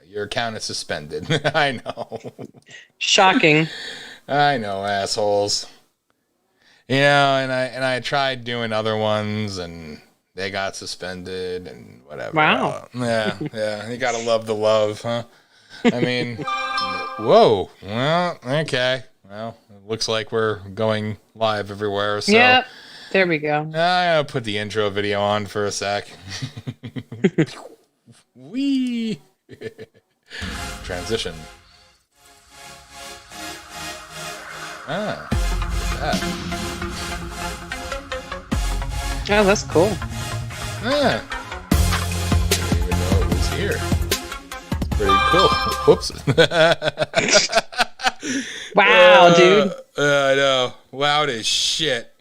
Your account is suspended. I know. Shocking. I know, assholes. You know, and I tried doing other ones, and they got suspended and whatever. Wow. Yeah. You gotta love the love, huh? I mean, whoa. Well, okay. Well, it looks like we're going live everywhere. So Yep. There we go. I'll put the intro video on for a sec. Wee. Transition. Ah, look at that. Oh, that's cool. Ah. Didn't even know it was here. Pretty cool. Whoops. Wow, dude. I know. Loud as shit.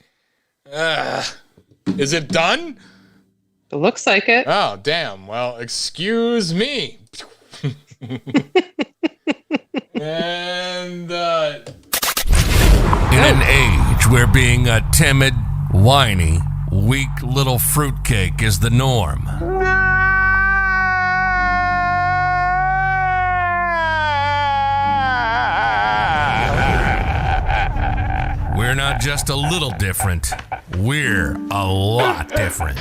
Is it done? It looks like it. Oh, damn. Well, excuse me. And, In an age where being a timid, whiny, weak little fruitcake is the norm, we're not just a little different, we're a lot different.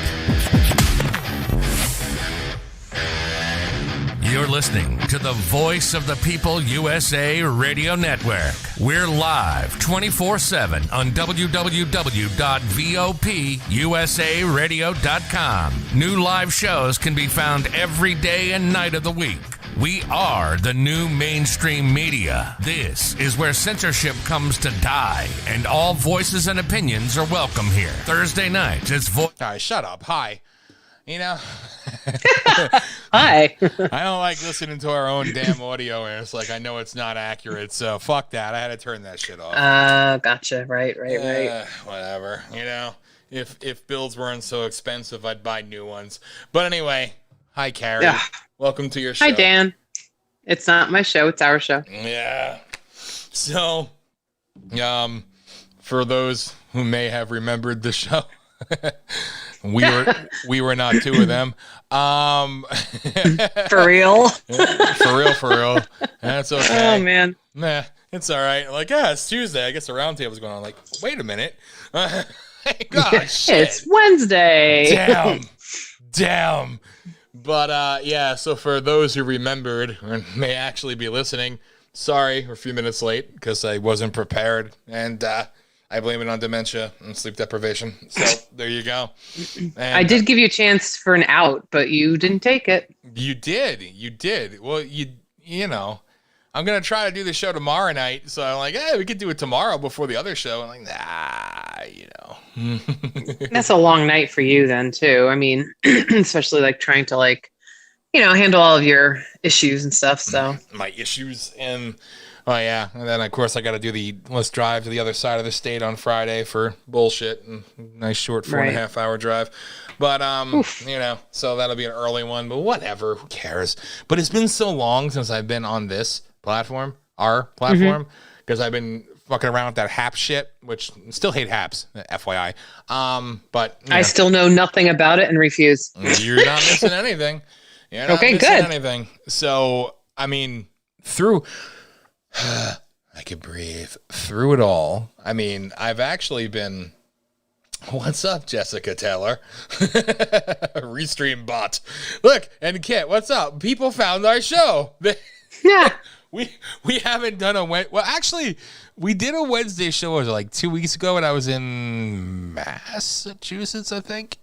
You're listening to the Voice of the People USA Radio Network. We're live 24/7 on www.vopusaradio.com. New live shows can be found every day and night of the week. We are the new mainstream media. This is where censorship comes to die, and all voices and opinions are welcome here. Thursday nights, it's all right, shut up. Hi. You know, Hi. I don't like listening to our own damn audio, and it's like I know it's not accurate, so fuck that. I had to turn that shit off. Gotcha. Right. Whatever. You know, if bills weren't so expensive, I'd buy new ones. But anyway, hi, Carrie. Yeah. Welcome to your show. Hi, Dan. It's not my show. It's our show. Yeah. So, for those who may have remembered the show, we were not two of them. For real? For real. That's okay. Oh, man. Nah, it's all right. Like, yeah, it's Tuesday. I guess the round table's going on. Like, wait a minute. God, shit. It's Wednesday. Damn. But, yeah, so for those who remembered or may actually be listening, sorry, we're a few minutes late because I wasn't prepared. And, I blame it on dementia and sleep deprivation. So there you go. And I did give you a chance for an out, but you didn't take it. You did. Well, you know, I'm going to try to do the show tomorrow night. So I'm like, hey, we could do it tomorrow before the other show. I'm like, nah, you know. That's a long night for you then, too. I mean, especially like trying to like, you know, handle all of your issues and stuff. So my issues and... Oh, yeah. And then, of course, I got to do let's drive to the other side of the state on Friday for bullshit. And nice short 4.5 hour drive. But, you know, so that'll be an early one. But whatever. Who cares? But it's been so long since I've been on this platform, our platform, because I've been fucking around with that HAP shit, which I still hate HAPs, FYI. But I still know nothing about it and refuse. You're not missing anything. You're not okay, missing good. anything. So, I mean, I could breathe through it all. I mean, I've actually been... What's up, Jessica Taylor? Restream bot. Look, and Kit, what's up? People found our show. Yeah. We haven't done well, actually, we did a Wednesday show, was it like 2 weeks ago, and I was in Massachusetts, I think.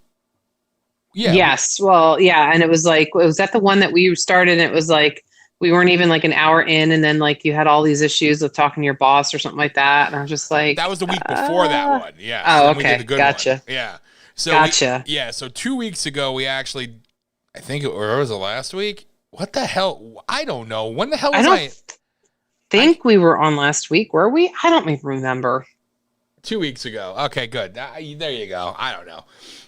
Yeah. Yes. Well, yeah. And it was that the one that we started, and it was like, we weren't even like an hour in, and then like you had all these issues with talking to your boss or something like that. And I was just like, that was the week before that one. Yeah. Oh, so okay. Gotcha. One. Yeah. So gotcha. So 2 weeks ago, we actually, I think or was it last week? What the hell? I don't know. When the hell was I think we were on last week. Were we? I don't even remember. 2 weeks ago. Okay, good. There you go. I don't know.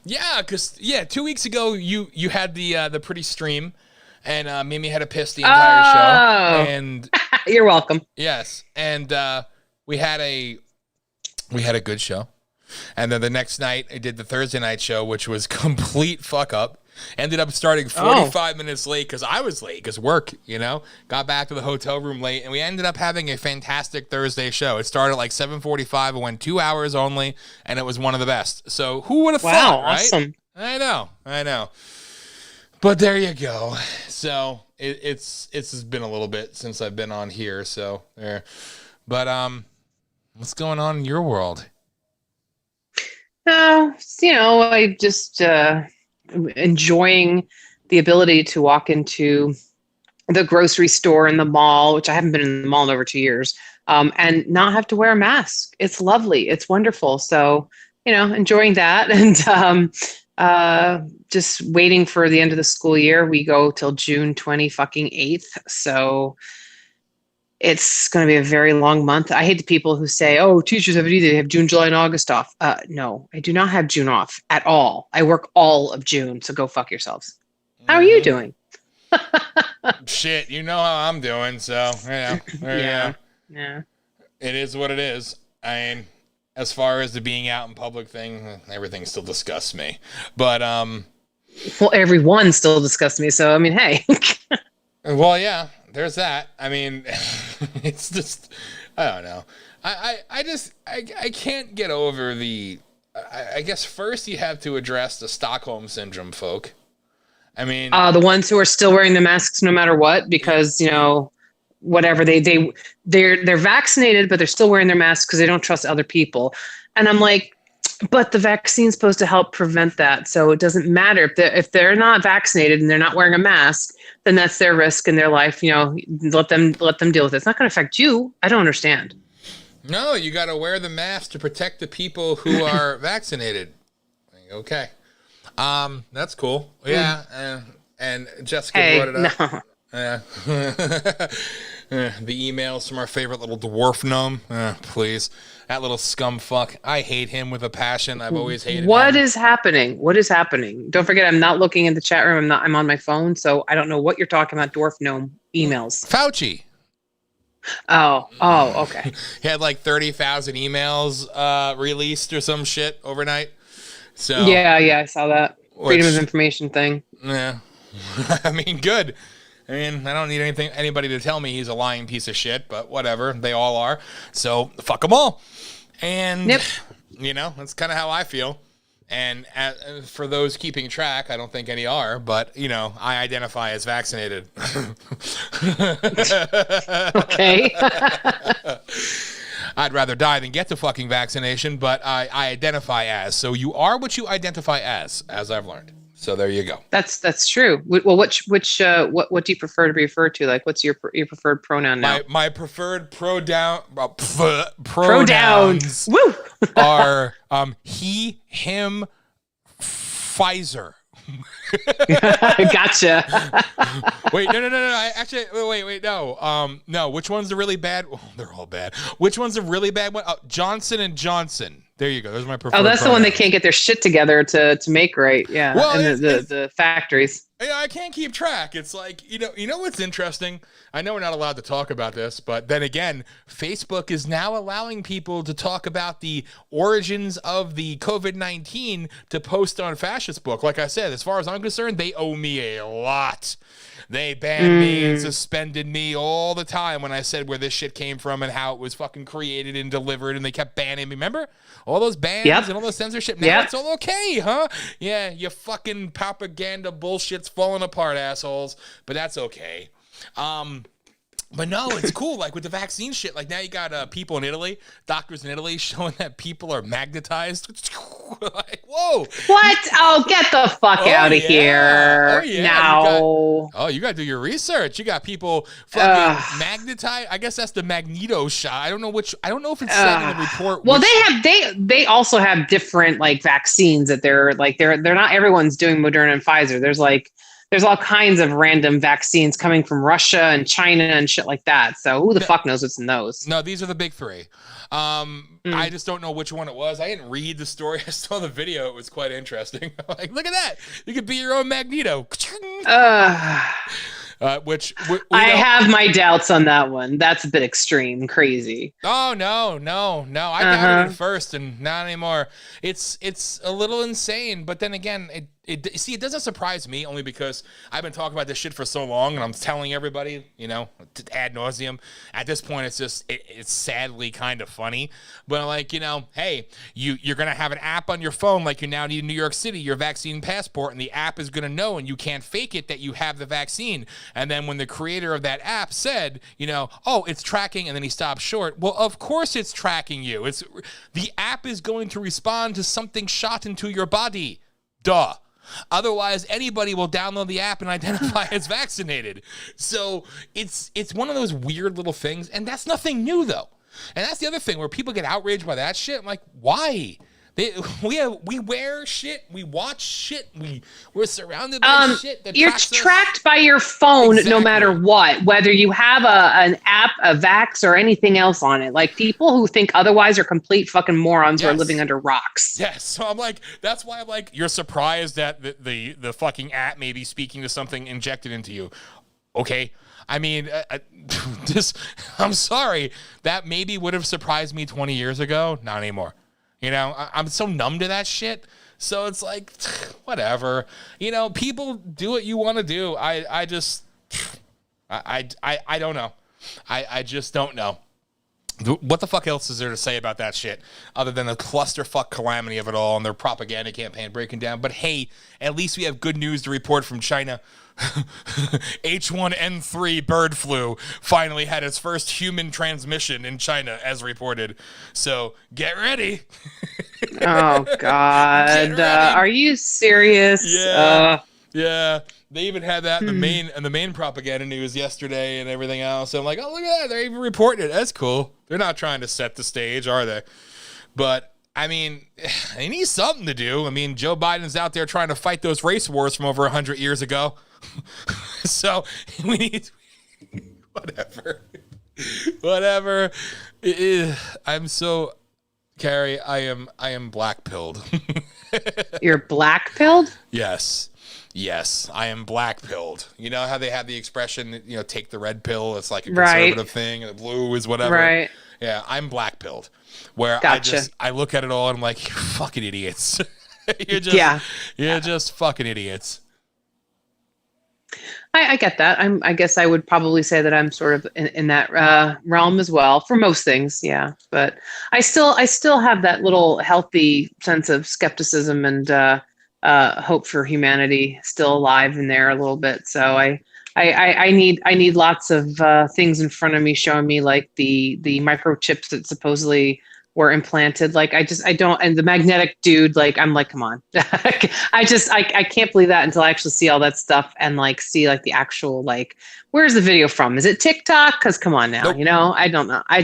Yeah. 2 weeks ago, you had the pretty stream. And Mimi had to piss the entire show. And you're welcome. Yes, and we had a good show. And then the next night, I did the Thursday night show, which was complete fuck up. Ended up starting 45 minutes late because I was late because work, got back to the hotel room late, and we ended up having a fantastic Thursday show. It started at like 7:45. It went 2 hours only, and it was one of the best. So who would have thought, right? Awesome. I know. But there you go. So it's been a little bit since I've been on here. So there. But what's going on in your world? I just enjoying the ability to walk into the grocery store in the mall, which I haven't been in the mall in over 2 years, and not have to wear a mask. It's lovely. It's wonderful. So, enjoying that and just waiting for the end of the school year. We go till June 28th. So it's going to be a very long month. I hate the people who say, oh, teachers have it easy. They have June, July, and August off. No, I do not have June off at all. I work all of June, so go fuck yourselves. How are you doing? Shit, you know how I'm doing, so, Yeah. It is what it is. I mean, as far as the being out in public thing, everything still disgusts me. But, well, everyone still disgusts me, so, I mean, hey. Well, yeah. There's that. I mean, it's just, I don't know. I can't get over I guess first you have to address the Stockholm Syndrome folk. I mean, the ones who are still wearing the masks no matter what, because, whatever they're vaccinated, but they're still wearing their masks because they don't trust other people. And I'm like, but the vaccine's supposed to help prevent that. So it doesn't matter if they're not vaccinated and they're not wearing a mask, then that's their risk in their life. Let them deal with it. It's not going to affect you. I don't understand. No, you got to wear the mask to protect the people who are vaccinated. Okay. That's cool. Yeah. And Jessica brought it up. No. The emails from our favorite little dwarf gnome. Please. That little scum fuck. I hate him with a passion. I've always hated him. What is happening? Don't forget, I'm not looking in the chat room. I'm on my phone, so I don't know what you're talking about. Dwarf gnome emails. Fauci. Oh, okay. He had like 30,000 emails released or some shit overnight. So yeah, I saw that. Freedom of information thing. Yeah. I mean, good. I mean, I don't need anybody to tell me he's a lying piece of shit, but whatever. They all are. So fuck them all. And, that's kind of how I feel. And for those keeping track, I don't think any are, but, I identify as vaccinated. Okay. I'd rather die than get the fucking vaccination, but I identify as. So you are what you identify as I've learned. So there you go. That's true. Well, what do you prefer to be referred to? Like, what's your preferred pronoun now? My preferred pronouns Woo! are he, him, Pfizer. Gotcha. Wait, no. Actually, wait, no. No. Which one's the really bad? Oh, they're all bad. Which one's the really bad one? Johnson & Johnson. There you go. Those are my preferred. Oh, that's the one they can't get their shit together to make right. Yeah. Well, and the factories. I can't keep track. It's like, you know what's interesting? I know we're not allowed to talk about this, but then again, Facebook is now allowing people to talk about the origins of the COVID-19 to post on Fascist Book. Like I said, as far as I'm concerned, they owe me a lot. They banned me and suspended me all the time when I said where this shit came from and how it was fucking created and delivered, and they kept banning me. Remember? All those bans and all those censorship. Now it's all okay, huh? Yeah, your fucking propaganda bullshit's falling apart, assholes. But that's okay. But no, it's cool. Like with the vaccine shit, like now you got people in Italy, doctors in Italy showing that people are magnetized. Like, whoa. What? Oh, get the fuck out of here. Oh, yeah. No. You got to do your research. You got people fucking magnetized. I guess that's the Magneto shot. I don't know if it's said in the report. Well, they also have different like vaccines that they're not everyone's doing Moderna and Pfizer. There's all kinds of random vaccines coming from Russia and China and shit like that. So who the fuck knows what's in those? No, these are the big three. I just don't know which one it was. I didn't read the story. I saw the video. It was quite interesting. Like, look at that. You could be your own Magneto. Which I have my doubts on that one. That's a bit extreme, crazy. Oh no! I doubted it first, and not anymore. It's a little insane, but then again, it doesn't surprise me only because I've been talking about this shit for so long, and I'm telling everybody, ad nauseum. At this point, it's just it's sadly kind of funny. But like, hey, you're gonna have an app on your phone like you now need in New York City, your vaccine passport, and the app is gonna know, and you can't fake it that you have the vaccine. And then when the creator of that app said, oh, it's tracking, and then he stopped short. Well, of course it's tracking you. The app is going to respond to something shot into your body. Duh. Otherwise, anybody will download the app and identify as vaccinated. So it's one of those weird little things, and that's nothing new, though. And that's the other thing where people get outraged by that shit. I'm like, why? We wear shit, we watch shit, we're surrounded by shit that you're tracked by your phone. Exactly. No matter what, whether you have an app, a vax, or anything else on it. Like, people who think otherwise are complete fucking morons who are living under rocks. Yes. So I'm like, that's why I'm like, you're surprised that the fucking app may be speaking to something injected into you. Okay. I mean, I'm sorry, that maybe would have surprised me 20 years ago. Not anymore. I'm so numb to that shit. So it's like, whatever. People do what you want to do. I don't know. I just don't know. What the fuck else is there to say about that shit other than the clusterfuck calamity of it all and their propaganda campaign breaking down? But hey, at least we have good news to report from China. H1N3 bird flu finally had its first human transmission in China, as reported. So get ready. Oh, God. Are you serious? Yeah. Yeah. They even had that in the main propaganda news yesterday and everything else. So I'm like, oh, look at that. They're even reporting it. That's cool. They're not trying to set the stage, are they? But I mean, they need something to do. I mean, Joe Biden's out there trying to fight those race wars from over 100 years ago. So we need whatever. I'm so, Carrie, I am black-pilled. You're black-pilled? Yes, I am black-pilled. You know how they have the expression, take the red pill. It's like a conservative thing, and the blue is whatever. Right. Yeah, I'm black-pilled. Where gotcha. I look at it all and I'm like, you fucking idiots. You're just fucking idiots. I get that. I guess I would probably say that I'm sort of in that realm as well for most things. Yeah, but I still have that little healthy sense of skepticism and hope for humanity still alive in there a little bit. So I need lots of things in front of me showing me like the microchips that supposedly were implanted. Like I don't, and the magnetic dude, like, I'm like, come on. I can't believe that until I actually see all that stuff and like see like the actual, like, where's the video from? Is it TikTok? Cause come on now, nope. I don't know. I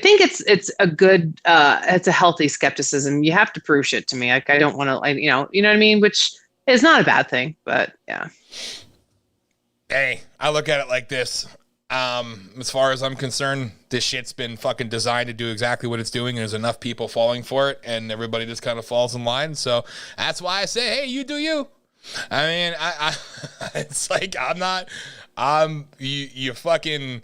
think it's a good, it's a healthy skepticism. You have to prove shit to me. Like, I don't want to, you know what I mean? Which is not a bad thing, but yeah. Hey, I look at it like this. As far as I'm concerned, this shit's been fucking designed to do exactly what it's doing, and there's enough people falling for it, and everybody just kind of falls in line. So that's why I say, hey, you do you. I mean, I it's like, you fucking,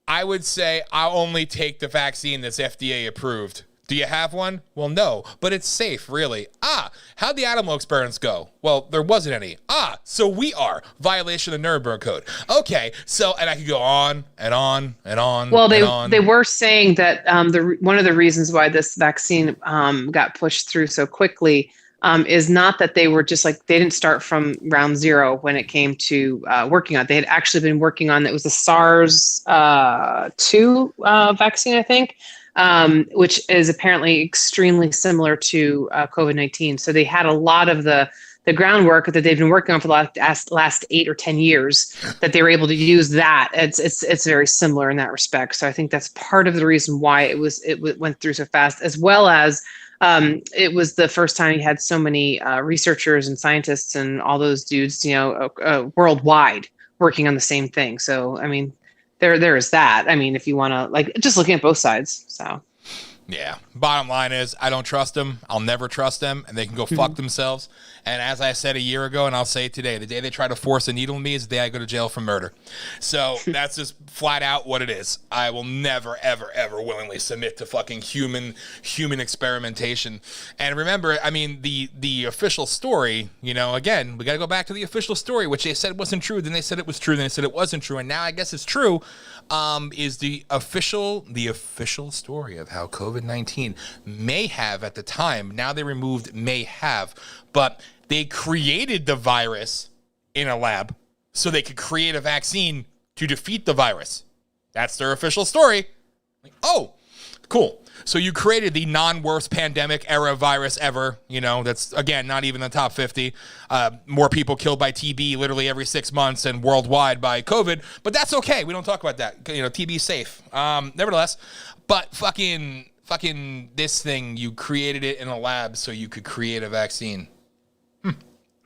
I would say I'll only take the vaccine that's FDA approved. Do you have one? Well, no, but it's safe, really. How'd the animal experiments go? Well, there wasn't any. So we are. Violation of the Nuremberg Code. Okay, so, and I could go on and on and on. Well, they were saying that one of the reasons why this vaccine got pushed through so quickly is not that they were just like, they didn't start from round zero when it came to working on it. They had actually been working on, it was the SARS-2 vaccine, I think. Which is apparently extremely similar to COVID-19. So they had a lot of the groundwork that they've been working on for the last 8 or 10 years that they were able to use that. It's very similar in that respect. So I think that's part of the reason why it went through so fast, as well as it was the first time you had so many researchers and scientists and all those dudes, worldwide working on the same thing. So, I mean, there is that. I mean, if you want to, like, just looking at both sides. So, yeah. Bottom line is, I don't trust them. I'll never trust them, and they can go fuck themselves. And as I said a year ago, and I'll say it today, the day they try to force a needle in me is the day I go to jail for murder. So that's just flat out what it is. I will never, ever, ever willingly submit to fucking human experimentation. And remember, I mean, the official story, you know, again, we got to go back to the official story, which they said wasn't true. Then they said it was true. Then they said it wasn't true. And now I guess it's true. Is the official story of how COVID-19 may have at the time. Now they removed may have, but they created the virus in a lab so they could create a vaccine to defeat the virus. That's their official story. Like, oh, cool. So you created the non-worst pandemic era virus ever. You know, that's, again, not even the top 50. More people killed by TB literally every 6 months and worldwide by COVID. But that's okay. We don't talk about that. You know, TB's safe. Nevertheless, but fucking this thing, you created it in a lab so you could create a vaccine.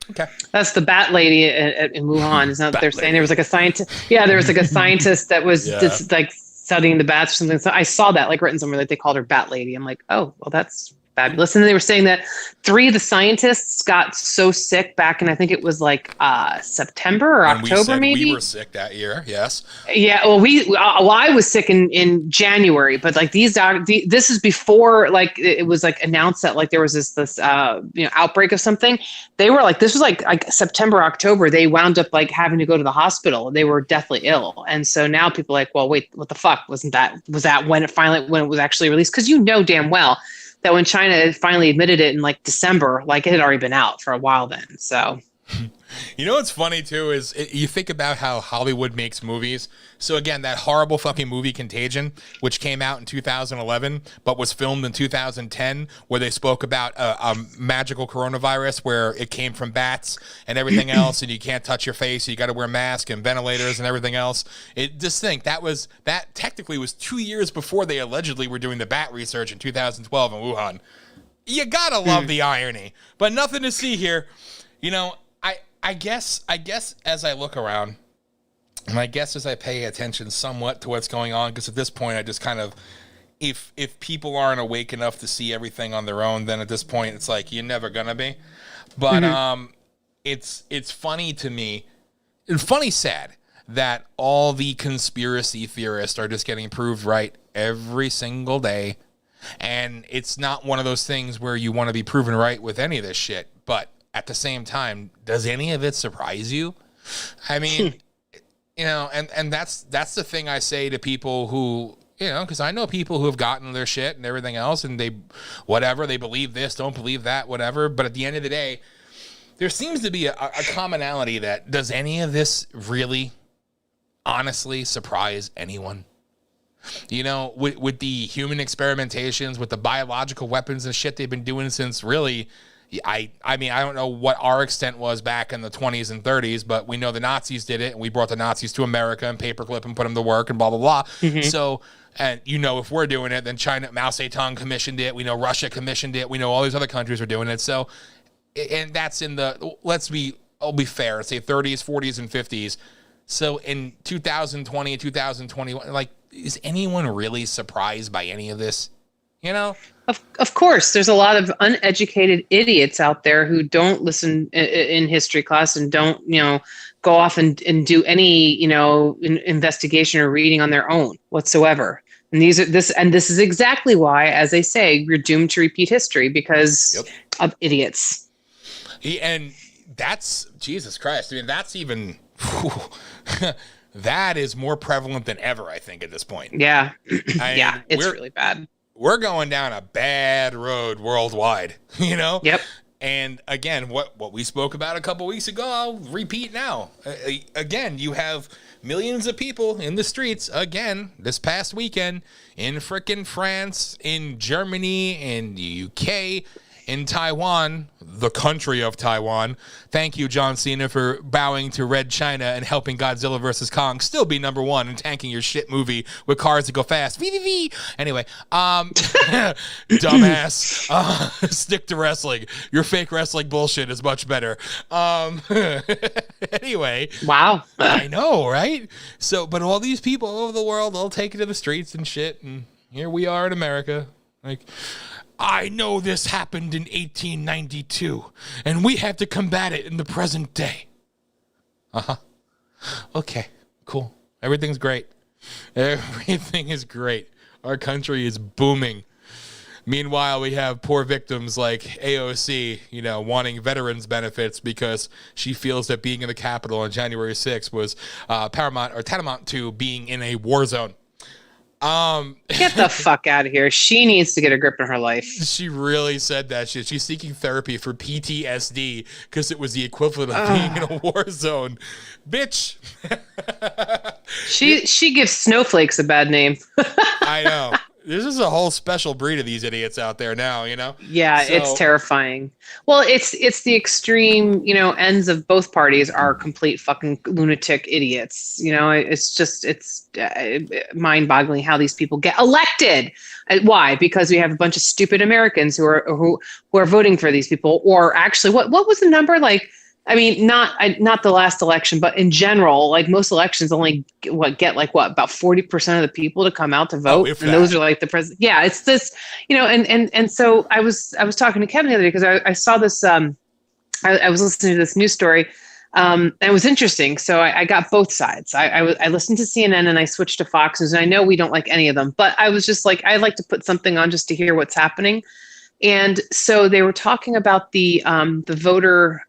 Okay. That's the bat lady in Wuhan. Is that what they're saying? There was like a scientist. Yeah, there was like a scientist that was just like studying the bats or something. So I saw that like written somewhere that they called her bat lady. I'm like, oh, well, that's fabulous. And they were saying that 3 of the scientists got so sick back in, I think it was like September or October, maybe. We were sick that year. Yes. Yeah. Well, I was sick in January, but like this is before like it was like announced that like there was this outbreak of something. They were like, this was like September, October. They wound up like having to go to the hospital. They were deathly ill. And so now people are like, well, wait, what the fuck? Was that when it was actually released? Because you know damn well that when China finally admitted it in like December, like it had already been out for a while then. So, you know what's funny too is you think about how Hollywood makes movies. So again, that horrible fucking movie Contagion, which came out in 2011, but was filmed in 2010, where they spoke about a magical coronavirus where it came from bats and everything else, and you can't touch your face, you got to wear masks and ventilators and everything else. Just think that technically was 2 years before they allegedly were doing the bat research in 2012 in Wuhan. You gotta love the irony, but nothing to see here. You know, I guess as I look around, and I guess as I pay attention somewhat to what's going on, because at this point I just kind of, if people aren't awake enough to see everything on their own, then at this point it's like you're never gonna be. But it's funny to me, and funny sad that all the conspiracy theorists are just getting proved right every single day, and it's not one of those things where you want to be proven right with any of this shit, but at the same time, does any of it surprise you? I mean, you know, and that's the thing I say to people who, you know, because I know people who have gotten their shit and everything else, and they believe this, don't believe that, whatever. But at the end of the day, there seems to be a commonality that does any of this really, honestly surprise anyone? You know, with the human experimentations, with the biological weapons and shit they've been doing since really... I mean, I don't know what our extent was back in the 20s and 30s, but we know the Nazis did it, and we brought the Nazis to America and paperclip and put them to work and blah, blah, blah. So, and you know, if we're doing it, then China, Mao Zedong commissioned it. We know Russia commissioned it. We know all these other countries are doing it. So, and that's in the, I'll be fair, say 30s, 40s, and 50s. So in 2020, 2021, like, is anyone really surprised by any of this? You know? Of course, there's a lot of uneducated idiots out there who don't listen in history class and don't, you know, go off and do any, you know, investigation or reading on their own whatsoever. And this is exactly why, as they say, you're doomed to repeat history because of idiots. And that's, Jesus Christ. I mean, that's even, that is more prevalent than ever, I think, at this point. Yeah. Yeah, it's really bad. We're going down a bad road worldwide, you know? Yep. And again, what we spoke about a couple weeks ago, I'll repeat now. Again, you have millions of people in the streets, again, this past weekend, in frickin' France, in Germany, in the UK, in Taiwan, the country of Taiwan. Thank you, John Cena, for bowing to Red China and helping Godzilla vs. Kong still be #1 and tanking your shit movie with cars that go fast. VVV. Anyway, dumbass. Stick to wrestling. Your fake wrestling bullshit is much better. Anyway. Wow. I know, right? So, but all these people all over the world, they'll take it to the streets and shit, and here we are in America. Like, I know this happened in 1892, and we have to combat it in the present day. Uh-huh. Okay, cool. Everything's great. Everything is great. Our country is booming. Meanwhile, we have poor victims like AOC, wanting veterans benefits because she feels that being in the Capitol on January 6th was paramount or tantamount to being in a war zone. Get the fuck out of here. She needs to get a grip in her life. She really said that shit. She's seeking therapy for PTSD because it was the equivalent of being in a war zone. Bitch. She gives snowflakes a bad name. I know. This is a whole special breed of these idiots out there now, Yeah, so. It's terrifying. Well, it's the extreme, ends of both parties are complete fucking lunatic idiots. It's mind-boggling how these people get elected. Why? Because we have a bunch of stupid Americans who are voting for these people. Or actually, what was the number? Like, I mean, not the last election, but in general, like most elections only get about 40% of the people to come out to vote. And those are like the president. Yeah, it's this, and so I was talking to Kevin the other day because I saw this, I was listening to this news story, and it was interesting. So I got both sides. I listened to CNN and I switched to Fox News, and I know we don't like any of them, but I was just like, I like to put something on just to hear what's happening. And so they were talking about the voter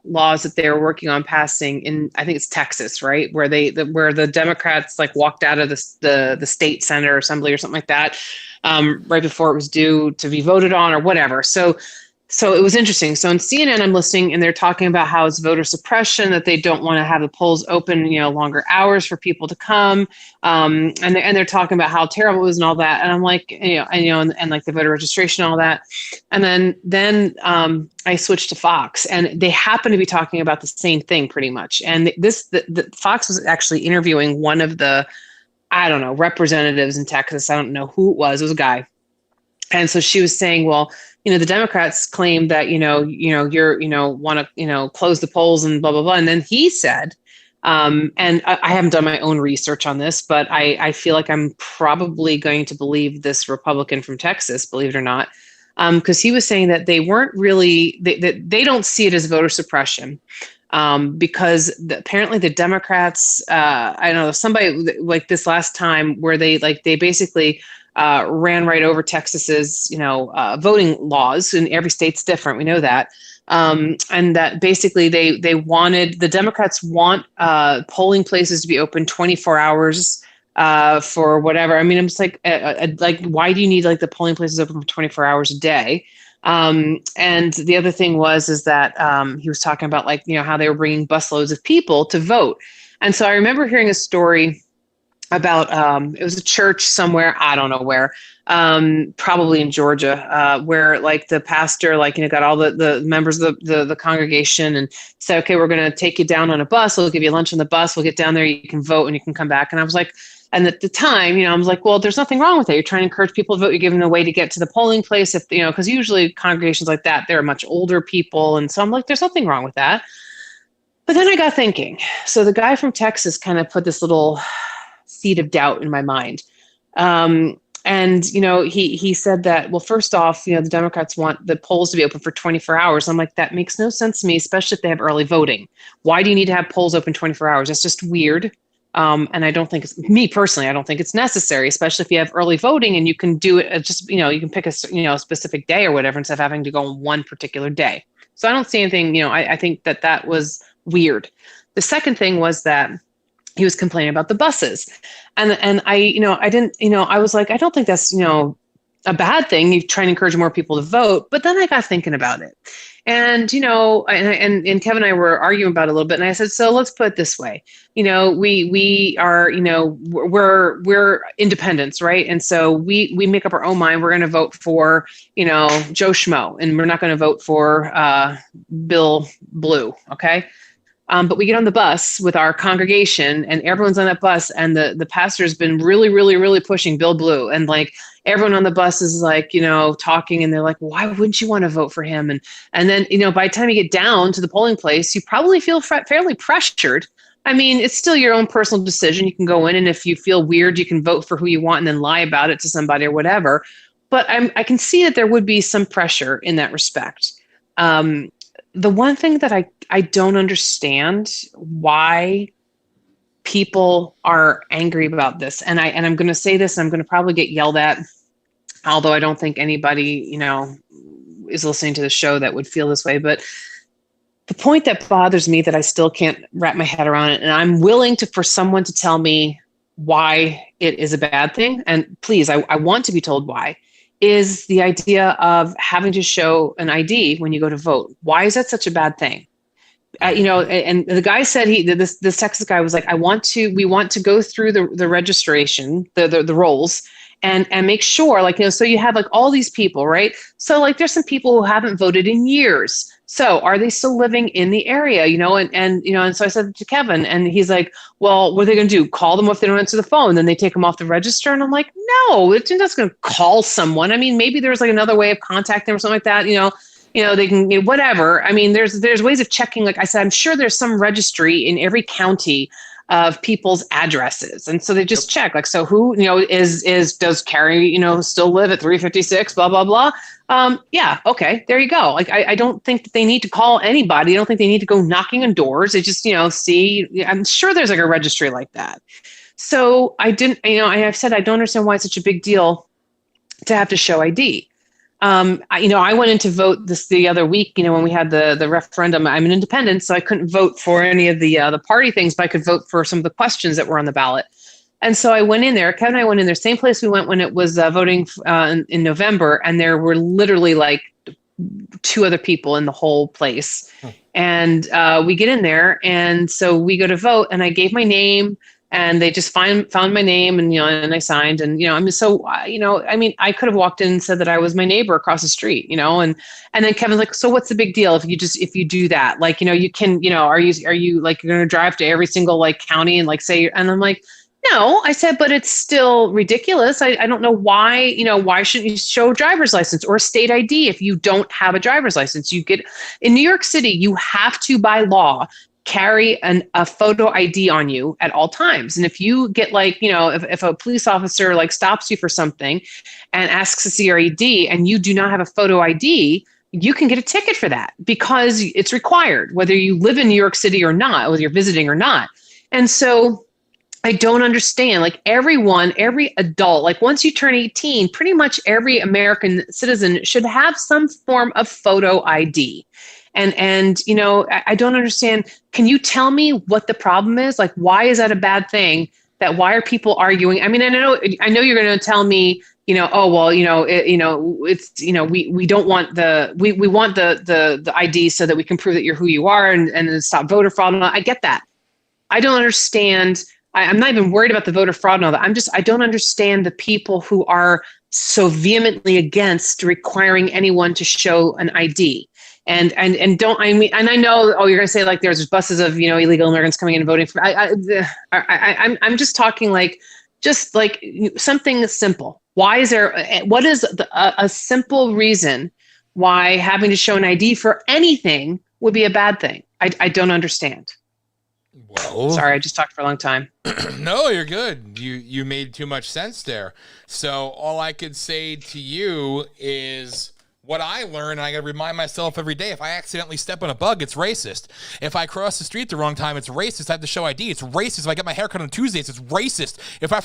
laws that they were working on passing in, I think it's Texas, right, where the Democrats like walked out of the state Senate or Assembly or something like that right before it was due to be voted on or whatever. So it was interesting. So in CNN, I'm listening, and they're talking about how it's voter suppression, that they don't want to have the polls open, longer hours for people to come, and they're talking about how terrible it is and all that. And I'm like, and like the voter registration and all that. And then I switched to Fox, and they happen to be talking about the same thing pretty much. And the Fox was actually interviewing one of the, I don't know, representatives in Texas. I don't know who it was. It was a guy. And so she was saying, well, the Democrats claim that, you're want to, close the polls and blah, blah, blah. And then he said, and I haven't done my own research on this, but I feel like I'm probably going to believe this Republican from Texas, believe it or not, because he was saying that they weren't really, they don't see it as voter suppression. Because apparently the Democrats, I don't know, somebody like this last time where they basically ran right over Texas's, voting laws, and every state's different. We know that. And that basically the Democrats want polling places to be open 24 hours for whatever. I mean, I'm just like, why do you need like the polling places open for 24 hours a day? And the other thing is that he was talking about how they were bringing busloads of people to vote. And so I remember hearing a story about it was a church somewhere, I don't know where, probably in Georgia, where the pastor got all the members of the congregation and said, okay, we're going to take you down on a bus. We'll give you lunch on the bus. We'll get down there. You can vote and you can come back. And I was like, and at the time, I was like, well, there's nothing wrong with it. You're trying to encourage people to vote. You're giving them a way to get to the polling place. If because usually congregations like that, they're much older people. And so I'm like, there's nothing wrong with that. But then I got thinking. So the guy from Texas kind of put this little seed of doubt in my mind. And he said that, well, first off, the Democrats want the polls to be open for 24 hours. I'm like, that makes no sense to me, especially if they have early voting. Why do you need to have polls open 24 hours? That's just weird. And I don't think me personally, I don't think it's necessary, especially if you have early voting and you can do it just, you can pick a specific day or whatever instead of having to go on one particular day. So I don't see anything, I think that was weird. The second thing was that he was complaining about the buses, and I was like, I don't think that's, a bad thing. You're trying to encourage more people to vote. But then I got thinking about it, and and Kevin and I were arguing about it a little bit. And I said, so let's put it this way. We are, we're independents, right? And so we make up our own mind. We're going to vote for, Joe Schmo, and we're not going to vote for Bill Blue. Okay. But we get on the bus with our congregation, and everyone's on that bus, and the pastor's been really, really, really pushing Bill Blue. And everyone on the bus is talking, and they're like, why wouldn't you want to vote for him? And then, by the time you get down to the polling place, you probably feel fairly pressured. I mean, it's still your own personal decision. You can go in, and if you feel weird, you can vote for who you want and then lie about it to somebody or whatever. but I can see that there would be some pressure in that respect. The one thing that I don't understand why people are angry about this, and I'm going to say this, and I'm going to probably get yelled at, although I don't think anybody, is listening to the show that would feel this way. But the point that bothers me that I still can't wrap my head around it, and I'm willing for someone to tell me why it is a bad thing, and please, I want to be told why, is the idea of having to show an ID when you go to vote. Why is that such a bad thing? And the guy said this Texas guy was like, we want to go through the registration, the rolls, and make sure, so you have all these people, right? So there's some people who haven't voted in years. So are they still living in the area, and so I said to Kevin, and he's like, well, what are they going to do? Call them if they don't answer the phone, then they take them off the register. And I'm like, no, it's not going to call someone. I mean, maybe there's another way of contacting them or something like that, they can, whatever. I mean, there's ways of checking. Like I said, I'm sure there's some registry in every county of people's addresses. And so they just check, so who, does Carrie, still live at 356, blah, blah, blah. Yeah. Okay. There you go. I don't think that they need to call anybody. I don't think they need to go knocking on doors. They just, see, I'm sure there's a registry like that. So I didn't, I've said, I don't understand why it's such a big deal to have to show ID. I went in to vote the other week, when we had the referendum. I'm an independent, so I couldn't vote for any of the party things, but I could vote for some of the questions that were on the ballot. And so I went in there. Kevin and I went in there, same place we went when it was voting in November, and there were literally 2 other people in the whole place. And we get in there, and so we go to vote, and I gave my name. And they just found my name, and and I signed, and I could have walked in and said that I was my neighbor across the street, and then Kevin's like, so what's the big deal if you do that? You can, are you you're going to drive to every single county and say, and I'm like, no, I said, but it's still ridiculous. I don't know why, why shouldn't you show a driver's license or a state ID if you don't have a driver's license? You get in New York City, you have to by law carry a photo ID on you at all times. And if you get if a police officer stops you for something and asks to see your ID and you do not have a photo ID, you can get a ticket for that because it's required, whether you live in New York City or not, whether you're visiting or not. And so I don't understand, everyone, every adult, once you turn 18, pretty much every American citizen should have some form of photo ID. And I don't understand. Can you tell me what the problem is? Why is that a bad thing? Why are people arguing? I mean, I know you're going to tell me, oh, well, it's, we don't want we want the ID so that we can prove that you're who you are and stop voter fraud. And all. I get that. I don't understand. I'm not even worried about the voter fraud and all that. I don't understand the people who are so vehemently against requiring anyone to show an ID. And don't, I mean, and I know, oh, you're going to say there's buses of, illegal immigrants coming in and voting for, I'm just talking something simple. What is a simple reason why having to show an ID for anything would be a bad thing? I don't understand. Well, sorry, I just talked for a long time. No, you're good. You made too much sense there. So all I could say to you is what I learned, and I got to remind myself every day, if I accidentally step on a bug, it's racist. If I cross the street the wrong time, it's racist. I have to show ID. It's racist. If I get my hair cut on Tuesdays, it's racist. If I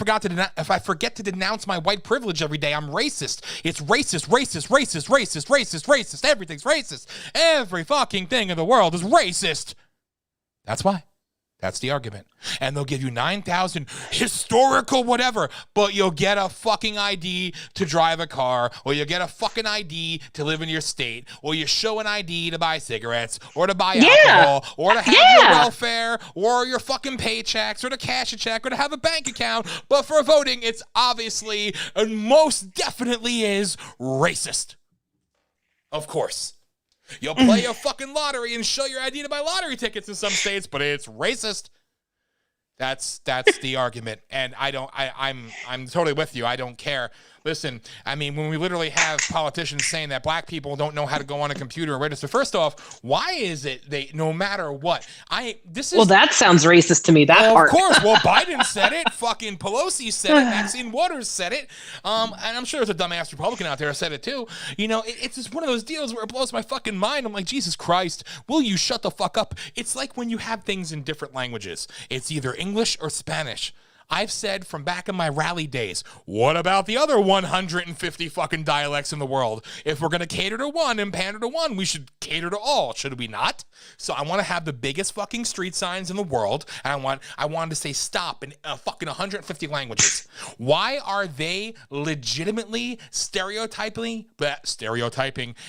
forget to denounce my white privilege every day, I'm racist. It's racist, racist, racist, racist, racist, racist. Everything's racist. Every fucking thing in the world is racist. That's why. That's the argument. And they'll give you 9,000 historical whatever, but you'll get a fucking ID to drive a car, or you'll get a fucking ID to live in your state, or you show an ID to buy cigarettes, or to buy alcohol, or to have your welfare, or your fucking paychecks, or to cash a check, or to have a bank account. But for voting, it's obviously and most definitely is racist. Of course. You'll play a fucking lottery and show your ID to buy lottery tickets in some states, but it's racist. That's the argument. And I'm totally with you. I don't care. listen, I mean, when we literally have politicians saying that black people don't know how to go on a computer and register, first off, why is it they, no matter what, well, that sounds racist to me, that part. Of course. Well, Biden said it. Fucking Pelosi said it. Maxine Waters said it. And I'm sure there's a dumbass Republican out there that said it too. You know, it's just one of those deals where it blows my fucking mind. I'm like, Jesus Christ, will you shut the fuck up? It's like when you have things in different languages. It's either English or Spanish. I've said from back in my rally days, what about the other 150 fucking dialects in the world? If we're going to cater to one and pander to one, we should cater to all, should we not? So I want to have the biggest fucking street signs in the world, and I wanted to say stop in fucking 150 languages. Why are they legitimately stereotyping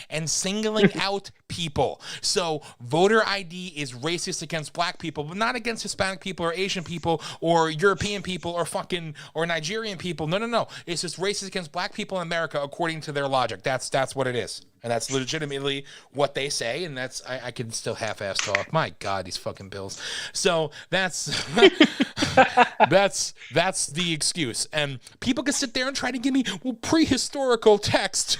and singling out people? So voter ID is racist against black people, but not against Hispanic people or Asian people or European people or Nigerian people. No. It's just racist against black people in America according to their logic. That's what it is. And that's legitimately what they say. And that's, I can still half-ass talk. My God, these fucking bills. So that's, that's the excuse. And people can sit there and try to give me, prehistorical text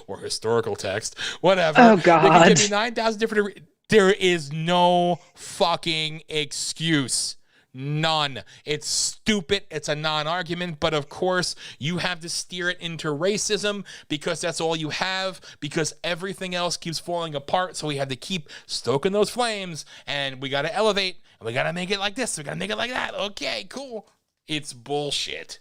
or historical text, whatever. Oh God. They can give me 9,000 different, there is no fucking excuse. None. It's stupid. It's a non-argument, but of course you have to steer it into racism because that's all you have, because everything else keeps falling apart. So we have to keep stoking those flames, and we got to elevate, and we got to make it like this. We got to make it like that. Okay, cool. It's bullshit.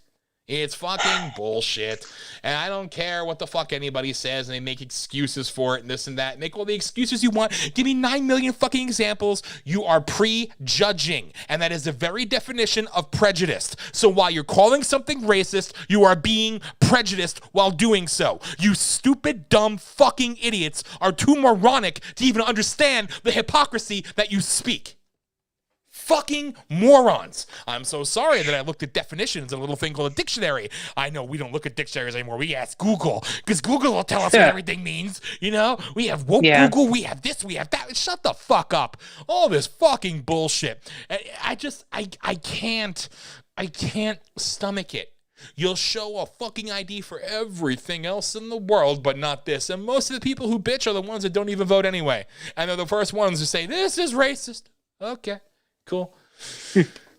It's fucking bullshit. And I don't care what the fuck anybody says, and they make excuses for it and this and that. Make all the excuses you want. Give me 9 million fucking examples. You are prejudging. And that is the very definition of prejudice. So while you're calling something racist, you are being prejudiced while doing so. You stupid, dumb fucking idiots are too moronic to even understand the hypocrisy that you speak. Fucking morons. I'm so sorry that I looked at definitions in a little thing called a dictionary. I know we don't look at dictionaries anymore. We ask Google, because Google will tell us what everything means. You know, we have Google, we have this, we have that. Shut the fuck up. All this fucking bullshit. I can't stomach it. You'll show a fucking ID for everything else in the world, but not this. And most of the people who bitch are the ones that don't even vote anyway. And they're the first ones to say, this is racist. Okay. Cool.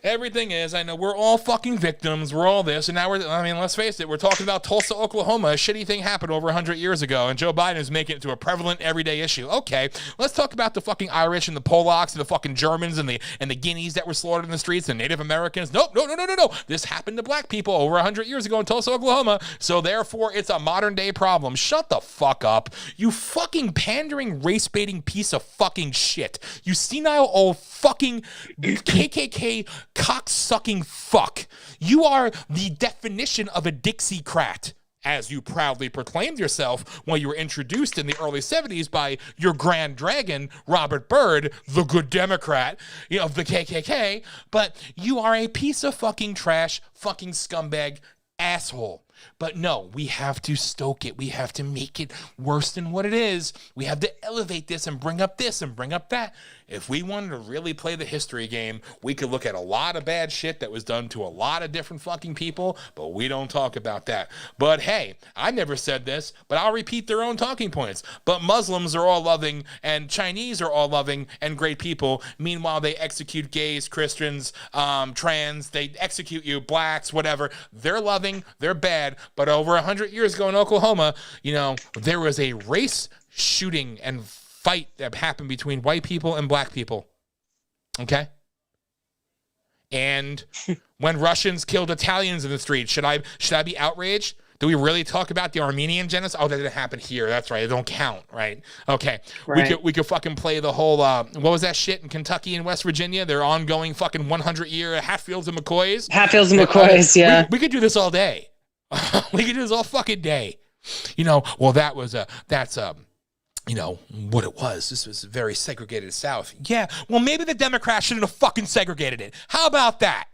Everything is. I know we're all fucking victims. We're all this. And now let's face it. We're talking about Tulsa, Oklahoma. A shitty thing happened over 100 years ago. And Joe Biden is making it to a prevalent everyday issue. Okay. Let's talk about the fucking Irish and the Polacks and the fucking Germans and the Guineas that were slaughtered in the streets and Native Americans. Nope. No. This happened to black people over 100 years ago in Tulsa, Oklahoma. So therefore, it's a modern day problem. Shut the fuck up. You fucking pandering, race baiting piece of fucking shit. You senile old fucking KKK cock-sucking fuck. You are the definition of a Dixiecrat, as you proudly proclaimed yourself when you were introduced in the early 70s by your grand dragon, Robert Byrd, the good Democrat, of the KKK. But you are a piece of fucking trash, fucking scumbag asshole. But no, we have to stoke it. We have to make it worse than what it is. We have to elevate this and bring up this and bring up that. If we wanted to really play the history game, we could look at a lot of bad shit that was done to a lot of different fucking people, but we don't talk about that. But hey, I never said this, but I'll repeat their own talking points. But Muslims are all loving, and Chinese are all loving and great people. Meanwhile, they execute gays, Christians, trans, they execute you, blacks, whatever. They're loving, they're bad. But over 100 years ago in Oklahoma, there was a race shooting and fight that happened between white people and black people. Okay? And when Russians killed Italians in the street, should I be outraged? Do we really talk about the Armenian genocide? Oh, that didn't happen here. That's right. It don't count, right? Okay. Right. We could fucking play the whole, what was that shit in Kentucky and West Virginia? Their ongoing fucking 100-year Hatfields and McCoys. Hatfields and McCoys, yeah. We could do this all day. We could do this all fucking day. Well, that's what it was. This was a very segregated South. Yeah. Well, maybe the Democrats shouldn't have fucking segregated it. How about that?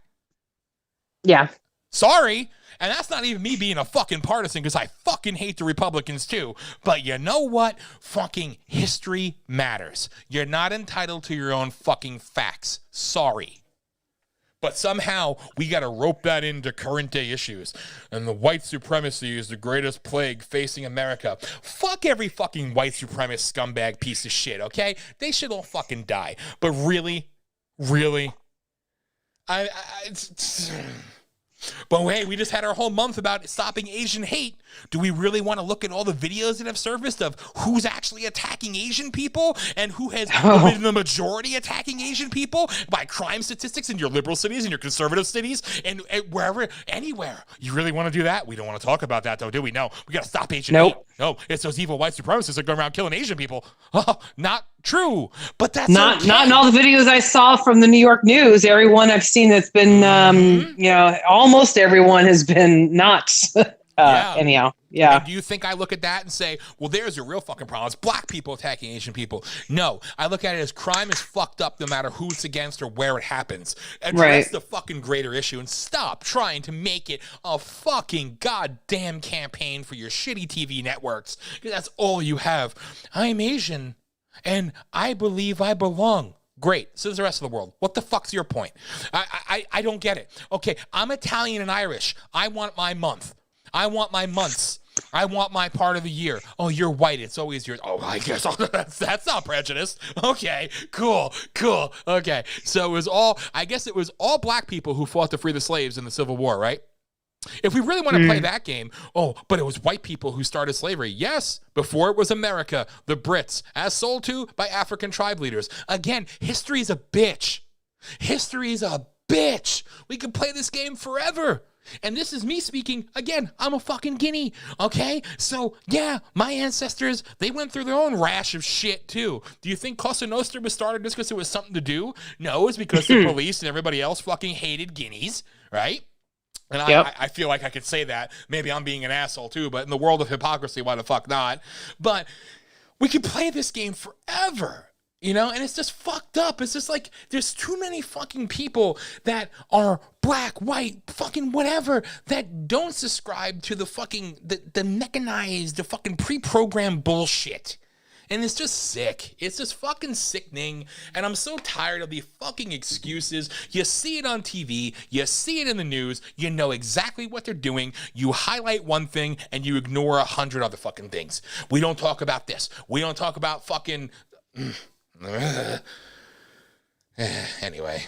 Yeah. Sorry. And that's not even me being a fucking partisan, because I fucking hate the Republicans too. But you know what? Fucking history matters. You're not entitled to your own fucking facts. Sorry. But somehow we got to rope that into current day issues. And the white supremacy is the greatest plague facing America. Fuck every fucking white supremacist scumbag piece of shit, okay? They should all fucking die. But really? Really? But hey, we just had our whole month about stopping Asian hate. Do we really want to look at all the videos that have surfaced of who's actually attacking Asian people and who has been the majority attacking Asian people by crime statistics in your liberal cities and your conservative cities and wherever, anywhere? You really want to do that? We don't want to talk about that, though, do we? No, we got to stop Asian hate. No, it's those evil white supremacists that go around killing Asian people. Oh, not true, but that's not okay. Not in all the videos I saw from the New York news. Everyone I've seen that's been, almost everyone has been nuts. Anyhow, yeah. And do you think I look at that and say, well, there's a real fucking problem. It's black people attacking Asian people. No, I look at it as crime is fucked up no matter who it's against or where it happens. Address the fucking greater issue and stop trying to make it a fucking goddamn campaign for your shitty TV networks. Because that's all you have. I'm Asian and I believe I belong. Great. So does the rest of the world. What the fuck's your point? I don't get it. Okay, I'm Italian and Irish. I want my month. I want my months. I want my part of the year. Oh, you're white. It's always yours. Oh, I guess that's not prejudice. Okay, cool. Okay, so I guess it was all black people who fought to free the slaves in the Civil War, right? If we really want to play that game, but it was white people who started slavery. Yes, before it was America, the Brits, as sold to by African tribe leaders. Again, history is a bitch. History is a bitch. We can play this game forever. And this is me speaking. Again, I'm a fucking Guinea, okay? So, yeah, my ancestors, they went through their own rash of shit, too. Do you think Cosa Nostra was started just because it was something to do? No, it's because the police and everybody else fucking hated Guineas, right? And I feel like I could say that. Maybe I'm being an asshole, too, but in the world of hypocrisy, why the fuck not? But we could play this game forever. And it's just fucked up. It's just like there's too many fucking people that are black, white, fucking whatever, that don't subscribe to the fucking, the mechanized, the fucking pre-programmed bullshit. And it's just sick. It's just fucking sickening. And I'm so tired of the fucking excuses. You see it on TV. You see it in the news. You know exactly what they're doing. You highlight one thing and you ignore 100 other fucking things. We don't talk about this. We don't talk about fucking... Anyway.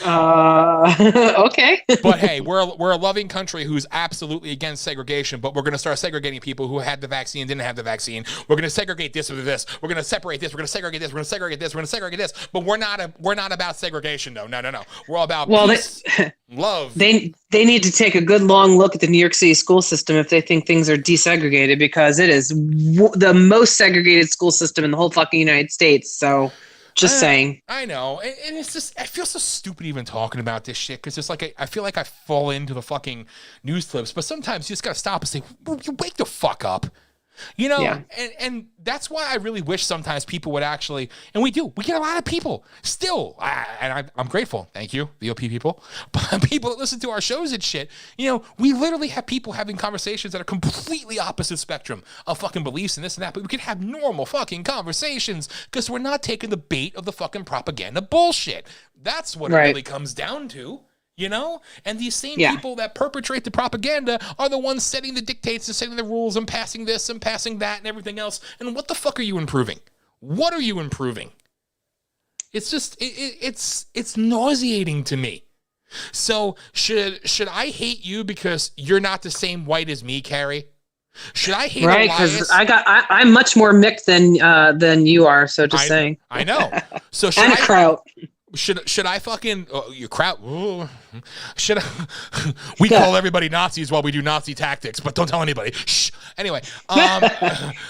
Okay. But hey, we're a loving country who's absolutely against segregation, but we're going to start segregating people who had the vaccine and didn't have the vaccine. We're going to segregate this with this. We're going to separate this. We're going to segregate this. We're going to segregate this. We're going to segregate this. But we're not about segregation, though. No. We're all about peace, love. They need to take a good long look at the New York City school system if they think things are desegregated, because it is the most segregated school system in the whole fucking United States. So... Just saying. I know. And it's just, I feel so stupid even talking about this shit, because it's like, I feel like I fall into the fucking news clips, but sometimes you just got to stop and say, wake the fuck up. And that's why I really wish sometimes people would actually, and we get a lot of people still, and I'm grateful, thank you, VOP people, but people that listen to our shows and shit, we literally have people having conversations that are completely opposite spectrum of fucking beliefs and this and that, but we can have normal fucking conversations because we're not taking the bait of the fucking propaganda bullshit. That's what it really comes down to. And these same people that perpetrate the propaganda are the ones setting the dictates and setting the rules and passing this and passing that and everything else. And what the fuck are you improving? What are you improving? It's just, it's nauseating to me. So should I hate you because you're not the same white as me, Carrie? Should I hate Elias? Because I'm much more mixed than you are. So just saying. I know. So should and a kraut. Should I fucking your kraut? Should I, we call everybody Nazis while we do Nazi tactics, but don't tell anybody. Shh. Anyway,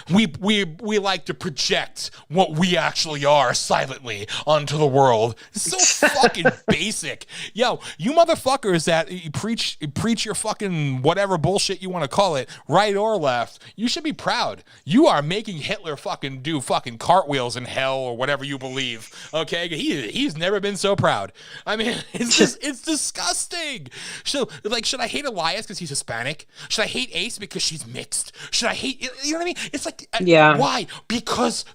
we like to project what we actually are silently onto the world. It's so fucking basic. Yo, you motherfuckers that you preach your fucking whatever bullshit you want to call it, right or left, you should be proud. You are making Hitler fucking do fucking cartwheels in hell or whatever you believe. Okay, he's never been so proud. I mean, it's disgusting. So, should I hate Elias because he's Hispanic? Should I hate Ace because she's mixed? Should I hate, you know what I mean? It's like, why? Because,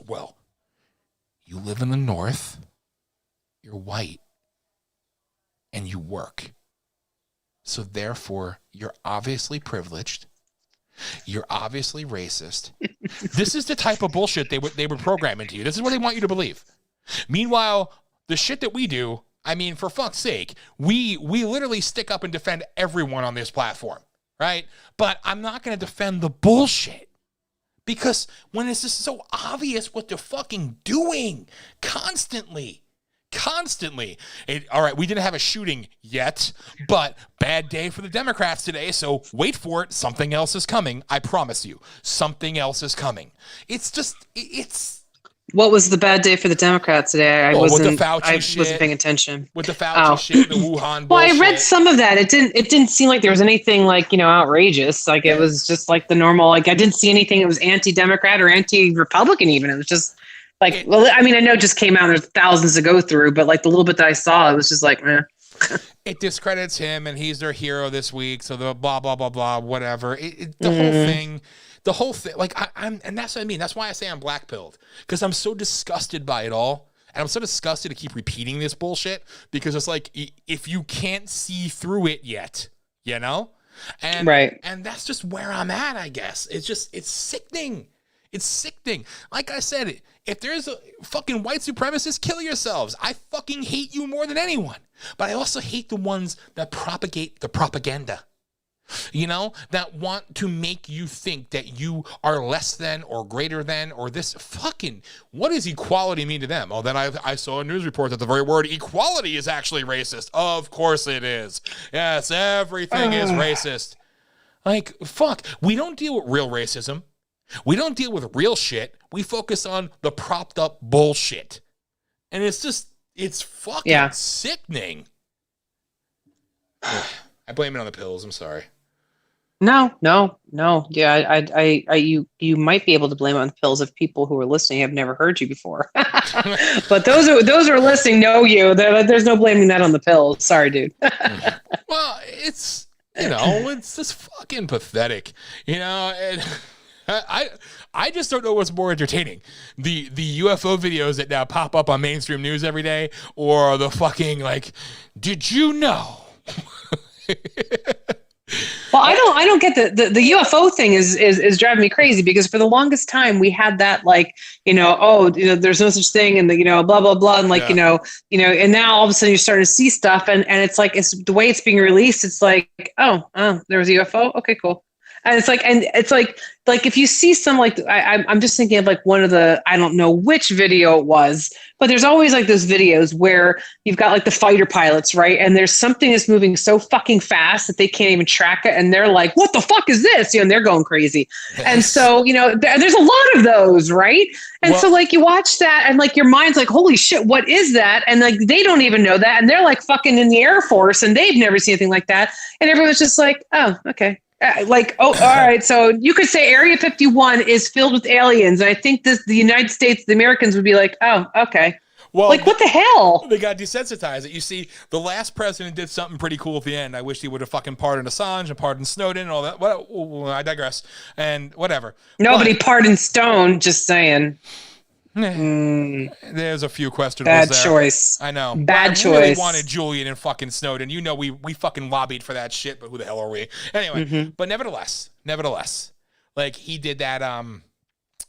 well, you live in the North, you're white, you work. So therefore, you're obviously privileged. You're obviously racist. This is the type of bullshit they would program into you. This is what they want you to believe. Meanwhile, the shit that we do, I mean, for fuck's sake, we literally stick up and defend everyone on this platform, right? But I'm not going to defend the bullshit. Because when it's just so obvious what they're fucking doing constantly. All right, we didn't have a shooting yet, but bad day for the Democrats today, so wait for it. Something else is coming. I promise you. Something else is coming. It's... What was the bad day for the Democrats today? I wasn't paying attention. With the Fauci shit, the Wuhan bullshit. Well, I read some of that. It didn't seem like there was anything like, outrageous. Like it was just like the normal, like I didn't see anything that was anti-Democrat or anti-Republican even. It was just like, I know it just came out and there's thousands to go through, but like the little bit that I saw, it was just like, meh. It discredits him and he's their hero this week. So the blah, blah, blah, blah, whatever. The whole thing, like and that's what I mean. That's why I say I'm black-pilled, because I'm so disgusted by it all. And I'm so disgusted to keep repeating this bullshit, because it's like, if you can't see through it yet, And, right. And that's just where I'm at, I guess. It's sickening. It's sickening. Like I said, if there's a fucking white supremacist, kill yourselves. I fucking hate you more than anyone. But I also hate the ones that propagate the propaganda. That want to make you think that you are less than or greater than or this fucking, what does equality mean to them? Oh, then I saw a news report that the very word equality is actually racist. Of course it is. Yes, everything is racist. Like, fuck. We don't deal with real racism. We don't deal with real shit. We focus on the propped up bullshit. And it's fucking sickening. I blame it on the pills. I'm sorry. No. Yeah, you might be able to blame it on the pills if people who are listening have never heard you before. But those who are listening know you. There's no blaming that on the pills. Sorry, dude. Well, it's it's just fucking pathetic. And I just don't know what's more entertaining. The UFO videos that now pop up on mainstream news every day, or the fucking like, did you know? Well, I don't get the UFO thing is driving me crazy, because for the longest time we had that like, there's no such thing, and blah, blah, blah. And like, and now all of a sudden you're starting to see stuff, and it's like, it's the way it's being released. It's like, oh, there was a UFO. Okay, cool. And it's like if you see some, like I'm just thinking of like one of the, I don't know which video it was, but there's always like those videos where you've got like the fighter pilots, right? And there's something that's moving so fucking fast that they can't even track it, and they're like, what the fuck is this? And they're going crazy. And so, there's a lot of those, right? And so like you watch that and like your mind's like, holy shit, what is that? And like they don't even know that, and they're like fucking in the Air Force and they've never seen anything like that. And everyone's just like, oh, okay. All right. So you could say Area 51 is filled with aliens. And I think the United States, the Americans would be like, oh, okay. Well, like, what the hell? They got desensitized. You see, the last president did something pretty cool at the end. I wish he would have fucking pardoned Assange and pardoned Snowden and all that. Well, I digress. And whatever. Nobody pardoned Stone, just saying. There's a few questions. Bad choice. I know. Bad choice. I really wanted Julian and fucking Snowden. We fucking lobbied for that shit, but who the hell are we? Anyway, but nevertheless, like he did that.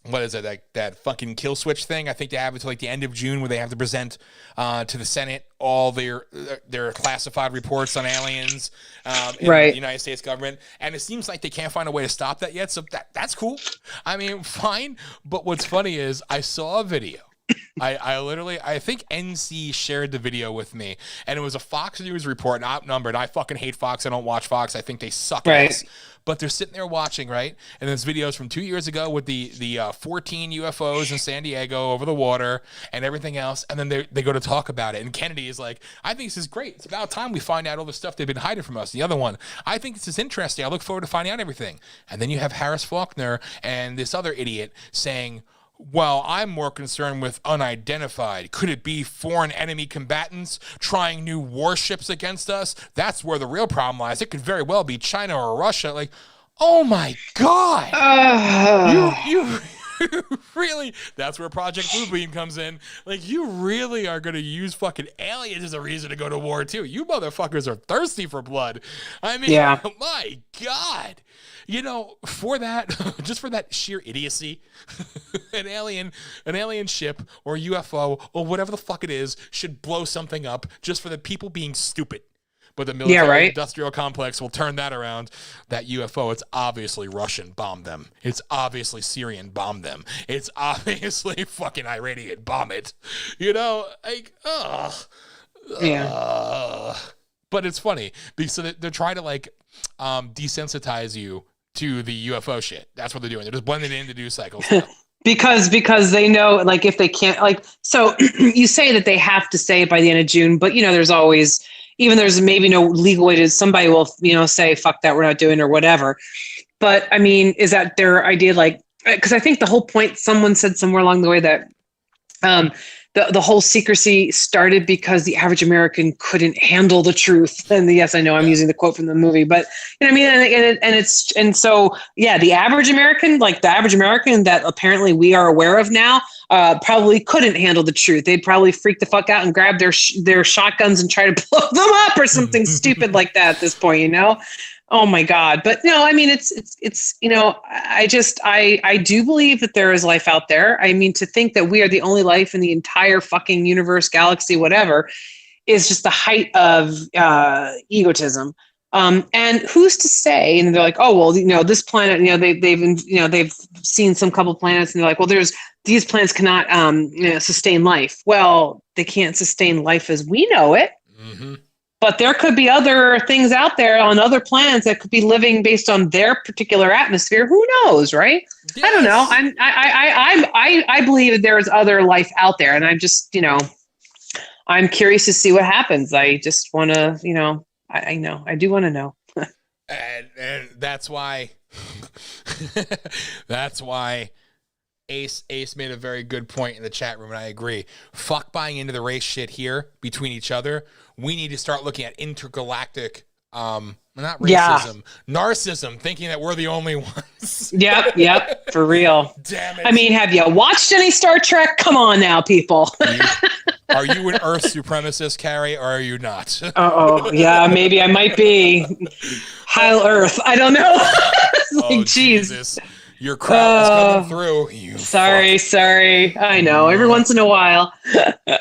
What is it, like that fucking kill switch thing? I think they have it to like the end of June, where they have to present to the Senate all their classified reports on aliens in the United States government. And it seems like they can't find a way to stop that yet. So that's cool. I mean, fine. But what's funny is I saw a video. I think NC shared the video with me, and it was a Fox News report, not outnumbered. I fucking hate Fox. I don't watch Fox. I think they suck ass. But they're sitting there watching, right? And there's videos from 2 years ago with the 14 UFOs in San Diego over the water and everything else. And then they go to talk about it. And Kennedy is like, I think this is great. It's about time we find out all the stuff they've been hiding from us. The other one, I think this is interesting. I look forward to finding out everything. And then you have Harris Faulkner and this other idiot saying, well, I'm more concerned with unidentified. Could it be foreign enemy combatants trying new warships against us? That's where the real problem lies. It could very well be China or Russia. Like, oh my God. You really, that's where Project Bluebeam comes in. Like, you really are going to use fucking aliens as a reason to go to war, too. You motherfuckers are thirsty for blood. I mean, my God. You know, for that, just for that sheer idiocy, an alien ship or UFO or whatever the fuck it is should blow something up just for the people being stupid. But the military industrial complex will turn that around. That UFO, it's obviously Russian bomb them. It's obviously Syrian bomb them. It's obviously fucking Iranian bomb it. You know, like, but it's funny because they're trying to like desensitize you to the UFO shit. That's what they're doing. They're just blending it into news cycles. Because they know, like, if they can't, like, so you say that they have to say it by the end of June, but you know, there's always, even there's maybe no legal way to, somebody will, you know, say, fuck that, we're not doing, or whatever. But I mean, is that their idea? Like, because I think the whole point, someone said somewhere along the way that the whole secrecy started because the average American couldn't handle the truth. And yes, I know I'm using the quote from the movie, but you know what I mean? And so, yeah, the average American, like the average American that apparently we are aware of now, probably couldn't handle the truth. They'd probably freak the fuck out and grab their shotguns and try to blow them up or something stupid like that at this point, you know? Oh my God. But no, I mean, it's, you know, I do believe that there is life out there. I mean, to think that we are the only life in the entire fucking universe, galaxy, whatever, is just the height of egotism. And who's to say? And they're like, oh, well, you know, this planet, you know, they've seen some couple planets, and they're like, well, these planets cannot sustain life. Well, they can't sustain life as we know it. Mm-hmm. But there could be other things out there on other planets that could be living based on their particular atmosphere. Who knows, right? Yes. I don't know. I believe that there is other life out there, and I'm just, you know, I'm curious to see what happens. I just want to, you know, I know, I do want to know. and that's why, Ace made a very good point in the chat room, and I agree. Fuck buying into the race shit here between each other. We need to start looking at intergalactic, not racism, narcissism, thinking that we're the only ones. Yep, for real. Damn it. I mean, have you watched any Star Trek? Come on now, people. Are you an Earth supremacist, Carrie, or are you not? Yeah, maybe I might be. Heil Earth. I don't know. Like, Jesus. Your crowd is coming through. You sorry. I know. Every once in a while.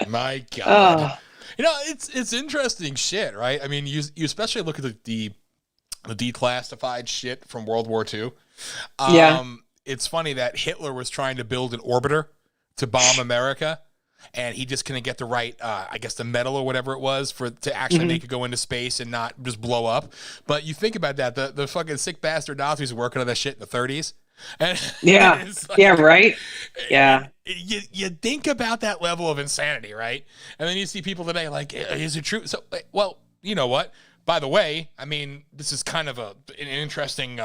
My God. You know, it's interesting shit, right? I mean, you especially look at the declassified shit from World War II. It's funny that Hitler was trying to build an orbiter to bomb America, and he just couldn't get the right, I guess, the metal or whatever it was to actually make it go into space and not just blow up. But you think about that, the fucking sick bastard Nazis were working on that shit in the 30s. And right. Yeah. You think about that level of insanity, right? And then you see people today like, is it true? So, well, you know what? By the way, I mean, this is kind of an interesting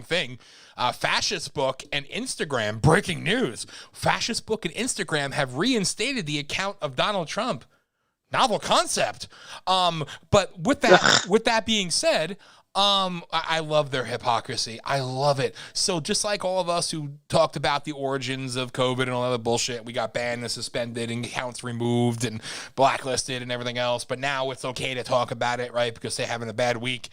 thing. Fascist Book and Instagram, breaking news. Fascist Book and Instagram have reinstated the account of Donald Trump. Novel concept. But with that being said, I love their hypocrisy. I love it. So just like all of us who talked about the origins of COVID and all that bullshit, we got banned and suspended and accounts removed and blacklisted and everything else. But now it's okay to talk about it, right? Because they're having a bad week.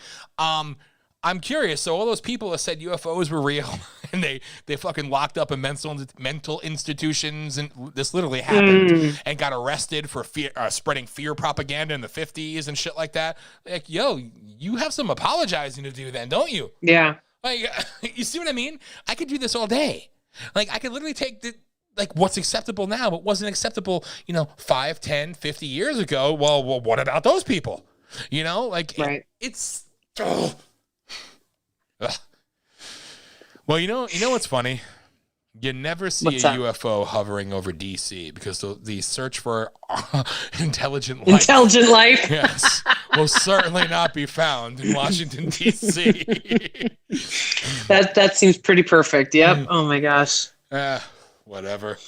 I'm curious. So all those people that said UFOs were real and they fucking locked up in mental institutions, and this literally happened, and got arrested for spreading fear propaganda in the 50s and shit like that. Like, yo, you have some apologizing to do then, don't you? Yeah. Like, you see what I mean? I could do this all day. Like, I could literally take what's acceptable now, but wasn't acceptable, 5, 10, 50 years ago. Well, what about those people? Like, right. It's... Oh. Ugh. Well, you know what's funny? You never see UFO hovering over D.C. because the search for intelligent life. Intelligent life? Yes. Will certainly not be found in Washington, D.C. That seems pretty perfect. Yep. Oh, my gosh. Whatever.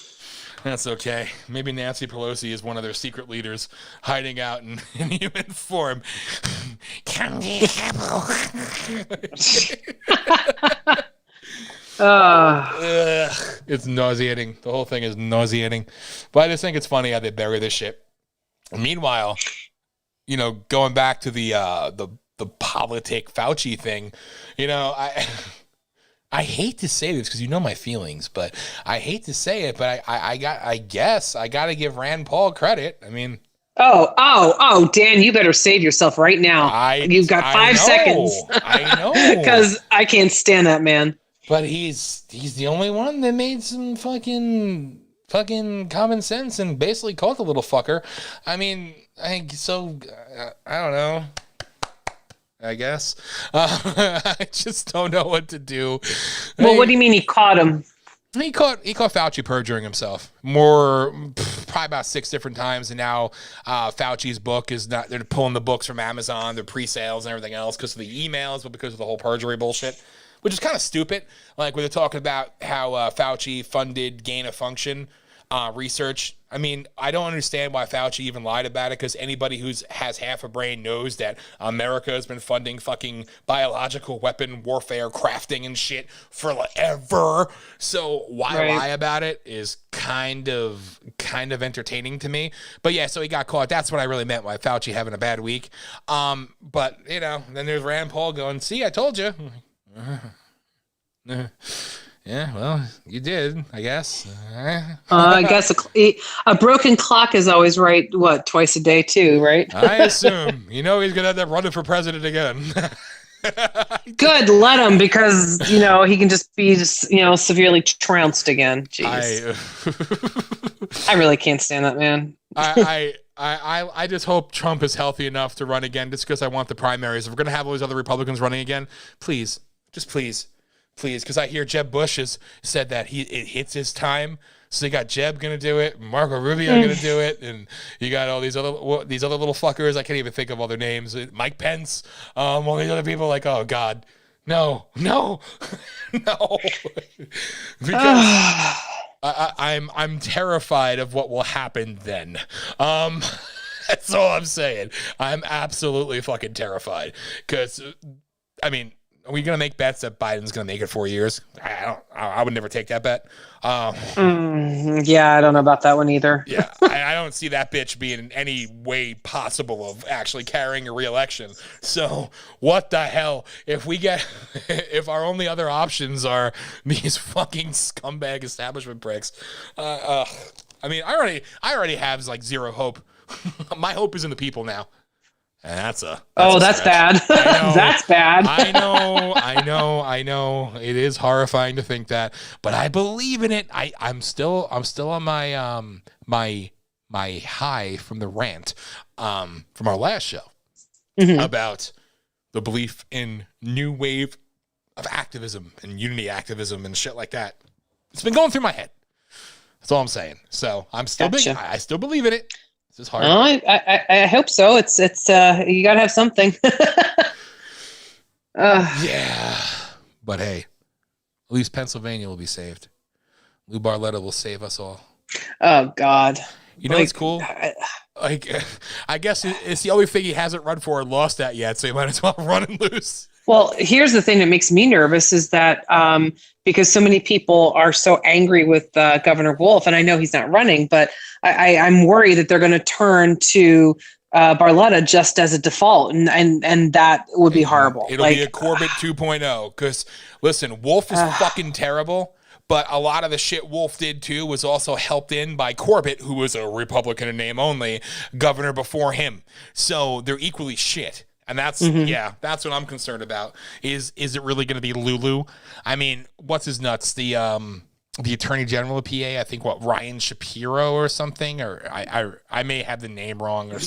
That's okay. Maybe Nancy Pelosi is one of their secret leaders hiding out in human form. Can we It's nauseating. The whole thing is nauseating. But I just think it's funny how they bury this shit. Meanwhile, going back to the politic Fauci thing, I hate to say this because my feelings, but I hate to say it, but I guess I got to give Rand Paul credit. I mean, Oh, Dan, you better save yourself right now. You've got 5 seconds. I know. Because I can't stand that man. But he's the only one that made some fucking common sense and basically called the little fucker. I mean, I don't know. I guess. I just don't know what to do. Well, what do you mean he caught him? He caught Fauci perjuring himself probably about 6 different times, and now Fauci's book is not. They're pulling the books from Amazon, their pre-sales and everything else because of the emails, but because of the whole perjury bullshit, which is kind of stupid. Like when they're talking about how Fauci funded gain of function research. I mean, I don't understand why Fauci even lied about it, because anybody who has half a brain knows that America has been funding fucking biological weapon warfare crafting and shit forever. So why lie about it is kind of entertaining to me. But yeah, so he got caught. That's what I really meant by Fauci having a bad week. But then there's Rand Paul going, "See, I told you." Yeah, well, you did, I guess. I guess a broken clock is always right, twice a day too, right? I assume. He's going to end up running for president again. Good, let him, because, he can just be severely trounced again. Jeez. I really can't stand that man. I just hope Trump is healthy enough to run again, just because I want the primaries. If we're going to have all these other Republicans running again, please, because I hear Jeb Bush has said that it hits his time. So you got Jeb going to do it, Marco Rubio going to do it, and you got all these other little fuckers. I can't even think of all their names. Mike Pence, all these other people. Like, oh God, no, no. Because I'm terrified of what will happen then. That's all I'm saying. I'm absolutely fucking terrified. Because, I mean, are we going to make bets that Biden's going to make it 4 years? I would never take that bet. Yeah, I don't know about that one either. Yeah, I don't see that bitch being in any way possible of actually carrying a re-election. So what the hell if our only other options are these fucking scumbag establishment pricks? I mean, I already have like zero hope. My hope is in the people now. And that's bad. That's bad. I know. It is horrifying to think that, but I believe in it. I'm still on my high from the rant from our last show about the belief in new wave of activism and unity activism and shit like that. It's been going through my head. That's all I'm saying. So I'm still I still believe in it. This is hard. I hope so. It's you gotta have something. Yeah, but hey, at least Pennsylvania will be saved. Lou Barletta will save us all. Oh God! What's cool? I guess it's the only thing he hasn't run for or lost at yet, so he might as well run and lose. Well, here's the thing that makes me nervous is that because so many people are so angry with Governor Wolf, and I know he's not running, but I'm worried that they're going to turn to Barletta just as a default, and that would be horrible. It'll be a Corbett 2.0, because, listen, Wolf is fucking terrible, but a lot of the shit Wolf did, too, was also helped in by Corbett, who was a Republican in name only, governor before him. So they're equally shit. And that's that's what I'm concerned about. Is it really going to be Lulu? I mean, what's his nuts? The Attorney General of PA, I think Ryan Shapiro or something, or I may have the name wrong or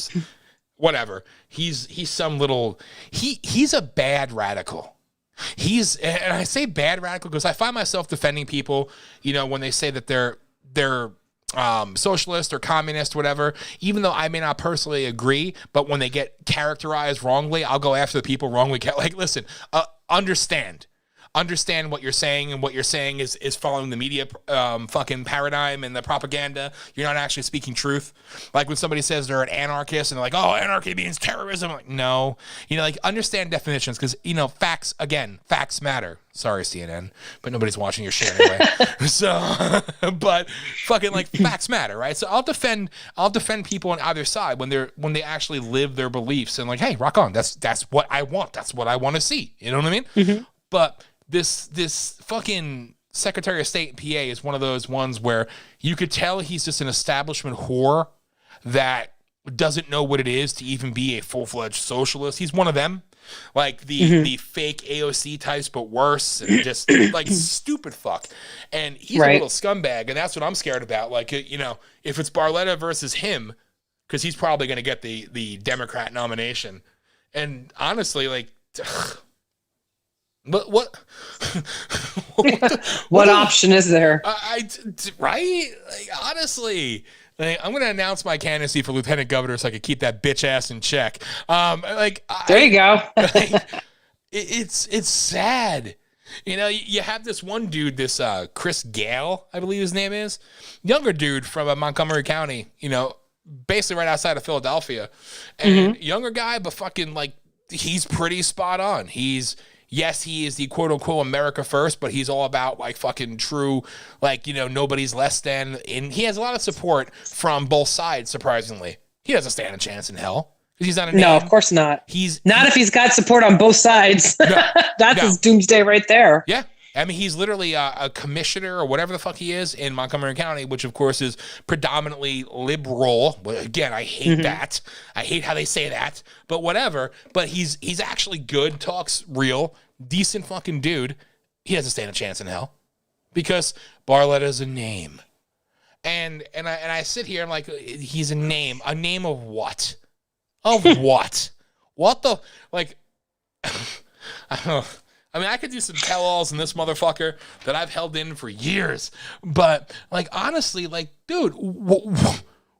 whatever. He's some little he's a bad radical. And I say bad radical because I find myself defending people, when they say that they're socialist or communist, whatever, even though I may not personally agree, but when they get characterized wrongly, I'll go after the people wrongly. Like, listen, understand, understand what you're saying, and what you're saying is following the media fucking paradigm and the propaganda. You're not actually speaking truth. Like when somebody says they're an anarchist and they're like, oh, anarchy means terrorism. I'm like, no, like understand definitions, because facts matter. Sorry, CNN, but nobody's watching your shit anyway. So, but fucking like facts matter, right? So I'll defend people on either side when they actually live their beliefs and like, hey, rock on. That's what I want. That's what I want to see. You know what I mean? Mm-hmm. But this fucking Secretary of State in PA is one of those ones where you could tell he's just an establishment whore that doesn't know what it is to even be a full-fledged socialist. He's one of them. Like the fake AOC types, but worse, and just like stupid fuck. And he's a little scumbag, and that's what I'm scared about. Like, if it's Barletta versus him, because he's probably going to get the Democrat nomination. And honestly, like, what option is there? Right? Like, honestly. I'm going to announce my candidacy for lieutenant governor so I can keep that bitch ass in check. There you go. It's sad. You have this one dude, this Chris Gale, I believe his name is, younger dude from Montgomery County, basically right outside of Philadelphia. And younger guy, but fucking like, he's pretty spot on. Yes, he is the quote unquote America first, but he's all about like fucking true, like, nobody's less than. And he has a lot of support from both sides, surprisingly. He doesn't stand a chance in hell. He's not a name. No, of course not. If he's got support on both sides. That's his doomsday right there. Yeah. I mean, he's literally a commissioner or whatever the fuck he is in Montgomery County, which, of course, is predominantly liberal. Well, again, I hate that. I hate how they say that, but whatever. But he's actually good, talks real, decent fucking dude. He doesn't stand a chance in hell because Barletta's a name. And I sit here, I'm like, he's a name. A name of what? Of what? What the, like, I don't know. I mean, I could do some tell-alls in this motherfucker that I've held in for years. But, like, honestly, like, dude,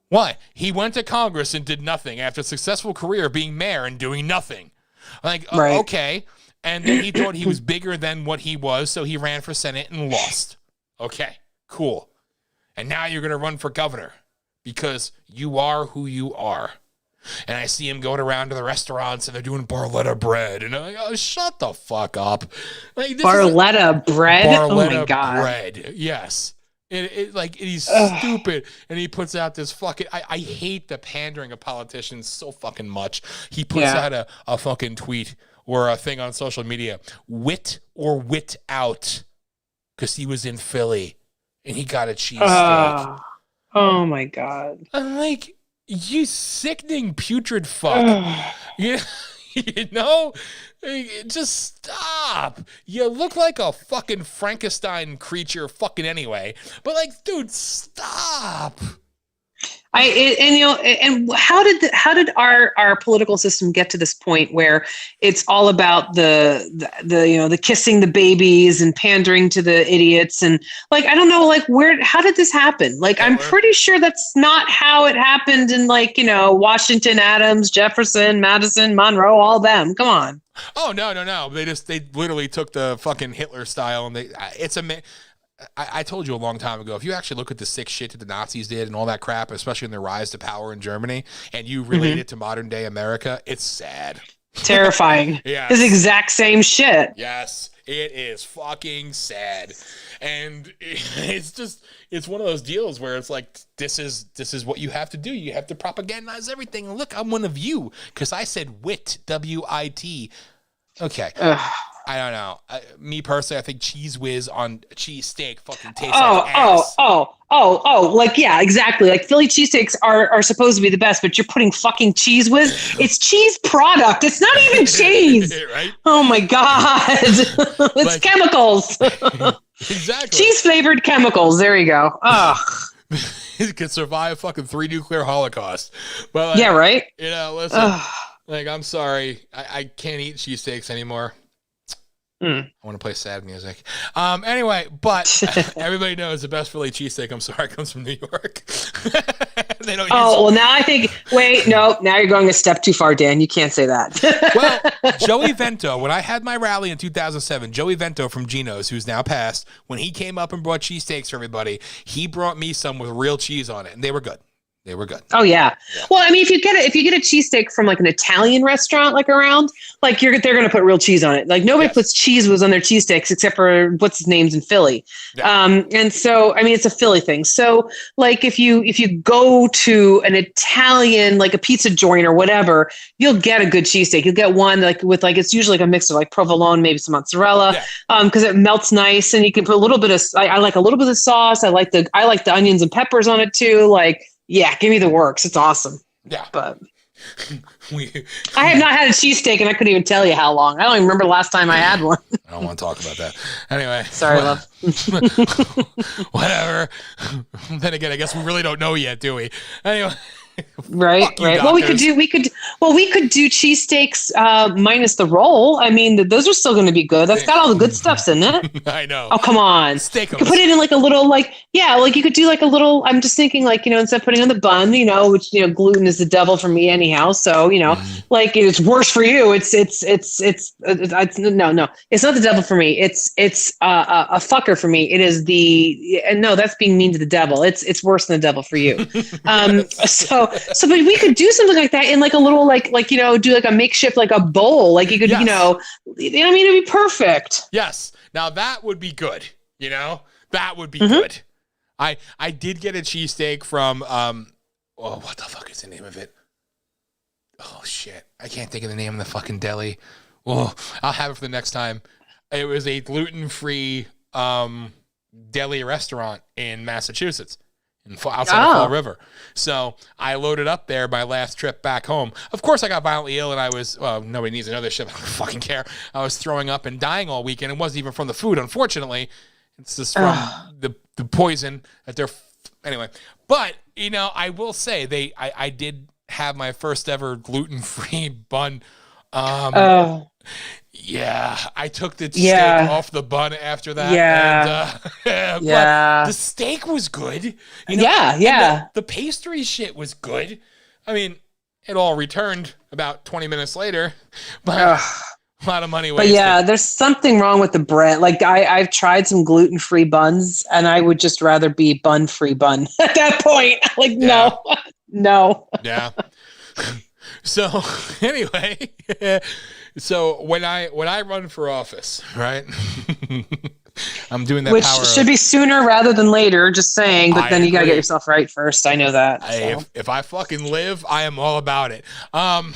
what? He went to Congress and did nothing after a successful career being mayor and doing nothing. Like, okay. And then he thought he was bigger than what he was, so he ran for Senate and lost. Okay, cool. And now you're going to run for governor because you are who you are. And I see him going around to the restaurants and they're doing Barletta bread. And I'm like, oh, shut the fuck up. Like, Barletta bread? Barletta oh my God. bread. Yes. He's stupid. And he puts out this fucking, I hate the pandering of politicians so fucking much. He puts out a fucking tweet or a thing on social media. Wit or wit out. Because he was in Philly and he got a cheesesteak. Oh my God. I'm like, you sickening putrid fuck. Just stop. You look like a fucking Frankenstein creature fucking anyway. But like, dude, stop. And how did our political system get to this point where it's all about the kissing the babies and pandering to the idiots, and like, I don't know, like, how did this happen? Like, I'm pretty sure that's not how it happened in, like, Washington, Adams, Jefferson, Madison, Monroe, all them. Come on. Oh, no. They literally took the fucking Hitler style and I told you a long time ago, if you actually look at the sick shit that the Nazis did and all that crap, especially in their rise to power in Germany, and you relate it to modern day America, it's sad. Terrifying. Yes. It's the exact same shit. Yes, it is fucking sad. And it's one of those deals where it's like, this is what you have to do. You have to propagandize everything. And look, I'm one of you because I said wit, W-I-T. Okay. I don't know. Me personally, I think Cheese Whiz on cheese steak fucking tastes like ass. Like, yeah, exactly. Like, Philly cheesesteaks are supposed to be the best, but you're putting fucking Cheese Whiz. It's cheese product. It's not even cheese. Right? Oh my God. It's like, chemicals. Exactly. Cheese flavored chemicals. There you go. It could survive fucking 3 nuclear holocaust. But like, yeah, right? Listen, like, I'm sorry. I can't eat cheesesteaks anymore. I want to play sad music. Anyway, but everybody knows the best Philly cheesesteak, I'm sorry, comes from New York. They don't well, now I think, wait, no, now you're going a step too far, Dan. You can't say that. Well, Joey Vento, when I had my rally in 2007, Joey Vento from Geno's, who's now passed, when he came up and brought cheesesteaks for everybody, he brought me some with real cheese on it, and they were good. They were good. Oh yeah. Well, I mean, if you get a cheesesteak from like an Italian restaurant, like around, like they're going to put real cheese on it. Like nobody puts cheese on their cheesesteaks except for what's his name's in Philly. Yeah. And so, I mean, it's a Philly thing. So like if you go to an Italian, like a pizza joint or whatever, you'll get a good cheesesteak. You'll get one like with like, it's usually like a mix of like provolone, maybe some mozzarella, because it melts nice, and you can put a little bit of, I like a little bit of sauce. I like the onions and peppers on it too. Like, yeah, give me the works. It's awesome. Yeah. But I have not had a cheesesteak, and I couldn't even tell you how long. I don't even remember the last time I had one. I don't want to talk about that. Anyway. Sorry, love. Whatever. Then again, I guess we really don't know yet, do we? Anyway. Right. Well, we could do cheesesteaks minus the roll. I mean, those are still going to be good. That's got all the good stuffs in it. I know. Oh, come on. Steak 'em. You could put it in like a little, like, yeah, like you could do like a little, I'm just thinking like, instead of putting on the bun, which, gluten is the devil for me anyhow. So, like it's worse for you. It's no, it's not the devil for me. It's a fucker for me. It is no, that's being mean to the devil. It's worse than the devil for you. So, but we could do something like that in like a little, like, do like a makeshift, like a bowl. Like you could, it'd be perfect. Yes. Now that would be good. That would be good. I did get a cheesesteak from, what the fuck is the name of it? Oh shit. I can't think of the name of the fucking deli. Well, I'll have it for the next time. It was a gluten-free, deli restaurant in Massachusetts. Outside of Fall River. So I loaded up there my last trip back home. Of course, I got violently ill, and I was, nobody needs to know this shit. I don't fucking care. I was throwing up and dying all weekend. It wasn't even from the food, unfortunately. It's just from the poison that they're... Anyway. But, I will say, I did have my first ever gluten-free bun. Yeah, I took the steak off the bun after that. Yeah. And, but the steak was good. The pastry shit was good. I mean, it all returned about 20 minutes later, but a lot of money wasted. But yeah, there's something wrong with the bread. Like I've tried some gluten-free buns, and I would just rather be bun-free bun at that point. Like, no. Yeah. So anyway, so when I run for office, right? I'm doing that. Which should be sooner rather than later. Just saying, but then you gotta get yourself right first. I know that. If I fucking live, I am all about it. There's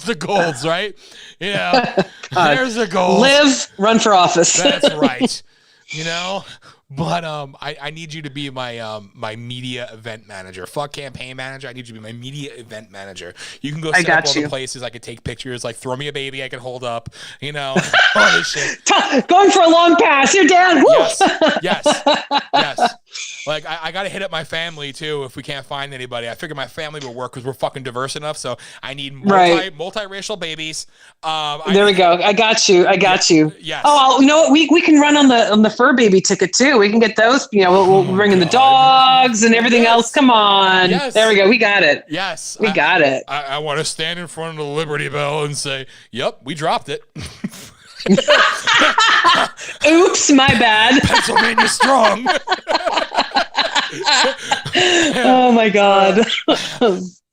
the goals, right? There's the goals. Live, run for office. That's right. But I need you to be my my media event manager. Fuck campaign manager. I need you to be my media event manager. You can go set up all the places. I could take pictures. Like throw me a baby I can hold up. All this shit. Going for a long pass. You're down. Woo! Yes. Like I got to hit up my family too if we can't find anybody. I figure my family will work because we're fucking diverse enough. So I need multiracial babies. There we go. I got you. Yes. Oh, we can run on the fur baby ticket too. We can get those. We'll bring in the dogs and everything else. Come on. Yes. There we go. We got it. Yes. We got it. I want to stand in front of the Liberty Bell and say, "Yep, we dropped it." Oops, my bad. Pennsylvania strong. Oh my god.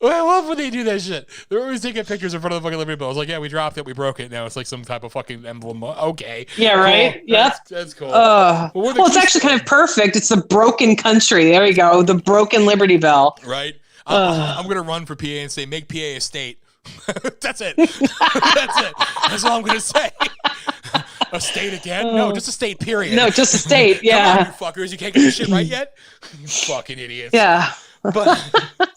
I love when they do that shit. They're always taking pictures in front of the fucking Liberty Bell. It's like, yeah, we dropped it, we broke it. Now it's like some type of fucking emblem. Okay. Yeah, right? Cool. Yeah. That's cool. Well, it's actually kind of perfect. It's the broken country. There you go. The broken Liberty Bell. Right. I'm going to run for PA and say, make PA a state. That's it. That's it. That's all I'm going to say. A state again? No, just a state, period. No, just a state, yeah. Come on, you fuckers. You can't get this shit right yet? You fucking idiots. Yeah. But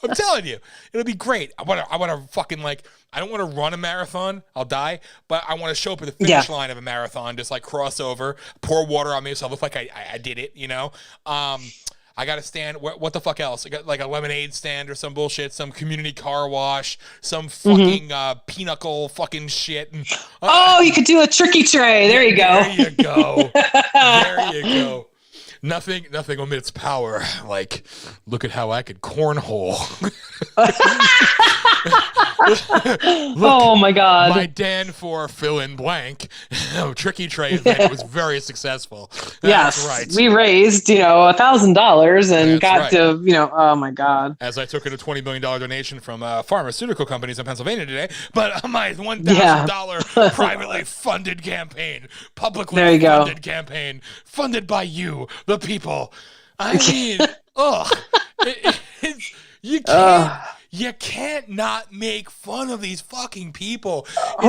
I'm telling you, it'll be great. I want to fucking I don't want to run a marathon. I'll die. But I want to show up at the finish line of a marathon, just like cross over, pour water on me so I look like I did it, I got to stand. What the fuck else? I got like a lemonade stand or some bullshit, some community car wash, some fucking pinochle fucking shit. And, you could do a tricky tray. There you go. There you go. There you go. nothing omits power. Like, look at how I could cornhole. Oh my God. My Dan for fill in blank. Tricky Tray event was very successful. Yes, right. We raised, $1,000 and That's got right. to, oh my God. As I took in a $20 million donation from pharmaceutical companies in Pennsylvania today, but my $1,000 privately funded campaign, publicly funded campaign, funded by you, the people. I mean, you can't not make fun of these fucking people.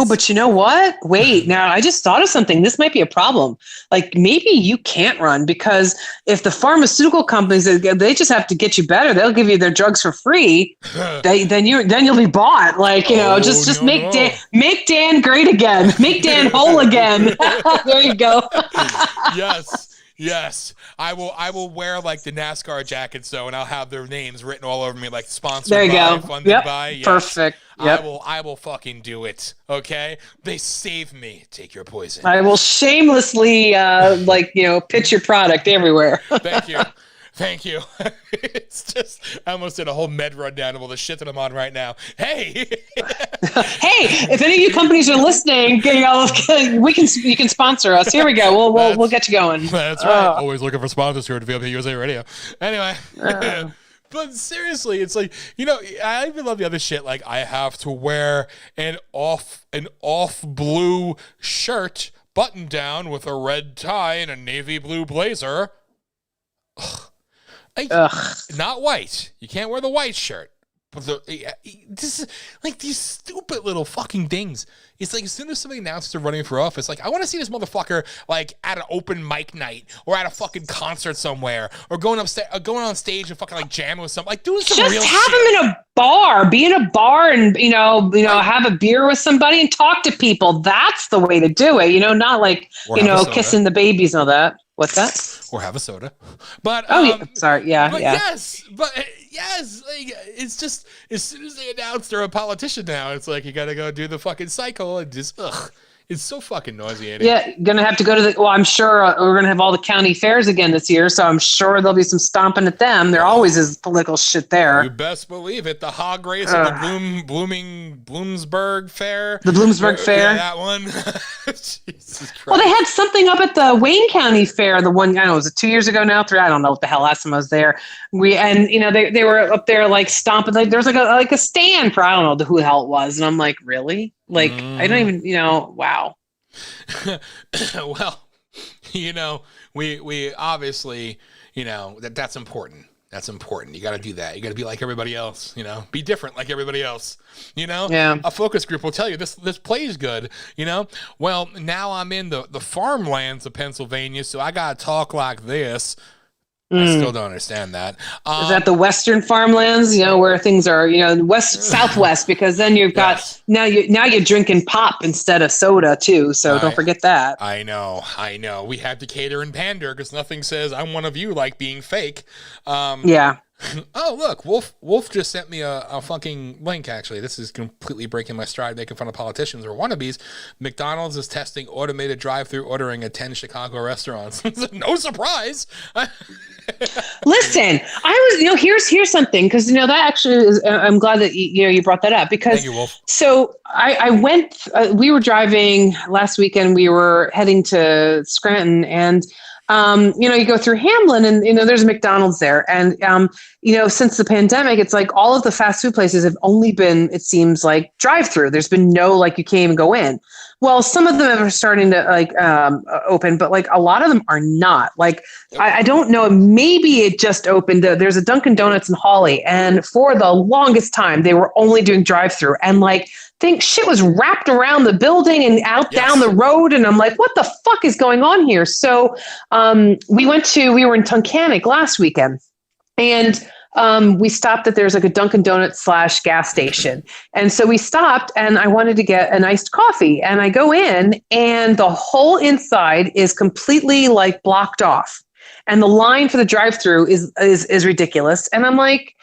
But you know what? Wait, now I just thought of something. This might be a problem. Like, maybe you can't run because if the pharmaceutical companies, they just have to get you better. They'll give you their drugs for free. Then you'll be bought. Like, make Dan great again. Make Dan whole again. There you go. Yes. I will wear like the NASCAR jackets though, and I'll have their names written all over me, like sponsored there you by, go. funded by. Yes. Perfect. Yep. I will fucking do it. Okay? They save me. Take your poison. I will shamelessly pitch your product everywhere. Thank you. It's just, I almost did a whole med rundown of all the shit that I'm on right now. Hey, if any of you companies are listening, you can sponsor us. Here we go. We'll get you going. That's right. Always looking for sponsors here at VOP USA Radio. Anyway. But seriously, it's like, I even love the other shit. Like, I have to wear an off blue shirt, button down with a red tie and a navy blue blazer. Not white. You can't wear the white shirt. But this is like these stupid little fucking things. It's like as soon as somebody announces they're running for office, like I want to see this motherfucker like at an open mic night or at a fucking concert somewhere or going on stage and fucking like jamming with something, like doing some just real have shit. him in a bar. Be in a bar and have a beer with somebody and talk to people. That's the way to do it. Not like kissing the babies and all that. What's that? Or have a soda. But sorry, yeah. Yes, like it's just as soon as they announce they're a politician now, it's like you got to go do the fucking cycle and just it's so fucking nauseating. Yeah, gonna have to go to I'm sure we're gonna have all the county fairs again this year, so I'm sure there'll be some stomping at them. There always is political shit there. You best believe it. The hog race of the Bloomsburg Fair. The Bloomsburg Fair. Yeah, that one. Jesus Christ. Well, they had something up at the Wayne County Fair. The one, I don't know, was it 2 years ago now? 3? I don't know what the hell. Last time I was there, they were up there like stomping. Like there was like a stand for I don't know who the hell it was, and I'm like, really? Like I don't even wow. Well, we obviously that's important. That's important. You got to do that. You got to be like everybody else, be different like everybody else, Yeah. A focus group will tell you this plays good, Well, now I'm in the farmlands of Pennsylvania, so I got to talk like this. I still don't understand that. Is that the Western farmlands, where things are, southwest, because then you've got, now you're drinking pop instead of soda too. So don't forget that. I know. We have to cater and pander because nothing says I'm one of you like being fake. Yeah. Oh, look, Wolf just sent me a fucking link, actually. This is completely breaking my stride, making fun of politicians or wannabes. McDonald's is testing automated drive-through ordering at 10 Chicago restaurants. No surprise. Listen, I was, here's something, because, that actually is, I'm glad that, you brought that up, because, Thank you, Wolf. So I went, we were driving last weekend, we were heading to Scranton, and you go through Hamlin and, there's a McDonald's there. And, since the pandemic, it's like all of the fast food places have only been, it seems like drive-through. There's been no, like you can't even go in. Well, some of them are starting to open, but like a lot of them are not. Like, I don't know, maybe it just opened. There's a Dunkin' Donuts in Hawley. And for the longest time, they were only doing drive-through. And shit was wrapped around the building and out down the road. And I'm like, what the fuck is going on here? So we were in Tunkhannock last weekend, and we stopped that there's like a Dunkin' Donuts / gas station. And so we stopped, and I wanted to get an iced coffee, and I go in, and the whole inside is completely like blocked off. And the line for the drive-through is ridiculous. And I'm like,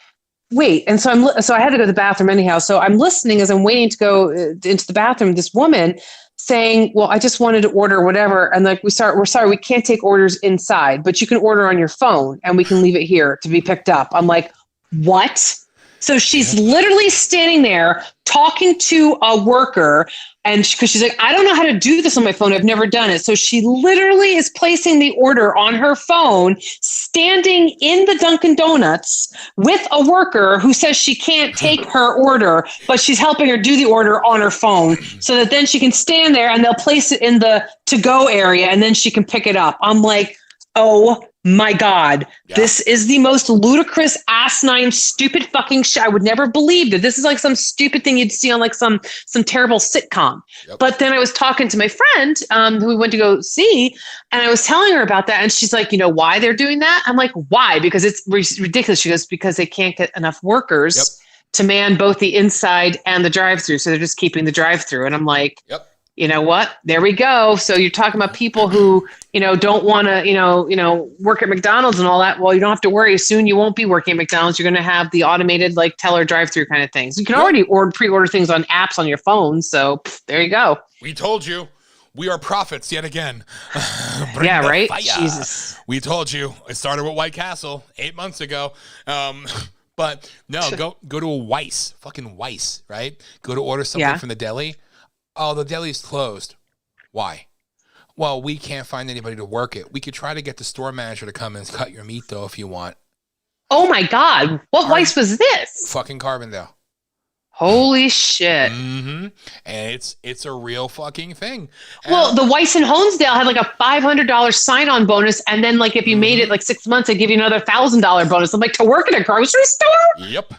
wait. And so so I had to go to the bathroom anyhow. So I'm listening as I'm waiting to go into the bathroom. This woman saying, well, I just wanted to order whatever. And like, we're sorry, we can't take orders inside, but you can order on your phone and we can leave it here to be picked up. I'm like, what? So she's literally standing there talking to a worker, and because she's like, I don't know how to do this on my phone. I've never done it. So she literally is placing the order on her phone, standing in the Dunkin' Donuts with a worker who says she can't take her order, but she's helping her do the order on her phone so that then she can stand there and they'll place it in the to-go area and then she can pick it up. I'm like, oh my God, this is the most ludicrous, asinine, stupid fucking shit. I would never believe that this is like some stupid thing you'd see on like some terrible sitcom. But then I was talking to my friend who we went to go see, and I was telling her about that. And she's like, you know why they're doing that? I'm like, why? Because it's ridiculous. She goes, because they can't get enough workers to man both the inside and the drive-through. So they're just keeping the drive-through. And I'm like, you know what? There we go. So you're talking about people who, don't want to, work at McDonald's and all that. Well, you don't have to worry. Soon you won't be working at McDonald's. You're going to have the automated like teller drive-through kind of things. You can already pre-order things on apps on your phone. So there you go. We told you. We are prophets yet again. Yeah, right? Fire. Jesus. We told you. It started with White Castle 8 months ago. But no, go to a Weiss. Fucking Weiss, right? Go to order something from the deli. Oh, the deli's closed. Why? Well, we can't find anybody to work it. We could try to get the store manager to come and cut your meat, though, if you want. Oh, my God. What Weiss was this? Fucking Carbondale. Holy shit. Mm-hmm. And it's a real fucking thing. Well, the Weiss in Honesdale had like a $500 sign-on bonus, and then like if you made it like 6 months, they give you another $1,000 bonus. I'm like, to work at a grocery store? Yep.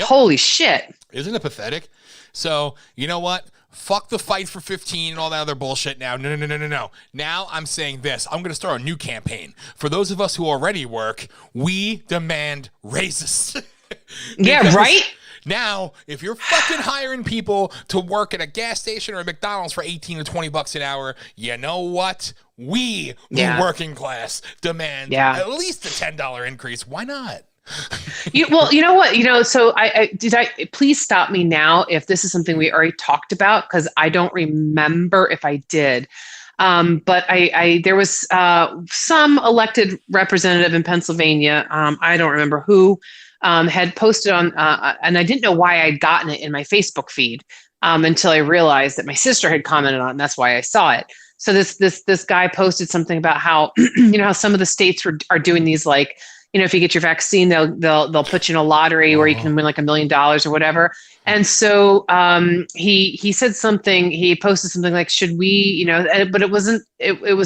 Holy shit. Isn't it pathetic? So, you know what? Fuck the fight for 15 and all that other bullshit now. No. Now I'm saying this. I'm going to start a new campaign. For those of us who already work, we demand raises. Yeah, right? Now, if you're fucking hiring people to work at a gas station or a McDonald's for 18 to 20 bucks an hour, you know what? We, the working class, demand at least a $10 increase. Why not? You know what? So I please stop me now if this is something we already talked about, because I don't remember if I did. But there was some elected representative in Pennsylvania. I don't remember who had posted on, and I didn't know why I'd gotten it in my Facebook feed until I realized that my sister had commented on it, and that's why I saw it. So this guy posted something about how how some of the states are doing these like, if you get your vaccine, they'll put you in a lottery where you can win like $1 million or whatever. And so he said something. He posted something like, "Should we?" But it wasn't. It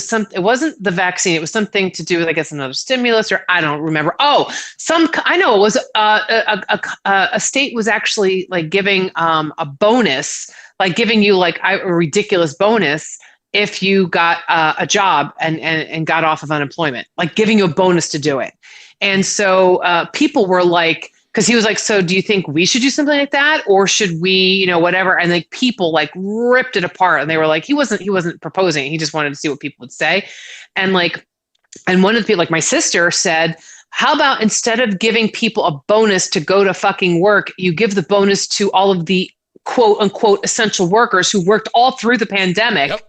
wasn't the vaccine. It was something to do with, I guess, another stimulus, or I don't remember. I know it was a state was actually like giving a bonus, like giving you like a ridiculous bonus if you got a job and got off of unemployment, like giving you a bonus to do it. And so people were like, because he was like, so do you think we should do something like that? Or should we, whatever? And like people like ripped it apart, and they were like, he wasn't proposing. He just wanted to see what people would say. And one of the people, like my sister said, how about instead of giving people a bonus to go to fucking work, you give the bonus to all of the quote unquote essential workers who worked all through the pandemic. Yep.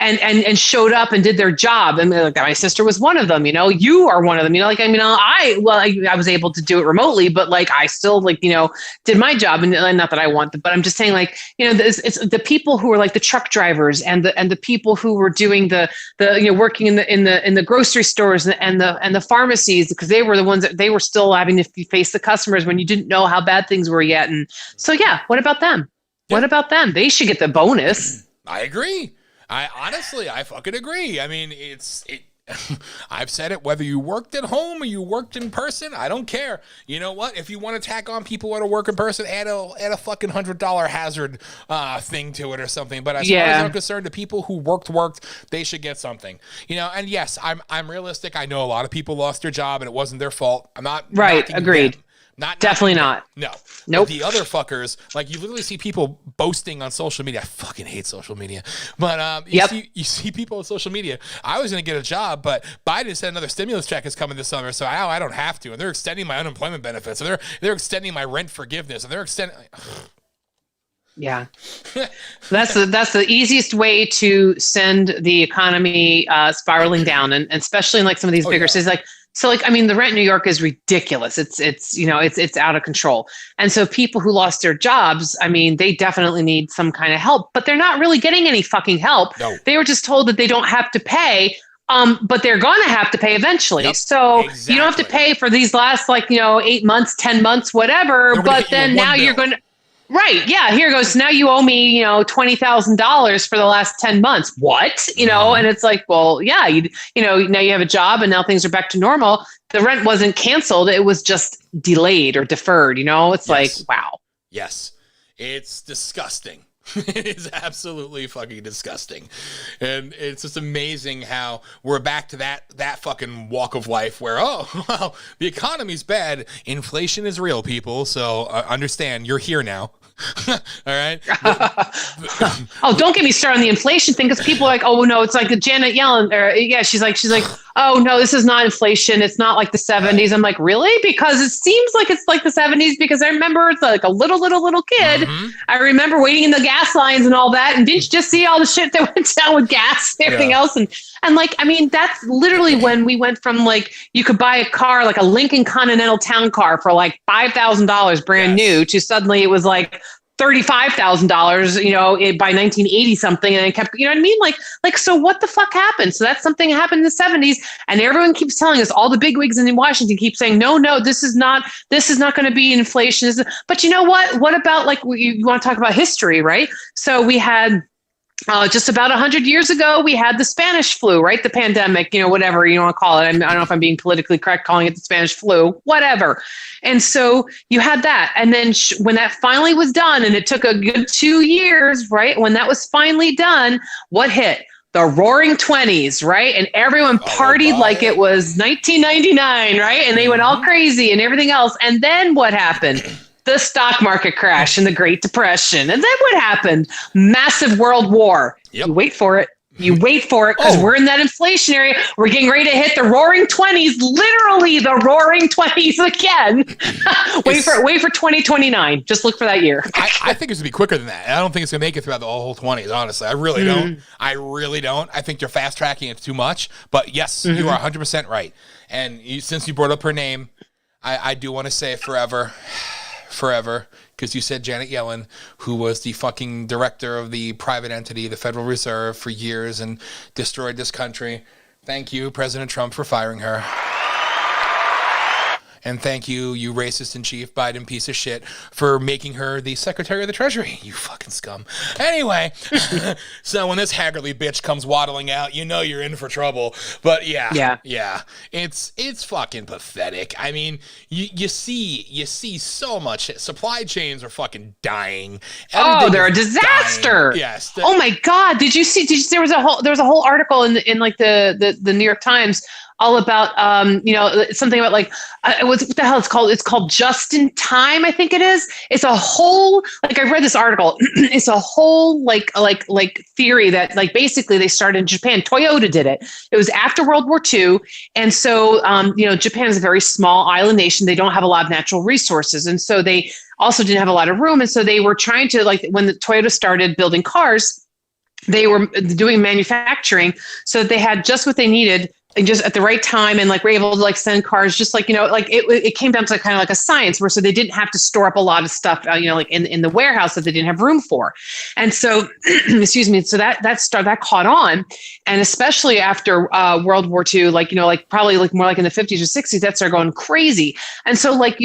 And showed up and did their job. And like, my sister was one of them, you are one of them, I was able to do it remotely, but like, I still did my job, and not that I want, but I'm just saying it's the people who were like the truck drivers and the people who were doing the working in the grocery stores and the pharmacies, because they were the ones that they were still having to face the customers when you didn't know how bad things were yet. And so, what about them? Yeah. What about them? They should get the bonus. I agree. I fucking agree. I mean, I've said it, whether you worked at home or you worked in person, I don't care. You know what? If you want to tack on people that are work in person, add a fucking $100 hazard thing to it or something. But as far as I'm concerned, the people who worked, they should get something. And yes, I'm realistic. I know a lot of people lost their job and it wasn't their fault. I'm not right. Agreed. Definitely not. No. Nope. But the other fuckers, like you literally see people boasting on social media. I fucking hate social media. But you see people on social media. I was going to get a job, but Biden said another stimulus check is coming this summer, so I don't have to. And they're extending my unemployment benefits. And they're extending my rent forgiveness. And they're extending. Yeah, that's the easiest way to send the economy spiraling down, and especially in like some of these bigger cities. I mean, the rent in New York is ridiculous. It's out of control. And so people who lost their jobs, I mean, they definitely need some kind of help, but they're not really getting any fucking help. No. They were just told that they don't have to pay. But they're going to have to pay eventually. Yep, so exactly. You don't have to pay for these last 8 months, 10 months, whatever. But then now you're going to. Right. Yeah. Here goes. Now you owe me, $20,000 for the last 10 months. What? And it's like, well, yeah, now you have a job and now things are back to normal. The rent wasn't canceled. It was just delayed or deferred. It's like, wow. Yes. It's disgusting. It is absolutely fucking disgusting. And it's just amazing how we're back to that fucking walk of life where, the economy's bad. Inflation is real, people. So understand, you're here now. All right. Don't get me started on the inflation thing, because people are like, oh no, it's like Janet Yellen. She's like, oh no, this is not inflation. It's not like the 70s. I'm like, really? Because it seems like it's like the 70s, because I remember it's like a little kid. Mm-hmm. I remember waiting in the gas lines and all that. And didn't you just see all the shit that went down with gas and everything else? And like, I mean, that's literally when we went from like, you could buy a car, like a Lincoln Continental town car for like $5,000 brand new, to suddenly it was like $35,000, by 1980 something, and it kept, you know what I mean? Like, so what the fuck happened? So that's something that happened in the 70s, and everyone keeps telling us, all the bigwigs in Washington keep saying, no, this is not going to be inflation. But you know what? What about you want to talk about history, right? So we had. Just about 100 years ago, we had the Spanish flu, right? The pandemic, whatever you want to call it. I don't know if I'm being politically correct calling it the Spanish flu, whatever. And so you had that. And then when that finally was done, and it took a good 2 years, right? When that was finally done, what hit? The Roaring 20s, right? And everyone partied like it was 1999, right? And they went all crazy and everything else. And then what happened? The stock market crash and the Great Depression. And then what happened? Massive world war. Yep. You wait for it. Because we're in that inflation area. We're getting ready to hit the Roaring 20s, literally the Roaring 20s again. wait for 2029. Just look for that year. I think it's going to be quicker than that. I don't think it's going to make it throughout the whole 20s, honestly. I really don't. I think you're fast tracking it too much. But yes, you are 100% right. And since you brought up her name, I do want to say forever, because you said Janet Yellen, who was the fucking director of the private entity, the Federal Reserve, for years and destroyed this country. Thank you, President Trump, for firing her. And thank you, you racist in chief Biden piece of shit, for making her the Secretary of the Treasury. You fucking scum. Anyway, so when this Haggerty bitch comes waddling out, you're in for trouble. But yeah, it's fucking pathetic. I mean, you see so much. Supply chains are fucking dying. They're a disaster. Yes. Oh my God, did you see? There was a whole article in like the New York Times all about something about what the hell it's called? It's called Just in Time, I think it is. It's a whole, I read this article. It's a whole like theory that basically they started in Japan. Toyota did it. It was after World War II, and so Japan is a very small island nation. They don't have a lot of natural resources, and so they also didn't have a lot of room. And so they were trying to when the Toyota started building cars, they were doing manufacturing so that they had just what they needed. And just at the right time, and we're able to send cars, just it came down to kind of like a science, where so they didn't have to store up a lot of stuff, in the warehouse that they didn't have room for. And so, excuse me, so that caught on, and especially after World War II, probably more like in the 50s or 60s, that started going crazy. And so if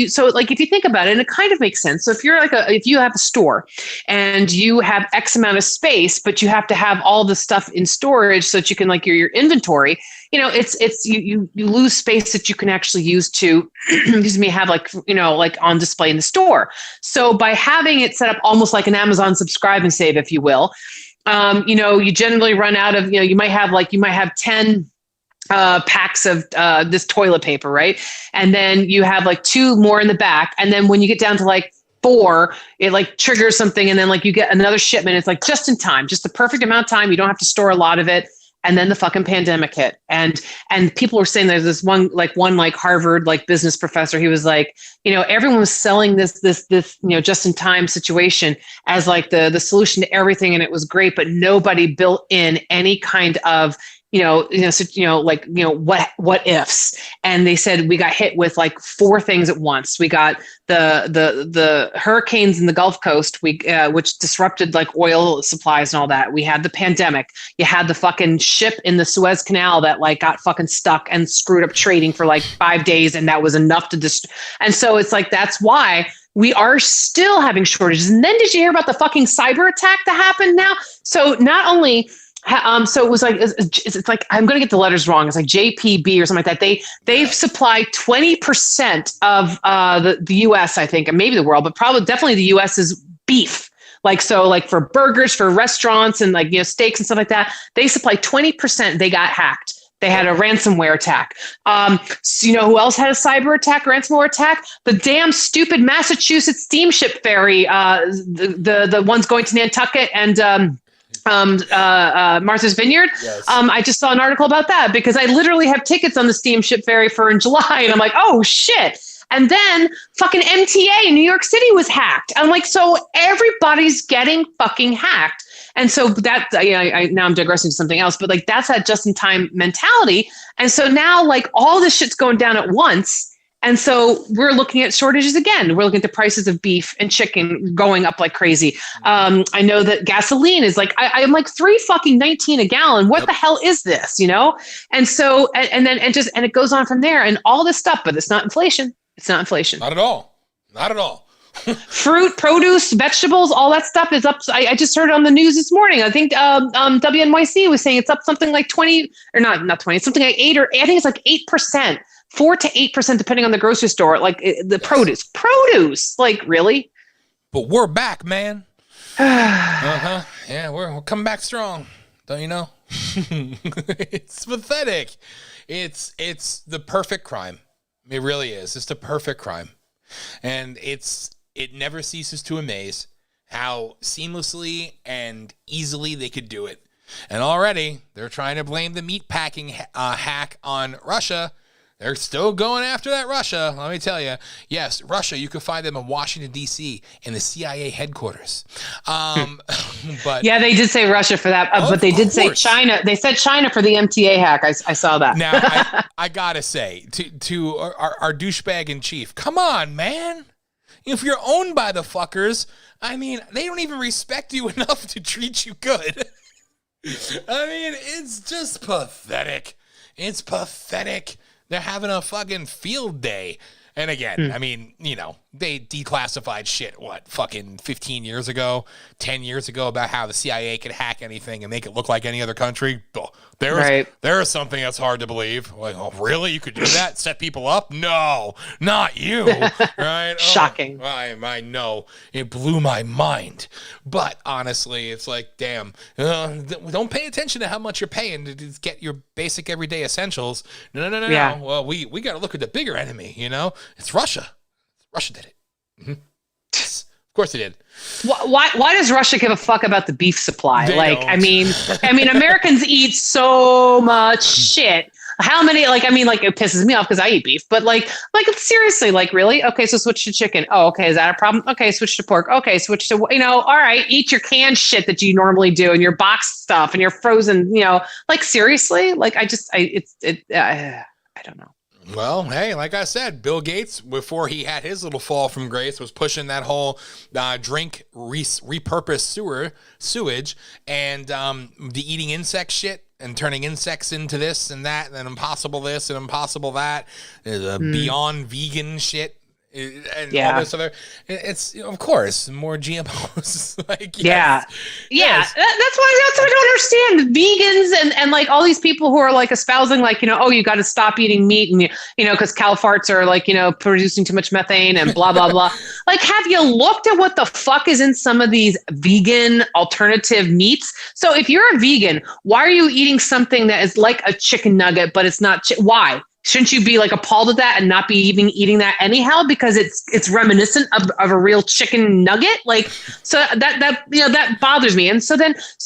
you think about it, and it kind of makes sense. So if you're if you have a store and you have X amount of space, but you have to have all the stuff in storage so that you can your inventory. You lose space that you can actually use to, have on display in the store. So by having it set up almost like an Amazon subscribe and save, if you will, you generally run out of, you might have 10 packs of this toilet paper, right? And then you have like 2 more in the back. And then when you get down to like 4, it like triggers something. And then like you get another shipment. It's like just in time, just the perfect amount of time. You don't have to store a lot of it. And then the fucking pandemic hit. And people were saying there's this one Harvard like business professor. He was like, everyone was selling this, just in time situation as like the solution to everything. And it was great, but nobody built in any kind of, what ifs. And they said we got hit with like 4 things at once. We got the hurricanes in the Gulf Coast, which disrupted like oil supplies and all that. We had the pandemic. You had the fucking ship in the Suez Canal that like got fucking stuck and screwed up trading for like 5 days, and that was enough to and so it's like that's why we are still having shortages. And then did you hear about the fucking cyber attack that happened now? So not only so it was like it's like I'm going to get the letters wrong. It's like JPB or something like that. They've supplied 20% of the U.S. I think, and maybe the world, but probably definitely the U.S.'s beef. Like so, like for burgers, for restaurants, and like steaks and stuff like that. They supply 20%. They got hacked. They had a ransomware attack. So who else had a cyber attack, ransomware attack? The damn stupid Massachusetts steamship ferry, the ones going to Nantucket and. Martha's Vineyard. Yes. I just saw an article about that because I literally have tickets on the steamship ferry for in July, and I'm like, oh shit. And then fucking MTA in New York City was hacked. I'm like, so everybody's getting fucking hacked. And so that, now I'm digressing to something else, but like that's that just in time mentality. And so now like all this shit's going down at once. And so we're looking at shortages again. We're looking at the prices of beef and chicken going up like crazy. I know that gasoline is like, I'm like $3.19 a gallon. What the hell is this? And so, and it goes on from there and all this stuff, but it's not inflation. It's not inflation. Not at all. Not at all. Fruit, produce, vegetables, all that stuff is up. I just heard it on the news this morning. I think WNYC was saying it's up something like 20 or not 20, something like 8 or I think it's like 8%. 4 to 8%, depending on the grocery store, like the produce, like really. But we're back, man. Yeah, we're coming back strong. Don't you know? It's pathetic. It's the perfect crime. It really is. It's the perfect crime, and it never ceases to amaze how seamlessly and easily they could do it. And already they're trying to blame the meatpacking hack on Russia. They're still going after that Russia. Let me tell you. Yes, Russia, you can find them in Washington, D.C. in the CIA headquarters. But yeah, they did say Russia for that. But they did say China. They said China for the MTA hack. I saw that. Now, I got to say, to our douchebag in chief, come on, man. If you're owned by the fuckers, I mean, they don't even respect you enough to treat you good. I mean, it's just pathetic. It's pathetic. They're having a fucking field day. And again, I mean, they declassified shit, fucking 15 years ago, 10 years ago about how the CIA could hack anything and make it look like any other country. There is something that's hard to believe. Like, oh, really? You could do that? Set people up? No, not you. Right? Shocking. Oh, I know. It blew my mind. But honestly, it's like, damn, don't pay attention to how much you're paying to just get your basic everyday essentials. No. Yeah. Well, we got to look at the bigger enemy, It's Russia. Russia did it. Mm-hmm. Yes, of course they did. Why does Russia give a fuck about the beef supply? They like, don't. I mean, Americans eat so much shit. How many? Like, I mean, like it pisses me off because I eat beef. But like seriously, like really? Okay, so switch to chicken. Oh, okay, is that a problem? Okay, switch to pork. Okay, switch to all right. Eat your canned shit that you normally do and your boxed stuff and your frozen. Like seriously, like I don't know. Well, hey, like I said, Bill Gates, before he had his little fall from grace, was pushing that whole repurposed sewage and the eating insect shit and turning insects into this and that and impossible this and impossible that. Beyond vegan shit. and all this other. It's of course more GMOs. Like That's why I don't understand vegans and like all these people who are like espousing like, oh, you got to stop eating meat and because cow farts are like, producing too much methane and blah blah blah. Like, have you looked at what the fuck is in some of these vegan alternative meats? So if you're a vegan, why are you eating something that is like a chicken nugget but it's not? Why? Shouldn't you be like appalled at that and not be even eating that anyhow? Because it's reminiscent of a real chicken nugget. Like, so that bothers me. And so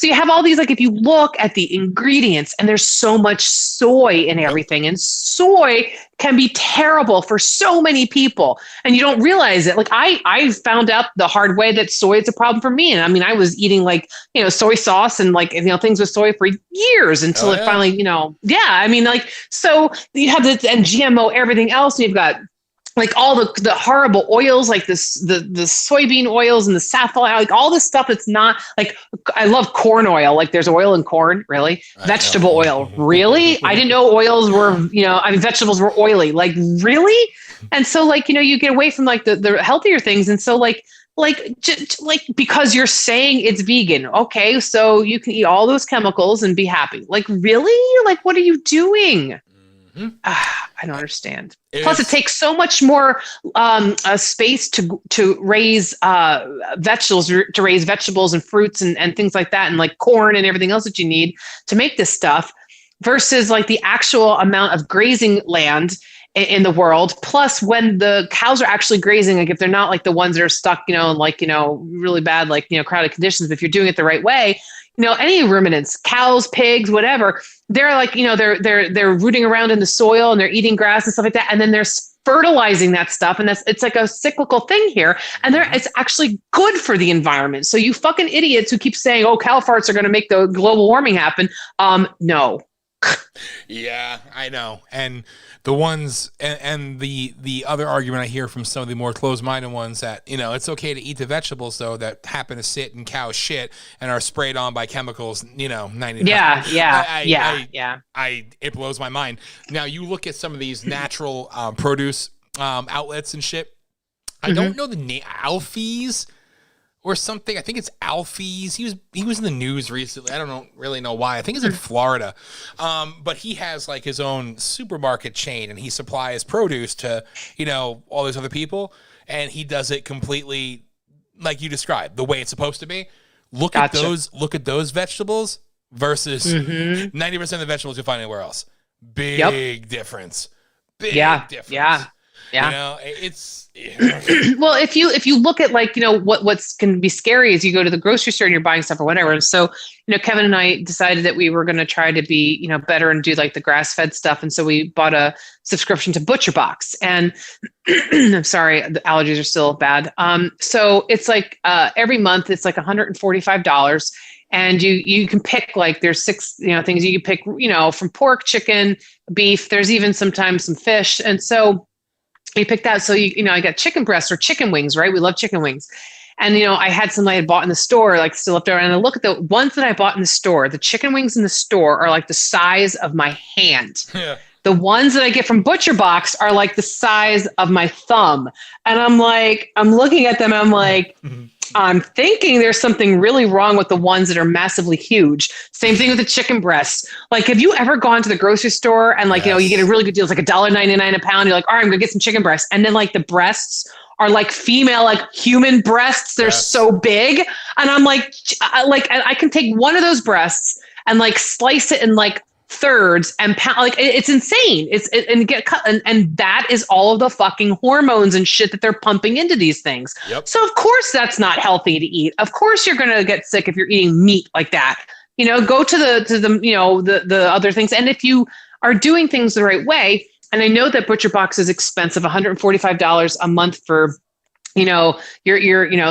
you have all these, like, if you look at the ingredients and there's so much soy in everything, and soy can be terrible for so many people and you don't realize it. Like I found out the hard way that soy is a problem for me. And I mean, I was eating like, soy sauce and like, things with soy for years until it finally, I mean, like, so you have this and GMO, everything else. And you've got like all the horrible oils, like the soybean oils and the safflower, like all this stuff that's not like, I love corn oil. Like there's oil in corn, really? Vegetable oil, really? I didn't know oils were, vegetables were oily, like really? And so like, you get away from like the healthier things. And so like because you're saying it's vegan. Okay. So you can eat all those chemicals and be happy. Like, really? Like, what are you doing? I don't understand. Plus, it takes so much more space to raise vegetables, to raise vegetables and fruits and things like that, and like corn and everything else that you need to make this stuff, versus like the actual amount of grazing land in the world. Plus, when the cows are actually grazing, like if they're not like the ones that are stuck, in like really bad, like crowded conditions, but if you're doing it the right way. Any ruminants, cows, pigs, whatever, they're like, they're rooting around in the soil and they're eating grass and stuff like that. And then they're fertilizing that stuff. And it's like a cyclical thing here. And it's actually good for the environment. So you fucking idiots who keep saying, oh, cow farts are going to make the global warming happen. No. Yeah, I know. And the ones and the other argument I hear from some of the more closed-minded ones that, it's okay to eat the vegetables though that happen to sit in cow shit and are sprayed on by chemicals, 90. It blows my mind. Now you look at some of these natural produce outlets and shit. I don't know the name, Alfie's or something. I think it's Alfie's. He was in the news recently. I don't really know why. I think it's in Florida. But he has like his own supermarket chain and he supplies produce to, all these other people. And he does it completely like you described, the way it's supposed to be. Look at those vegetables versus 90% of the vegetables you'll find anywhere else. Big difference. Big difference. Yeah. It's well, if you look at like, what's can be scary is you go to the grocery store and you're buying stuff or whatever. And so, Kevin and I decided that we were going to try to be, better and do like the grass-fed stuff. And so we bought a subscription to Butcher Box. And I'm sorry, the allergies are still bad. So it's like every month it's like $145. And you can pick like there's 6 things you can pick, from pork, chicken, beef. There's even sometimes some fish. And so you pick that. So I got chicken breasts or chicken wings, right? We love chicken wings. And, I had some I had bought in the store, like still up there. And I look at the ones that I bought in the store, the chicken wings in the store are like the size of my hand. Yeah. The ones that I get from Butcher Box are like the size of my thumb. And I'm looking at them and I'm like, I'm thinking there's something really wrong with the ones that are massively huge. Same thing with the chicken breasts. Like, have you ever gone to the grocery store and like, you get a really good deal. It's like $1.99 a pound. You're like, all right, I'm gonna get some chicken breasts. And then like the breasts are like female, like human breasts. They're so big. And I'm like, I can take one of those breasts and like slice it in like thirds and pound, like it's insane. And get cut, and that is all of the fucking hormones and shit that they're pumping into these things. Yep. So of course that's not healthy to eat. Of course you're gonna get sick if you're eating meat like that. Go to the other things. And if you are doing things the right way, and I know that Butcher Box is expensive, $145 a month for your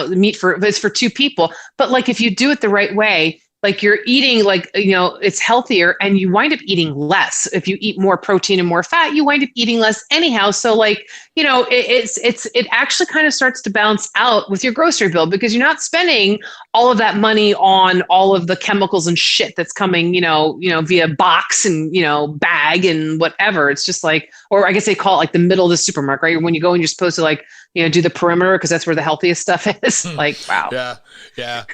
meat it's for 2 people. But like if you do it the right way, like you're eating like, it's healthier and you wind up eating less. If you eat more protein and more fat, you wind up eating less anyhow. So like, it actually kind of starts to balance out with your grocery bill because you're not spending all of that money on all of the chemicals and shit that's coming, via box and, bag and whatever. It's just like, or I guess they call it like the middle of the supermarket, right? When you go and you're supposed to like do the perimeter because that's where the healthiest stuff is. Like, wow. Yeah.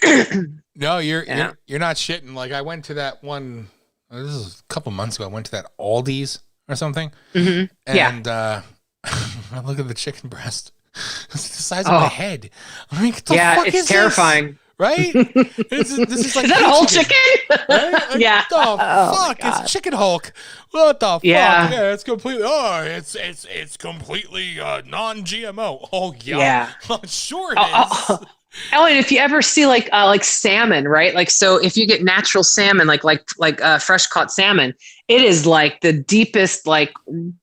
No, you're not shitting. Like I went to that one. This is a couple months ago. I went to that Aldi's or something, and I look at the chicken breast. It's the size of my head. I'm like, what the fuck it's is terrifying. This? Right? This is like is that a whole chicken? Right? Like, Yeah. What the fuck? It's Chicken Hulk. What the fuck? Yeah, it's completely. It's completely non-GMO. Oh yeah. Sure it is. Oh, and if you ever see like salmon, right? Like, so if you get natural salmon, like fresh caught salmon, it is like the deepest, like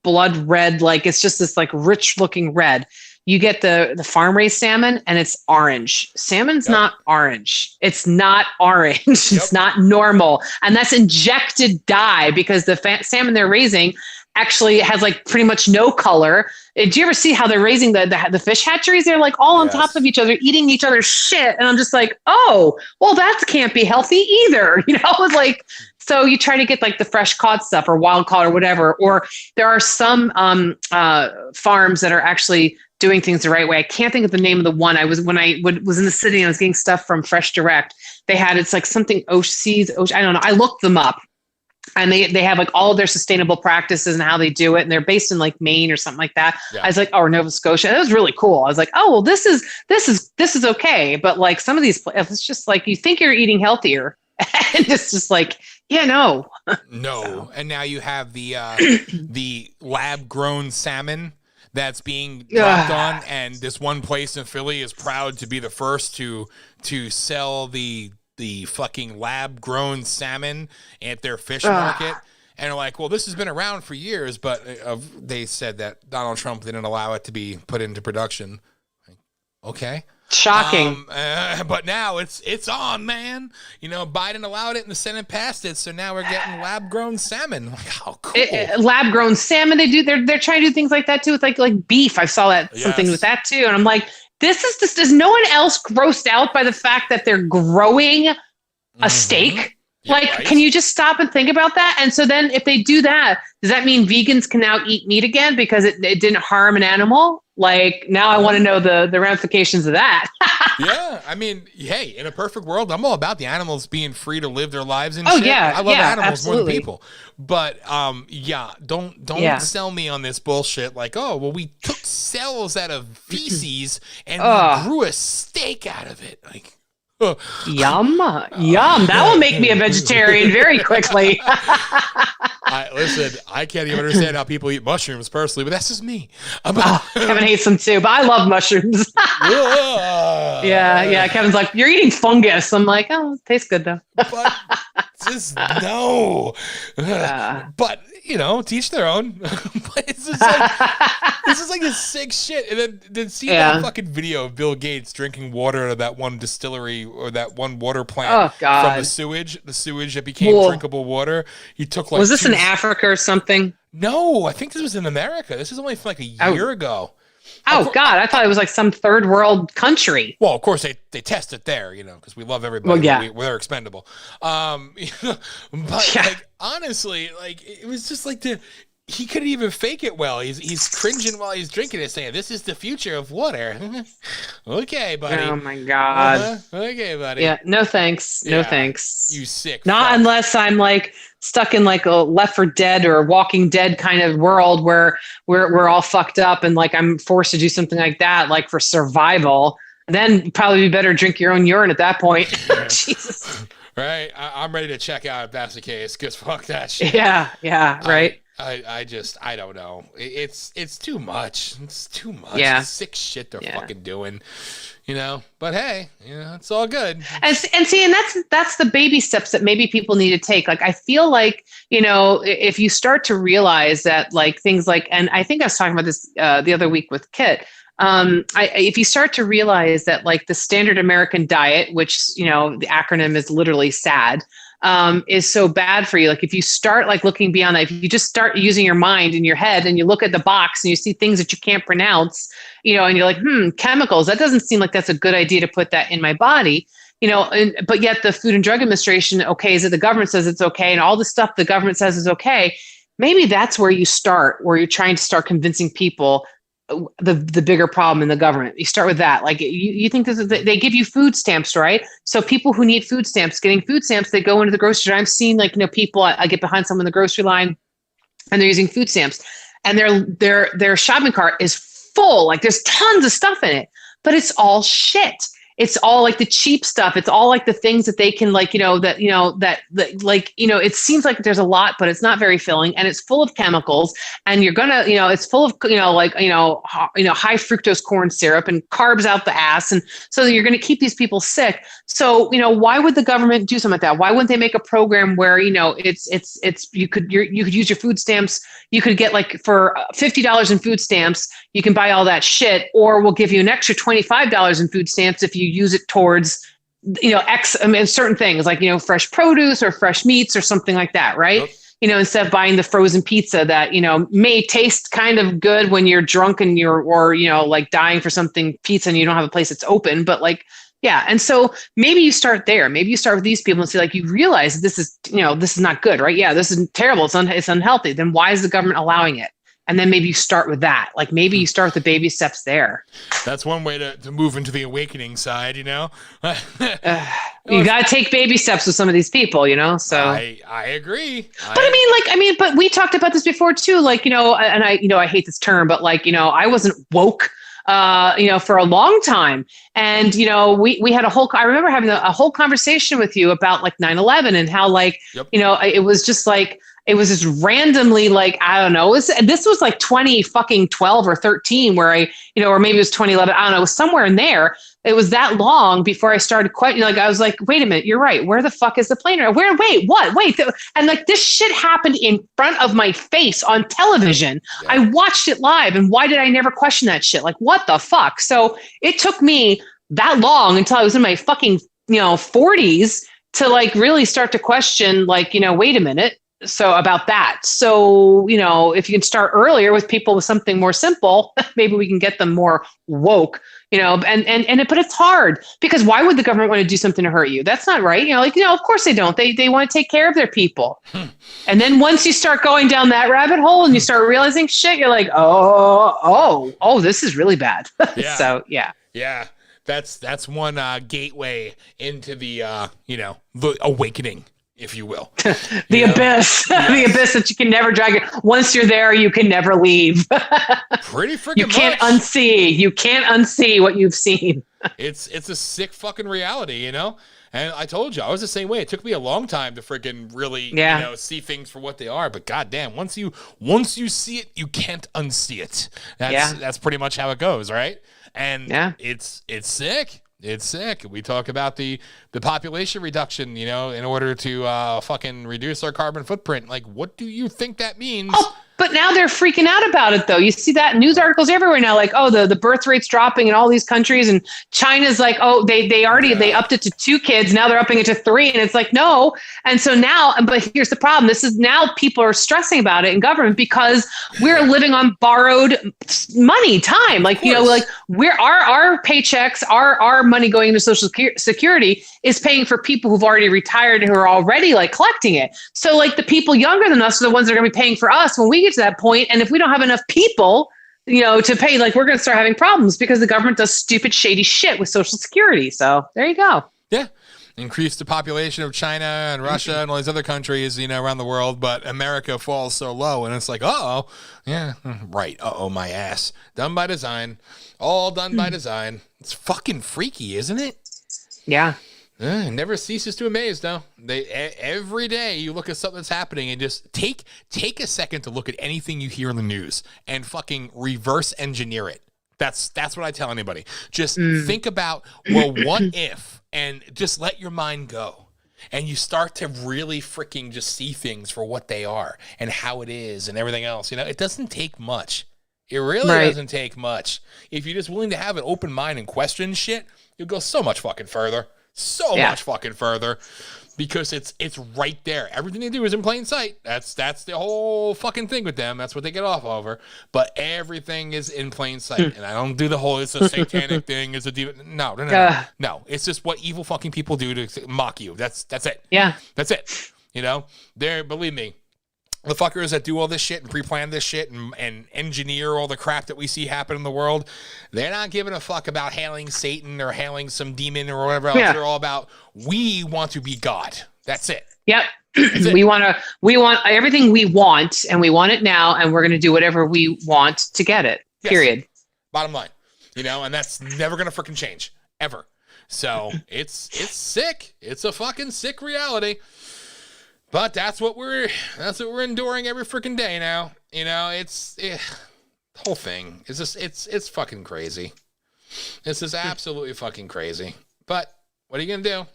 blood red, like it's just this like rich looking red. You get the farm raised salmon and it's orange. Salmon's not orange. It's not orange. It's not normal. And that's injected dye because the salmon they're raising actually has like pretty much no color. Do you ever see how they're raising the fish hatcheries? They're like all on top of each other, eating each other's shit. And I'm just like, oh, well, that can't be healthy either. It's like, so you try to get like the fresh caught stuff or wild caught or whatever. Or there are some farms that are actually doing things the right way. I can't think of the name of the one. When I was in the city and I was getting stuff from Fresh Direct. They had, it's like something Oceans. I don't know. I looked them up. And they have like all of their sustainable practices and how they do it. And they're based in like Maine or something like that. Yeah. I was like, or Nova Scotia. It was really cool. I was like, oh, well, this is okay. But like some of these, it's just like, you think you're eating healthier. And it's just like, no. No. And now you have the lab grown salmon that's being dropped on. And this one place in Philly is proud to be the first to sell the fucking lab grown salmon at their fish market. And they're like, well, this has been around for years, but they said that Donald Trump didn't allow it to be put into production. Okay. Shocking. But now it's on, man. Biden allowed it and the Senate passed it. So now we're getting lab grown salmon. Like, oh, cool. Lab grown salmon. They're trying to do things like that too with like beef. I saw that something with that too. And I'm like, is no one else grossed out by the fact that they're growing a steak? Yeah, like, can you just stop and think about that? And so then if they do that, does that mean vegans can now eat meat again because it didn't harm an animal? Like, now I want to know the ramifications of that. Yeah. I mean, hey, in a perfect world, I'm all about the animals being free to live their lives and shit. Yeah. I love animals more than people. But, don't sell me on this bullshit. Like, oh, well, we took cells out of feces and we grew a steak out of it. Like, yum. That will make me a vegetarian very quickly. Listen, I can't even understand how people eat mushrooms personally, but that's just me. Kevin hates them too, but I love mushrooms. Yeah. Kevin's like, you're eating fungus. I'm like, oh, it tastes good though. But just no. But teach their own. But it's just like this is like this sick shit. And then see that fucking video of Bill Gates drinking water out of that one distillery or that one water plant from the sewage that became drinkable water. He took like, was this in Africa or something? No, I think this was in America. This is only from like a year ago. Oh God! I thought it was like some third world country. Well, of course they test it there, because we love everybody. Well, yeah, we're expendable. But like honestly, like it was just like he couldn't even fake it well. He's cringing while he's drinking it, saying, "This is the future of water." Okay, buddy. Oh my God. Okay, buddy. Yeah. No thanks. No thanks. You sick. Not unless I'm like stuck in like a Left 4 Dead or Walking Dead kind of world where we're all fucked up and like I'm forced to do something like that, like for survival. Then probably be better drink your own urine at that point. Jesus. Right. I'm ready to check out if that's the case because fuck that shit. Yeah. Right. I don't know. It's too much. It's too much. Yeah. It's sick shit they're fucking doing, but hey, it's all good. And that's the baby steps that maybe people need to take. Like, I feel like, if you start to realize that like things like, and I think I was talking about this the other week with Kit, if you start to realize that like the standard American diet, which, the acronym is literally SAD, is so bad for you. Like if you start like looking beyond that, if you just start using your mind in your head and you look at the box and you see things that you can't pronounce, and you're like, chemicals, that doesn't seem like that's a good idea to put that in my body, but yet the Food and Drug Administration okays it, the government says it's okay, and all the stuff the government says is okay. Maybe that's where you start, where you're trying to start convincing people the bigger problem in the government. You start with that. Like you think this is they give you food stamps, right? So people who need food stamps, getting food stamps, they go into the grocery. I've seen like, people, I get behind someone in the grocery line and they're using food stamps and their shopping cart is full. Like there's tons of stuff in it, but it's all shit. It's all like the cheap stuff. It's all like the things that they can like, it seems like there's a lot, but it's not very filling and it's full of chemicals and you're gonna, it's full of, high fructose corn syrup and carbs out the ass. And so you're going to keep these people sick. So, why would the government do something like that? Why wouldn't they make a program where, you could use your food stamps. You could get like for $50 in food stamps, you can buy all that shit, or we'll give you an extra $25 in food stamps if you use it towards, certain things like, fresh produce or fresh meats or something like that. Right. Yep. Instead of buying the frozen pizza that, may taste kind of good when you're drunk and like dying for something pizza and you don't have a place that's open, but like, yeah. And so maybe you start there. Maybe you start with these people and say like, you realize this is not good, right? Yeah, this is terrible. It's unhealthy. Then why is the government allowing it? And then maybe you start with that. Like maybe you start with the baby steps there. That's one way to move into the awakening side, You got to take baby steps with some of these people, So I agree. But we talked about this before too. Like, and I hate this term, but like, I wasn't woke for a long time. And, we had I remember having a whole conversation with you about like 9/11 and how like, yep. It was just like, it was just randomly like, I don't know, this was like 2012 or 13 where or maybe it was 2011. I don't know, it was somewhere in there. It was that long before I started questioning. Like, I was like, wait a minute, you're right. Where the fuck is the plane? Wait, what? Wait. And like this shit happened in front of my face on television. Yeah. I watched it live. And why did I never question that shit? Like, what the fuck? So it took me that long until I was in my fucking, 40s to like really start to question like, wait a minute. So about that. So, if you can start earlier with people with something more simple, maybe we can get them more woke, but it's hard because why would the government want to do something to hurt you? That's not right. Of course they don't. They want to take care of their people. And then once you start going down that rabbit hole and you start realizing shit, you're like, oh, this is really bad. Yeah. So, yeah. Yeah. That's one gateway into the, the awakening, if you will. The abyss. Yes. The abyss that you can never drag it. Once you're there, you can never leave. Pretty freaking You can't unsee. You can't unsee what you've seen. It's a sick fucking reality, And I told you, I was the same way. It took me a long time to freaking really, see things for what they are. But goddamn, once you see it, you can't unsee it. That's pretty much how it goes, right? And it's sick. It's sick. We talk about the population reduction, in order to fucking reduce our carbon footprint. Like, what do you think that means? Oh, but now they're freaking out about it, though. You see that in news articles everywhere now, like, the birth rate's dropping in all these countries, and China's like, they upped it to 2 kids, now they're upping it to 3, and it's like, no. And so now, but here's the problem: this is now people are stressing about it in government because we're living on borrowed money, time. Like, like our paychecks, our money going into Social Security is paying for people who've already retired who are already like collecting it. So like the people younger than us are the ones that are going to be paying for us when we get to that point. And if we don't have enough people, to pay, like we're going to start having problems because the government does stupid, shady shit with Social Security. So there you go. Yeah. Increase the population of China and Russia and all these other countries, around the world, but America falls so low, and it's like, right, my ass. Done by design. All done by design. It's fucking freaky, isn't it? Yeah. It never ceases to amaze, though. Every day you look at something that's happening and just take a second to look at anything you hear in the news and fucking reverse engineer it. That's what I tell anybody. Just think about, what if, and just let your mind go. And you start to really freaking just see things for what they are and how it is and everything else. It doesn't take much. It really doesn't take much. If you're just willing to have an open mind and question shit, you'll go so much fucking further. Much fucking further. Because it's right there. Everything they do is in plain sight. That's the whole fucking thing with them. That's what they get off over. But everything is in plain sight. And I don't do the whole, it's a satanic thing, it's a demon. No. No, it's just what evil fucking people do to mock you. That's it. Yeah. That's it. Believe me, the fuckers that do all this shit and pre-plan this shit and engineer all the crap that we see happen in the world, they're not giving a fuck about hailing Satan or hailing some demon or whatever else. Yeah. They're all about, we want to be God. That's it. Yep. We want everything we want, and we want it now, and we're going to do whatever we want to get it. Yes. Period. Bottom line, and that's never going to freaking change ever. So it's sick. It's a fucking sick reality. But that's what we're enduring every freaking day now. The whole thing is just it's fucking crazy. This is absolutely fucking crazy. But what are you gonna do?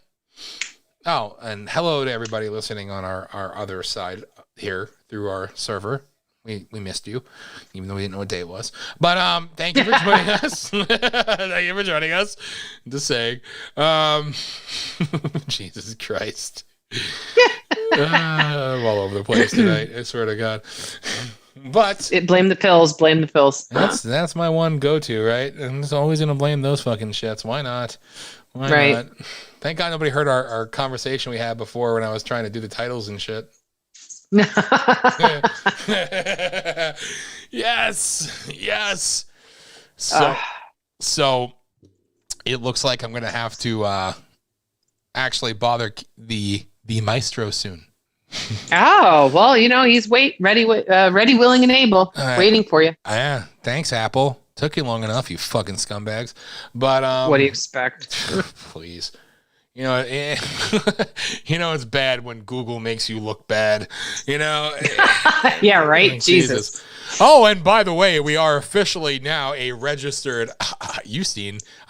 Oh, and hello to everybody listening on our other side here through our server. We missed you, even though we didn't know what day it was. But thank you for joining us. Thank you for joining us. Just saying. Jesus Christ. I'm all over the place tonight. I swear to God. But blame the pills. Blame the pills. That's my one go-to, right? And it's always gonna blame those fucking shits. Why not? Why not? Thank God nobody heard our conversation we had before when I was trying to do the titles and shit. Yes. So it looks like I'm gonna have to actually bother the maestro soon. Oh, well, he's ready, willing, and able, waiting for you. Yeah, thanks, Apple. Took you long enough, you fucking scumbags. But what do you expect? Please. It's bad when Google makes you look bad. Yeah, right. Jesus. Oh, and by the way, we are officially now a registered. I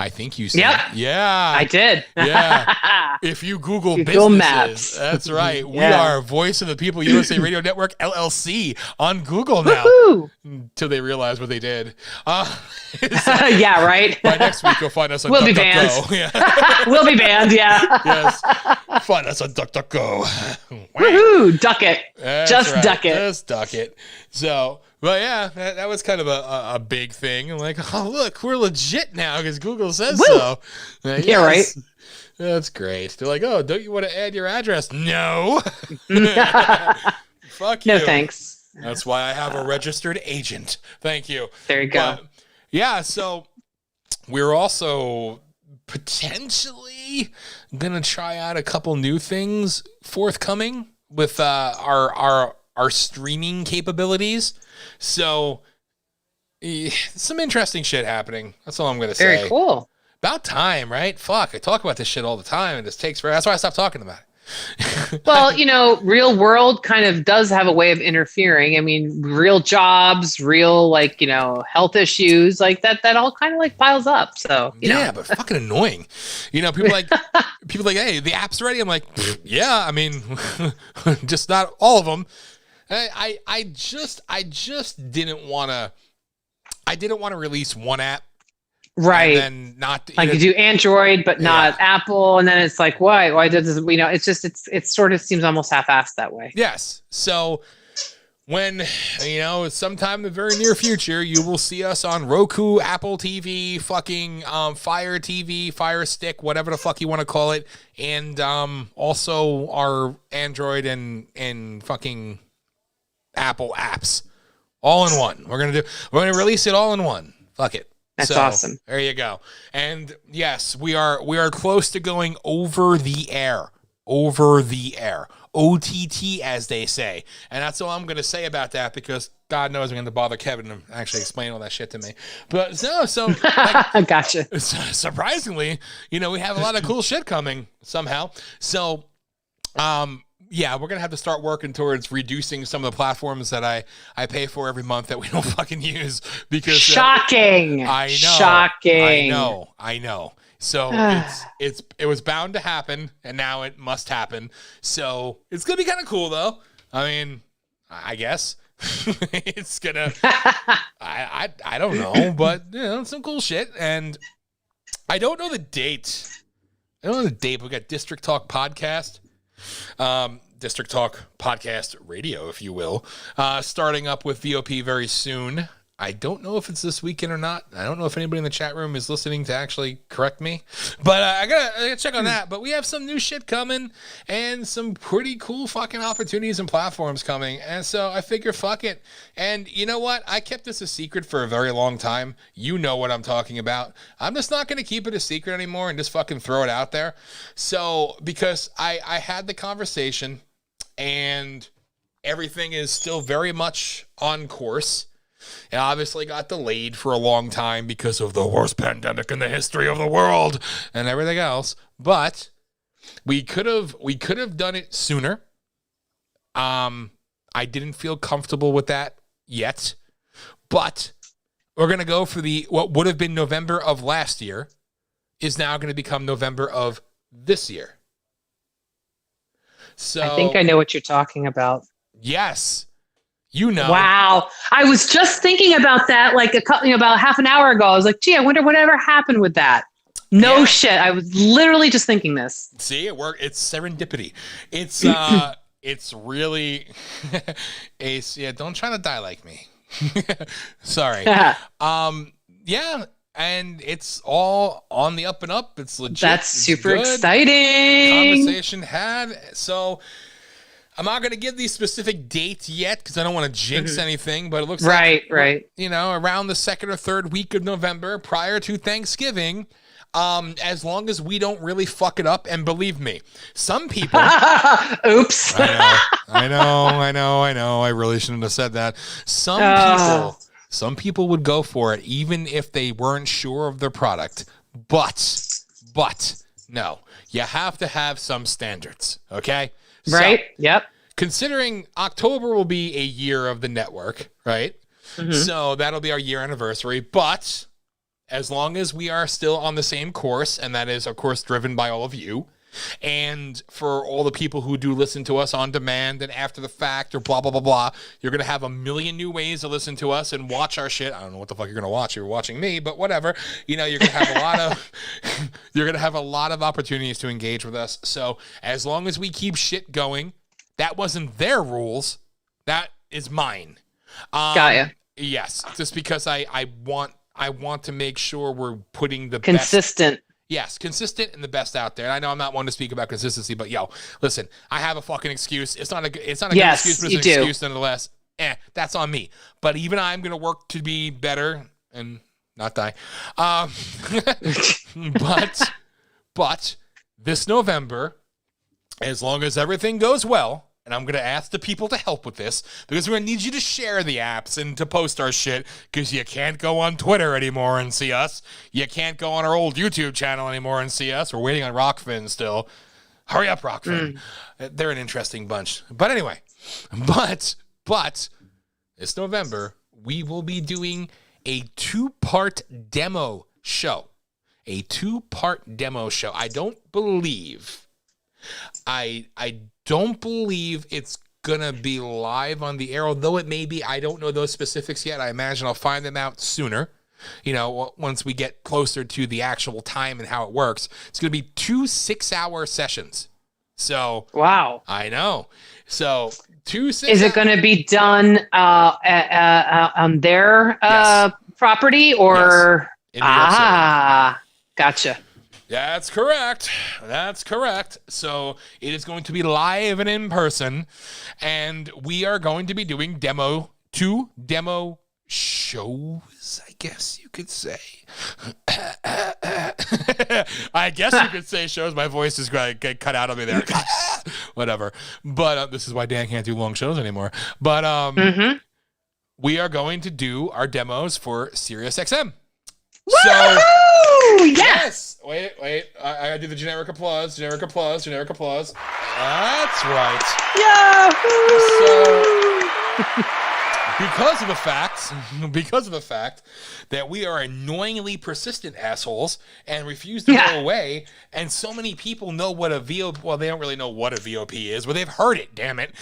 think you've seen. Yep. Yeah, I did. Yeah. If you Google businesses, Maps. That's right. We are Voice of the People USA Radio Network LLC on Google now. Woo-hoo. Until they realize what they did. Yeah, right. By next week, you'll find us on We'll be banned. Yeah. We'll be banned. Yeah. Yes. Find us on DuckDuckGo. Woohoo! Duck it. That's Just right. duck it. Just duck it. So. But yeah, that was kind of a big thing. I'm like, oh, look, we're legit now because Google says so. Yes. Yeah, right. That's great. They're like, oh, don't you want to add your address? No. Fuck you. No, thanks. That's why I have a registered agent. Thank you. There you go. But, yeah, so we're also potentially going to try out a couple new things forthcoming with our streaming capabilities. So some interesting shit happening. That's all I'm going to say. Very cool. About time, right? Fuck, I talk about this shit all the time and this takes forever. That's why I stopped talking about it. Well, real world kind of does have a way of interfering. I mean, real jobs, real health issues like that all kind of piles up. So, yeah, but fucking annoying. People like, hey, the app's ready. I'm like, yeah, I mean, just not all of them. I just didn't want to release one app. Right. And then not you do Android, but not Apple. And then it's like, why does this, it's just, it sort of seems almost half-assed that way. Yes. So when, sometime in the very near future, you will see us on Roku, Apple TV, fucking Fire TV, Fire Stick, whatever the fuck you want to call it. And also our Android and fucking Apple apps all in one. We're going to release it all in one. Fuck it. That's awesome. There you go. And yes, we are close to going over the air, OTT as they say. And that's all I'm going to say about that because God knows I'm going to bother Kevin to actually explain all that shit to me. But gotcha. Surprisingly, we have a lot of cool shit coming somehow. So, yeah, we're going to have to start working towards reducing some of the platforms that I pay for every month that we don't fucking use because shocking. I know. Shocking. I know. So it was bound to happen and now it must happen. So it's going to be kind of cool though. I mean, I guess it's going to I don't know, but some cool shit and I don't know the date. We got District Talk Podcast. District Talk Podcast Radio, if you will, starting up with VOP very soon. I don't know if it's this weekend or not. I don't know if anybody in the chat room is listening to actually correct me, but I gotta check on that. But we have some new shit coming and some pretty cool fucking opportunities and platforms coming. And so I figure, fuck it. And you know what? I kept this a secret for a very long time. You know what I'm talking about. I'm just not going to keep it a secret anymore and just fucking throw it out there. So because I had the conversation and everything is still very much on course. It obviously got delayed for a long time because of the worst pandemic in the history of the world and everything else. But we could have done it sooner. I didn't feel comfortable with that yet. But we're gonna go for what would have been November of last year is now going to become November of this year. So I think I know what you're talking about. Yes. You know. Wow. I was just thinking about that about half an hour ago. I was like, gee, I wonder whatever happened with that. No shit. I was literally just thinking this. See, it worked. It's serendipity. It's it's really Ace. Yeah, don't try to die like me. Sorry. Yeah, and it's all on the up and up. It's legit. That's super good. exciting. Conversation had. So I'm not going to give the specific date yet because I don't want to jinx anything, but it looks like, you know, around the second or third week of November prior to Thanksgiving, as long as we don't really fuck it up. And believe me, some people... Oops. I know. I really shouldn't have said that. Some people would go for it even if they weren't sure of their product. But no, you have to have some standards, okay? Right. So, yep. Considering October will be a year of the network, right? Mm-hmm. So that'll be our year anniversary. But as long as we are still on the same course, and that is, of course, driven by all of you, and for all the people who do listen to us on demand and after the fact or blah, blah, blah, blah, you're going to have a million new ways to listen to us and watch our shit. I don't know what the fuck you're going to watch. You're watching me, but whatever. You know, you're going to have a lot of opportunities to engage with us. So as long as we keep shit going, that wasn't their rules. That is mine. Got ya. Yes. Just because I want to make sure we're putting the consistent. Yes, consistent and the best out there. And I know I'm not one to speak about consistency, but listen, I have a fucking excuse. It's not a good excuse, but it's an excuse nonetheless. That's on me. But even I'm going to work to be better and not die. But this November, as long as everything goes well, and I'm going to ask the people to help with this because we're going to need you to share the apps and to post our shit because you can't go on Twitter anymore and see us. You can't go on our old YouTube channel anymore and see us. We're waiting on Rockfin still. Hurry up, Rockfin. They're an interesting bunch. But anyway, but this November, we will be doing a two-part demo show. I don't believe it's gonna be live on the air, although it may be. I don't know those specifics yet. I imagine I'll find them out sooner. You know, once we get closer to the actual time and how it works. It's gonna be 2 6-hour sessions. So wow, I know. So 2 6. Is it going to be done on their property or? Yes. Gotcha. That's correct. So it is going to be live and in person, and we are going to be doing two demo shows, I guess you could say. I guess you could say shows. My voice is going to get cut out of me there. Whatever. But this is why Dan can't do long shows anymore. But we are going to do our demos for SiriusXM. So yes. Wait. I gotta do the generic applause. That's right. Yahoo! So because of the fact that we are annoyingly persistent assholes and refuse to go away, and so many people know what a VOP. Well, they don't really know what a VOP is, but they've heard it. Damn it.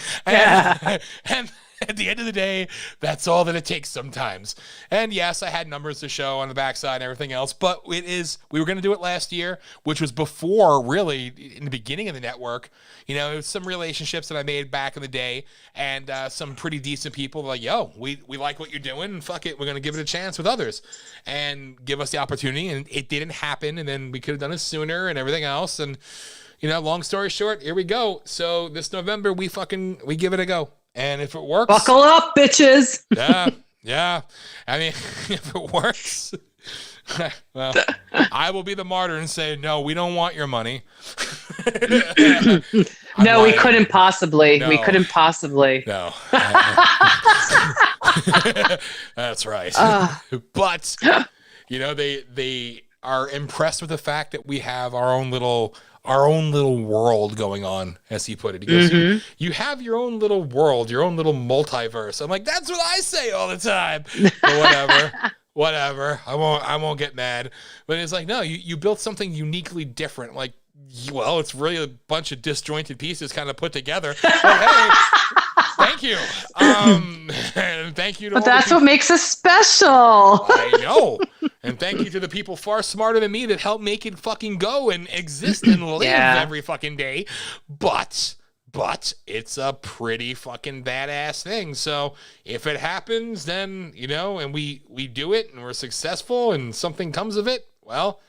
At the end of the day, that's all that it takes sometimes. And yes, I had numbers to show on the backside and everything else, but we were going to do it last year, which was before really in the beginning of the network. You know, it was some relationships that I made back in the day, and some pretty decent people were like, yo, we like what you're doing, and fuck it, we're going to give it a chance with others and give us the opportunity. And it didn't happen, and then we could have done it sooner and everything else. And, you know, long story short, here we go. So this November, we give it a go. And if it works, buckle up, bitches. Yeah. I mean, if it works, well, I will be the martyr and say, no, we don't want your money. No, we couldn't possibly. No. We couldn't possibly. No. That's right. But, you know, they are impressed with the fact that we have our own little world going on, as he put it. He goes, you have your own little world, your own little multiverse. I'm like, that's what I say all the time. But whatever. I won't get mad. But it's like, no, you built something uniquely different. Like, well, it's really a bunch of disjointed pieces kind of put together. But hey, thank you. And thank you to But that's what makes us special. I know. And thank you to the people far smarter than me that help make it fucking go and exist and live every fucking day. But it's a pretty fucking badass thing. So if it happens, then, you know, and we do it and we're successful and something comes of it, well,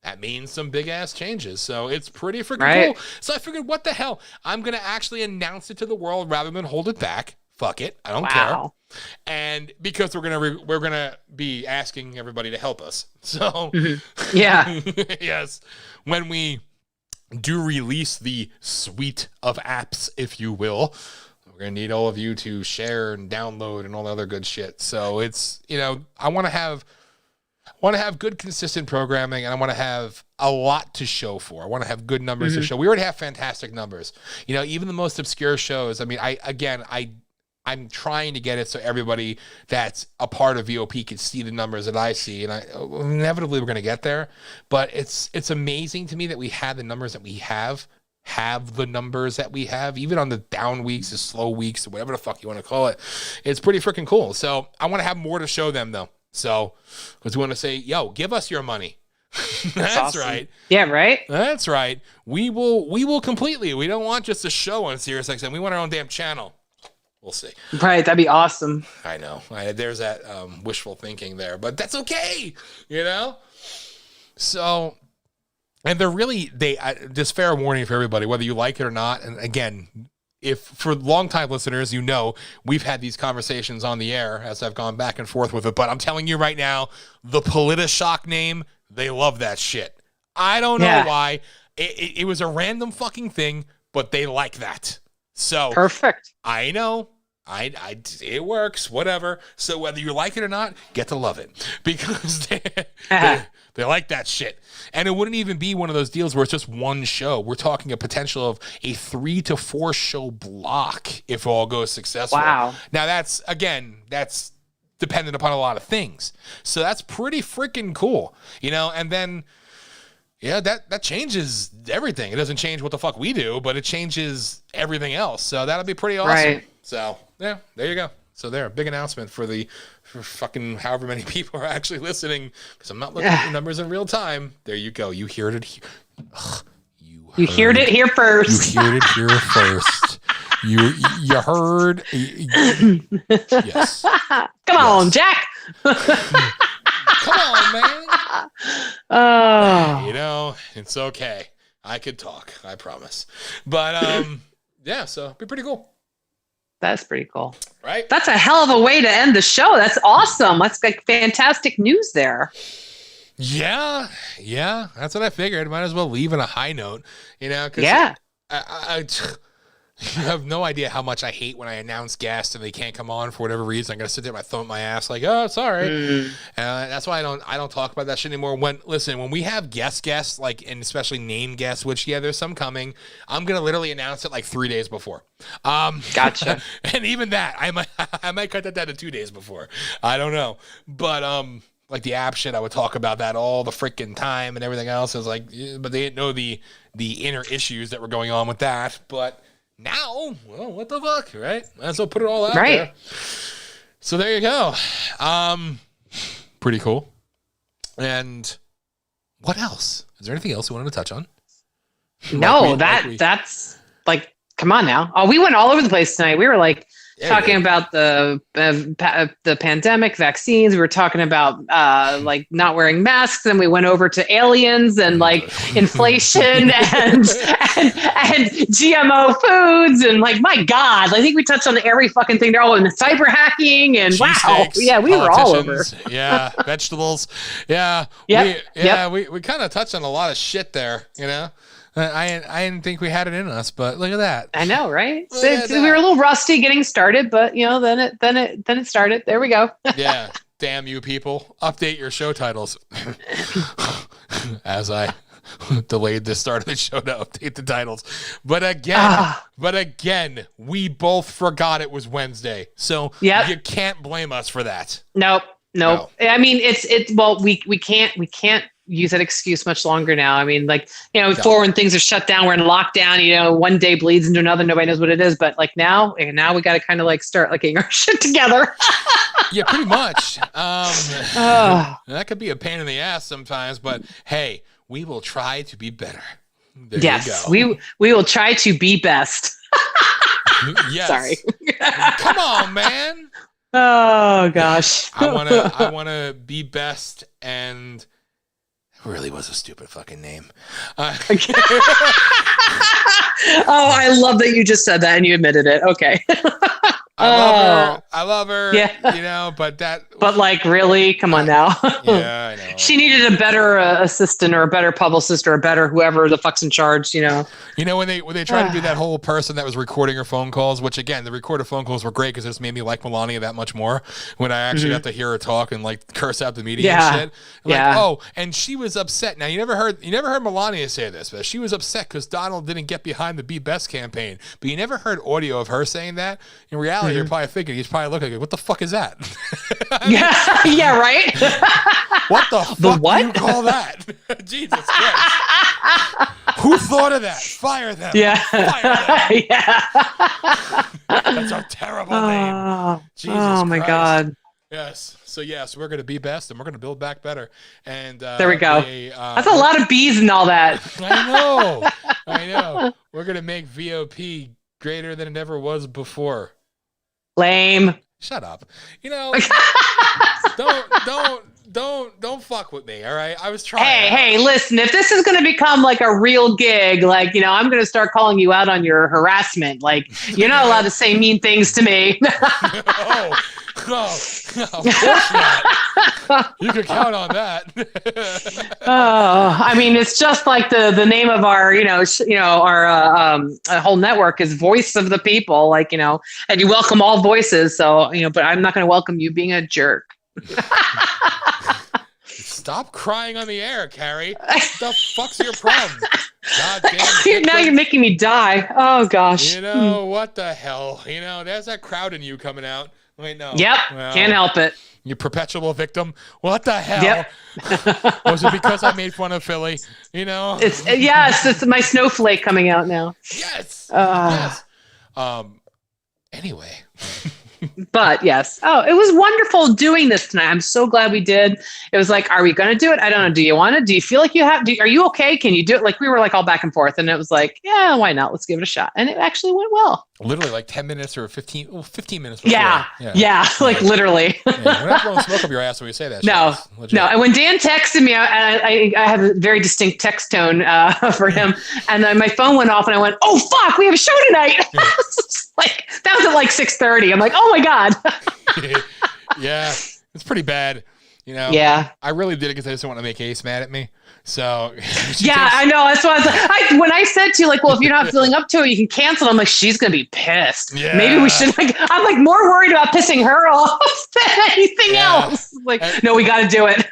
that means some big ass changes. So it's pretty freaking cool. So I figured, what the hell? I'm going to actually announce it to the world rather than hold it back. Fuck it. I don't care. And because we're going to be asking everybody to help us. So yeah. Yes. When we do release the suite of apps, if you will, we're going to need all of you to share and download and all the other good shit. So it's, you know, I want to have good, consistent programming, and I want to have a lot to show for. I want to have good numbers to show. We already have fantastic numbers. You know, even the most obscure shows. I mean, I'm trying to get it so everybody that's a part of VOP can see the numbers that I see, and inevitably we're going to get there. But it's amazing to me that we have the numbers that we have the numbers that we have, even on the down weeks, the slow weeks, or whatever the fuck you want to call it. It's pretty freaking cool. So I want to have more to show them, though. So, because we want to say, yo, give us your money. That's awesome. Right. Yeah, right. That's right. We will completely. We don't want just a show on SiriusXM. We want our own damn channel. We'll see. Right. That'd be awesome. I know. There's that wishful thinking there, but that's okay. You know? So, and just fair warning for everybody, whether you like it or not. And again, if for longtime listeners, you know, we've had these conversations on the air as I've gone back and forth with it. But I'm telling you right now, the PolitiShock name, they love that shit. I don't know why. It was a random fucking thing, but they like that. So perfect. I know. It works, whatever. So whether you like it or not, get to love it because they like that shit. And it wouldn't even be one of those deals where it's just one show. We're talking a potential of a 3 to 4 show block if all goes successful. Wow. Now that's dependent upon a lot of things. So that's pretty freaking cool, you know. And then that changes everything. It doesn't change what the fuck we do, but it changes everything else. So that'll be pretty awesome. Right. So yeah, there you go. So there, big announcement for fucking however many people are actually listening, because I'm not looking at the numbers in real time. There you go. You heard it here. You heard it here first. You heard it here first. You heard. Yes. Come on, Jack. Come on, man. Oh. You know, it's okay. I could talk. I promise. But yeah, so it'd be pretty cool. That's pretty cool. Right? That's a hell of a way to end the show. That's awesome. That's like fantastic news there. Yeah. That's what I figured. Might as well leave on a high note, you know? Cause I you have no idea how much I hate when I announce guests and they can't come on for whatever reason. I'm gonna sit there with my thumb in my ass, like, oh, sorry. That's why I don't talk about that shit anymore. When we have guests, like, and especially name guests, which there's some coming, I'm gonna literally announce it like 3 days before. Gotcha. And even that, I might cut that down to 2 days before. I don't know, but like the app shit, I would talk about that all the freaking time and everything else. I was like, but they didn't know the inner issues that were going on with that, but. Now, well, what the fuck, right? Might as well put it all out Right. there. So there you go. Pretty cool. And what else? Is there anything else you wanted to touch on? No, that's like, come on now. Oh, we went all over the place tonight. We were like talking about the pandemic, vaccines. We were talking about like not wearing masks, and we went over to aliens and like inflation and GMO foods and like, my God, I think we touched on every fucking thing there. Oh, and the cyber hacking and wow, yeah, we were all over. Yeah, vegetables. Yeah, we kind of touched on a lot of shit there, you know. I didn't think we had it in us, but look at that. I know, right? We were a little rusty getting started, but you know, then it started. There we go. Yeah. Damn you people. Update your show titles. As I delayed the start of the show to update the titles. But again, we both forgot it was Wednesday. So you can't blame us for that. Nope. No. I mean, we can't use that excuse much longer now. I mean, like, you know, before when things are shut down, we're in lockdown, you know, one day bleeds into another, nobody knows what it is. But like now we got to kind of like start like getting our shit together. Yeah, pretty much. That could be a pain in the ass sometimes, but hey, we will try to be better. There yes, you go. we will try to be best. Yes. Sorry. Come on, man. Oh gosh. I wanna be best, and it really was a stupid fucking name. Oh, I love that you just said that and you admitted it. Okay. I love her. Yeah. You know, but like, really? Come on now. Yeah, I know. She needed a better assistant or a better publicist or a better whoever the fuck's in charge, you know. You know, when they tried to do that whole person that was recording her phone calls, which again, the recorded phone calls were great because it just made me like Melania that much more when I actually got to hear her talk and like curse out the media and shit. Like, oh, and she was upset. Now you never heard Melania say this, but she was upset because Donald didn't get behind the Be Best campaign. But you never heard audio of her saying that. In reality, you're probably thinking, he's probably looking like, what the fuck is that? Yeah, right. What the fuck do you call that? Jesus Christ. Who thought of that? Fire them. Yeah. Fire them. Yeah. That's a terrible name. Jesus oh my Christ. God. Yes. So we're going to be best and we're going to build back better. And there we go. That's a lot of bees and all that. I know. We're going to make VOP greater than it ever was before. Lame. Shut up. You know, don't fuck with me, all right? I was trying. Hey, listen, if this is going to become like a real gig, like, you know, I'm going to start calling you out on your harassment. Like, you're not allowed to say mean things to me. Of course not. You can count on that. I mean, it's just like the name of our, our whole network is Voice of the People, like, you know, and you welcome all voices. So, you know, but I'm not going to welcome you being a jerk. Stop crying on the air, Carrie. What the fuck's your problem? Goddamn. Now you're making me die. Oh, gosh. You know, what the hell? You know, there's that crowd in you coming out. Wait, no. Yep. Well, can't help it. You perpetual victim. What the hell? Yep. Was it because I made fun of Philly? You know? It's my snowflake coming out now. Yes. Yes. Anyway. But yes. Oh, it was wonderful doing this tonight. I'm so glad we did. It was like, are we going to do it? I don't know. Do you want to? Do you feel like you have? Are you okay? Can you do it? Like, we were like all back and forth, and it was like, yeah, why not? Let's give it a shot. And it actually went well. Literally like 10 minutes or 15 minutes before. Yeah, like literally. We're not blowing smoke up your ass when we say that. No. And when Dan texted me, I have a very distinct text tone for him, and then my phone went off, and I went, oh fuck, we have a show tonight. Like, that was at like 6:30. I'm like, oh my God. Yeah, it's pretty bad. You know? Yeah. I really did it because I just didn't want to make Ace mad at me. So I know. That's why when I said to you, like, well, if you're not feeling up to it, you can cancel. I'm like, she's gonna be pissed. Yeah. Maybe we should. Like, I'm like more worried about pissing her off than anything else. Like, no, we got to do it.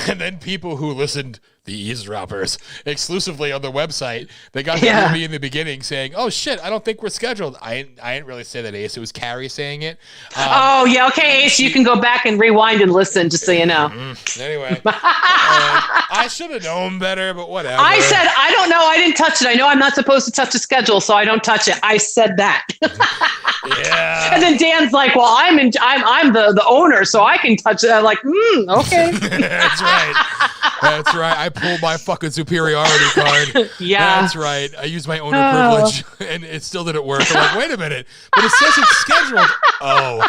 And then people who listened the eavesdroppers exclusively on the website. They got to hear me in the beginning saying, "Oh shit, I don't think we're scheduled." I didn't really say that, Ace. It was Carrie saying it. Okay, Ace. You can go back and rewind and listen, just so you know. Anyway, I should have known better, but whatever. I said I don't know. I didn't touch it. I know I'm not supposed to touch the schedule, so I don't touch it. I said that. Yeah. And then Dan's like, "Well, I'm the owner, so I can touch it." I'm like, okay. That's right. That's right. I pulled my fucking superiority card. Yeah. That's right. I used my owner privilege, and it still didn't work. I'm like, wait a minute. But it says it's scheduled. Oh.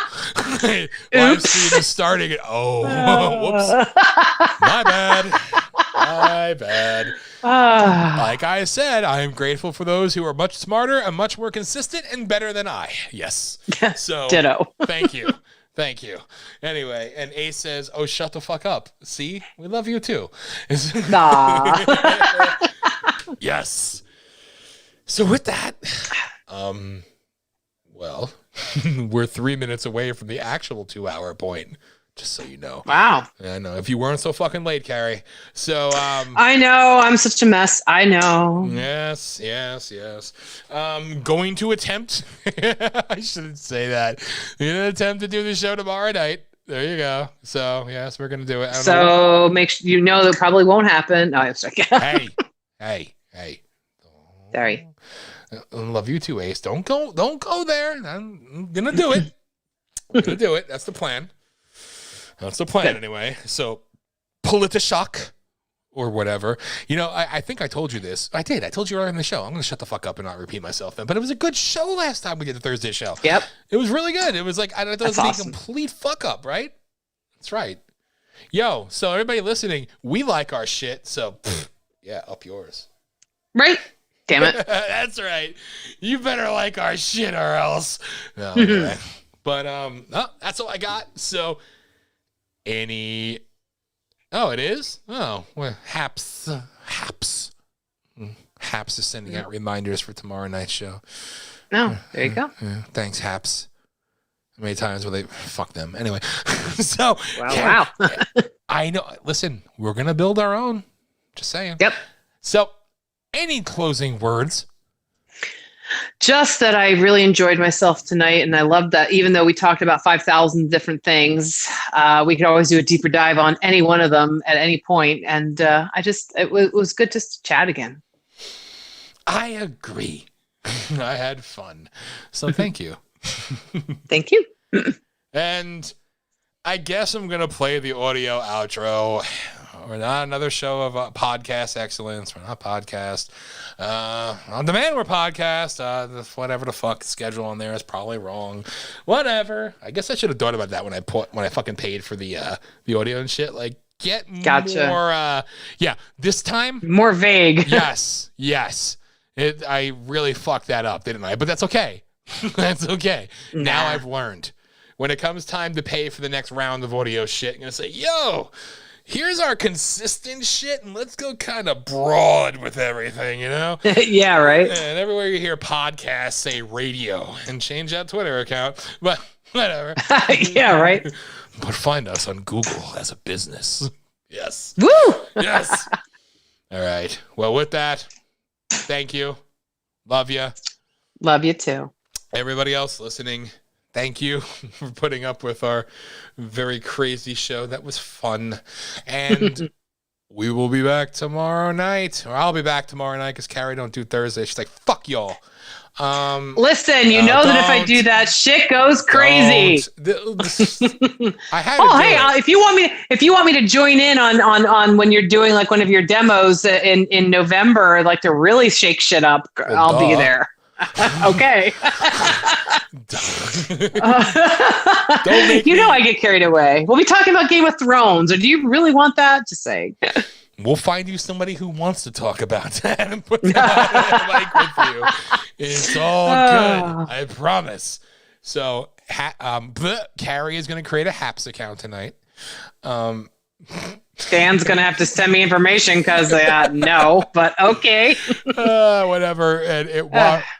Live stream is starting. Whoops. My bad. My bad. Like I said, I am grateful for those who are much smarter and much more consistent and better than I. Yes. So, ditto. Thank you. Thank you. Anyway, and Ace says, "Oh, shut the fuck up. See? We love you too." Yes. So with that, well, we're 3 minutes away from the actual 2-hour point. Just so you know. Wow. I know. If you weren't so fucking late, Carrie. So, I know. I'm such a mess. I know. Yes. Going to attempt. I shouldn't say that. We're going to attempt to do the show tomorrow night. There you go. So, yes, we're going to do it. So, make sure you know that probably won't happen. No, I'm sorry. Hey. Sorry. I love you too, Ace. Don't go there. I'm going to do it. I'm going to do it. That's the plan. That's the plan anyway. So, Politishock or whatever. You know, I think I told you this. I did. I told you earlier in the show. I'm going to shut the fuck up and not repeat myself then. But it was a good show last time we did the Thursday show. Yep. It was really good. It was like, I thought it was a complete fuck up, right? That's right. Yo, so everybody listening, we like our shit. So, yeah, up yours. Right? Damn it. That's right. You better like our shit or else. No, anyway. But, that's all I got. So, it is? Oh, well, Haps is sending out reminders for tomorrow night's show. No, there you go. Yeah, thanks, Haps. How many times will they fuck them? Anyway, so wow. I know. Listen, we're gonna build our own. Just saying. Yep. So, any closing words? Just that I really enjoyed myself tonight, and I loved that even though we talked about 5,000 different things, we could always do a deeper dive on any one of them at any point, and it was good just to chat again. I agree. I had fun. So thank you. Thank you. And I guess I'm going to play the audio outro. We're not another show of podcast excellence. We're not podcast. On demand, we're podcast. Whatever the fuck schedule on there is probably wrong. Whatever. I guess I should have thought about that when I fucking paid for the audio and shit. Like, get more. This time more vague. Yes. I really fucked that up, didn't I? But that's okay. That's okay. Nah. Now I've learned. When it comes time to pay for the next round of audio shit, I'm gonna say, yo. Here's our consistent shit, and let's go kind of broad with everything, you know? Yeah, right. And everywhere you hear podcasts, say radio, and change that Twitter account. But whatever. Yeah, right. But find us on Google as a business. Yes. Woo! Yes. All right. Well, with that, thank you. Love you. Love you too. Everybody else listening, thank you for putting up with our very crazy show. That was fun. And we will be back tomorrow night. Or I'll be back tomorrow night because Carrie don't do Thursday. She's like, fuck y'all. Listen, you know that if I do that, shit goes crazy. I had if you want me to join in on when you're doing like one of your demos in November, like to really shake shit up, I'll be there. Okay. Don't make I get carried away. We'll be talking about Game of Thrones, or do you really want that? Just saying. We'll find you somebody who wants to talk about that and put them on the mic with you. It's all good. I promise. So, Carrie is going to create a Haps account tonight. Dan's going to have to send me information because no, but okay. Whatever. And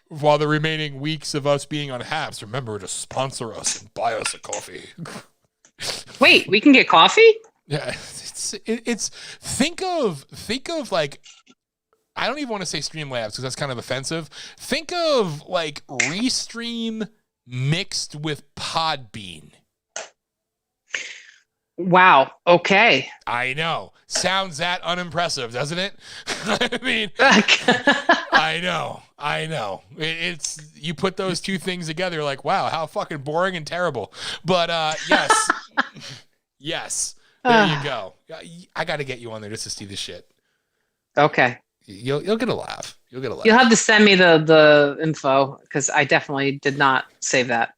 while the remaining weeks of us being on Haps, remember to sponsor us and buy us a coffee. Wait, we can get coffee? Yeah. it's think of like, I don't even want to say Streamlabs because that's kind of offensive. Think of like Restream mixed with Podbean. Wow. Okay. I know. Sounds that unimpressive, doesn't it? I mean, I know. It's you put those two things together, like, wow, how fucking boring and terrible. But yes, yes. There you go. I got to get you on there just to see the shit. Okay. You'll get a laugh. You'll get a laugh. You'll have to send me the info because I definitely did not save that.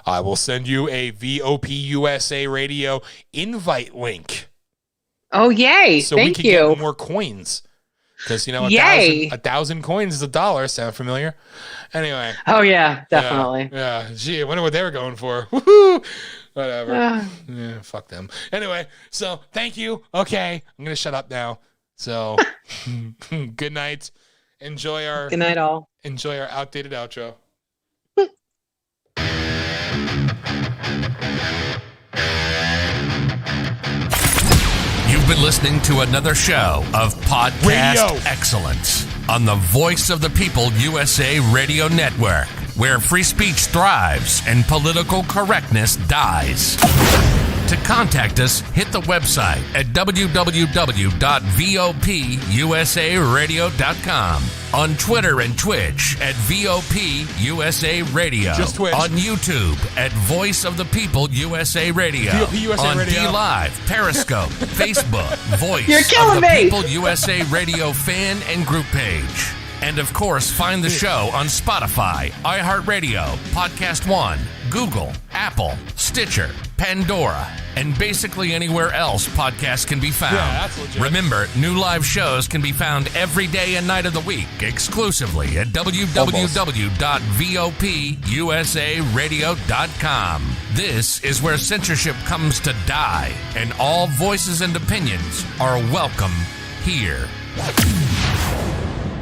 I will send you a VOP USA Radio invite link. Oh, yay. So Thank we can you. get more coins. Because, Yay. 1,000 coins is $1. Sound familiar? Anyway. Oh, yeah, definitely. Yeah. Gee, I wonder what they were going for. Woohoo! Whatever. Yeah, fuck them. Anyway, so thank you. Okay. I'm going to shut up now. So good night. Good night, all. Enjoy our outdated outro. You've been listening to another show of Podcast Radio. Excellence on the Voice of the People USA Radio Network, where free speech thrives and political correctness dies. To contact us, hit the website at www.vopusaradio.com. On Twitter and Twitch at VOP USA Radio. Just Twitch. On YouTube at Voice of the People USA Radio. VOP USA on Radio. D-Live, Periscope, Facebook, Voice You're killing of the me. People USA Radio fan and group page. And of course, find the show on Spotify, iHeartRadio, Podcast One, Google, Apple, Stitcher, Pandora, and basically anywhere else podcasts can be found. Yeah, that's legit. Remember, new live shows can be found every day and night of the week exclusively at www.vopusaradio.com. This is where censorship comes to die, and all voices and opinions are welcome here.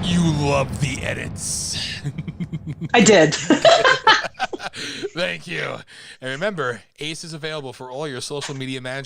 You love the edits. I did. Thank you. And remember, Ace is available for all your social media management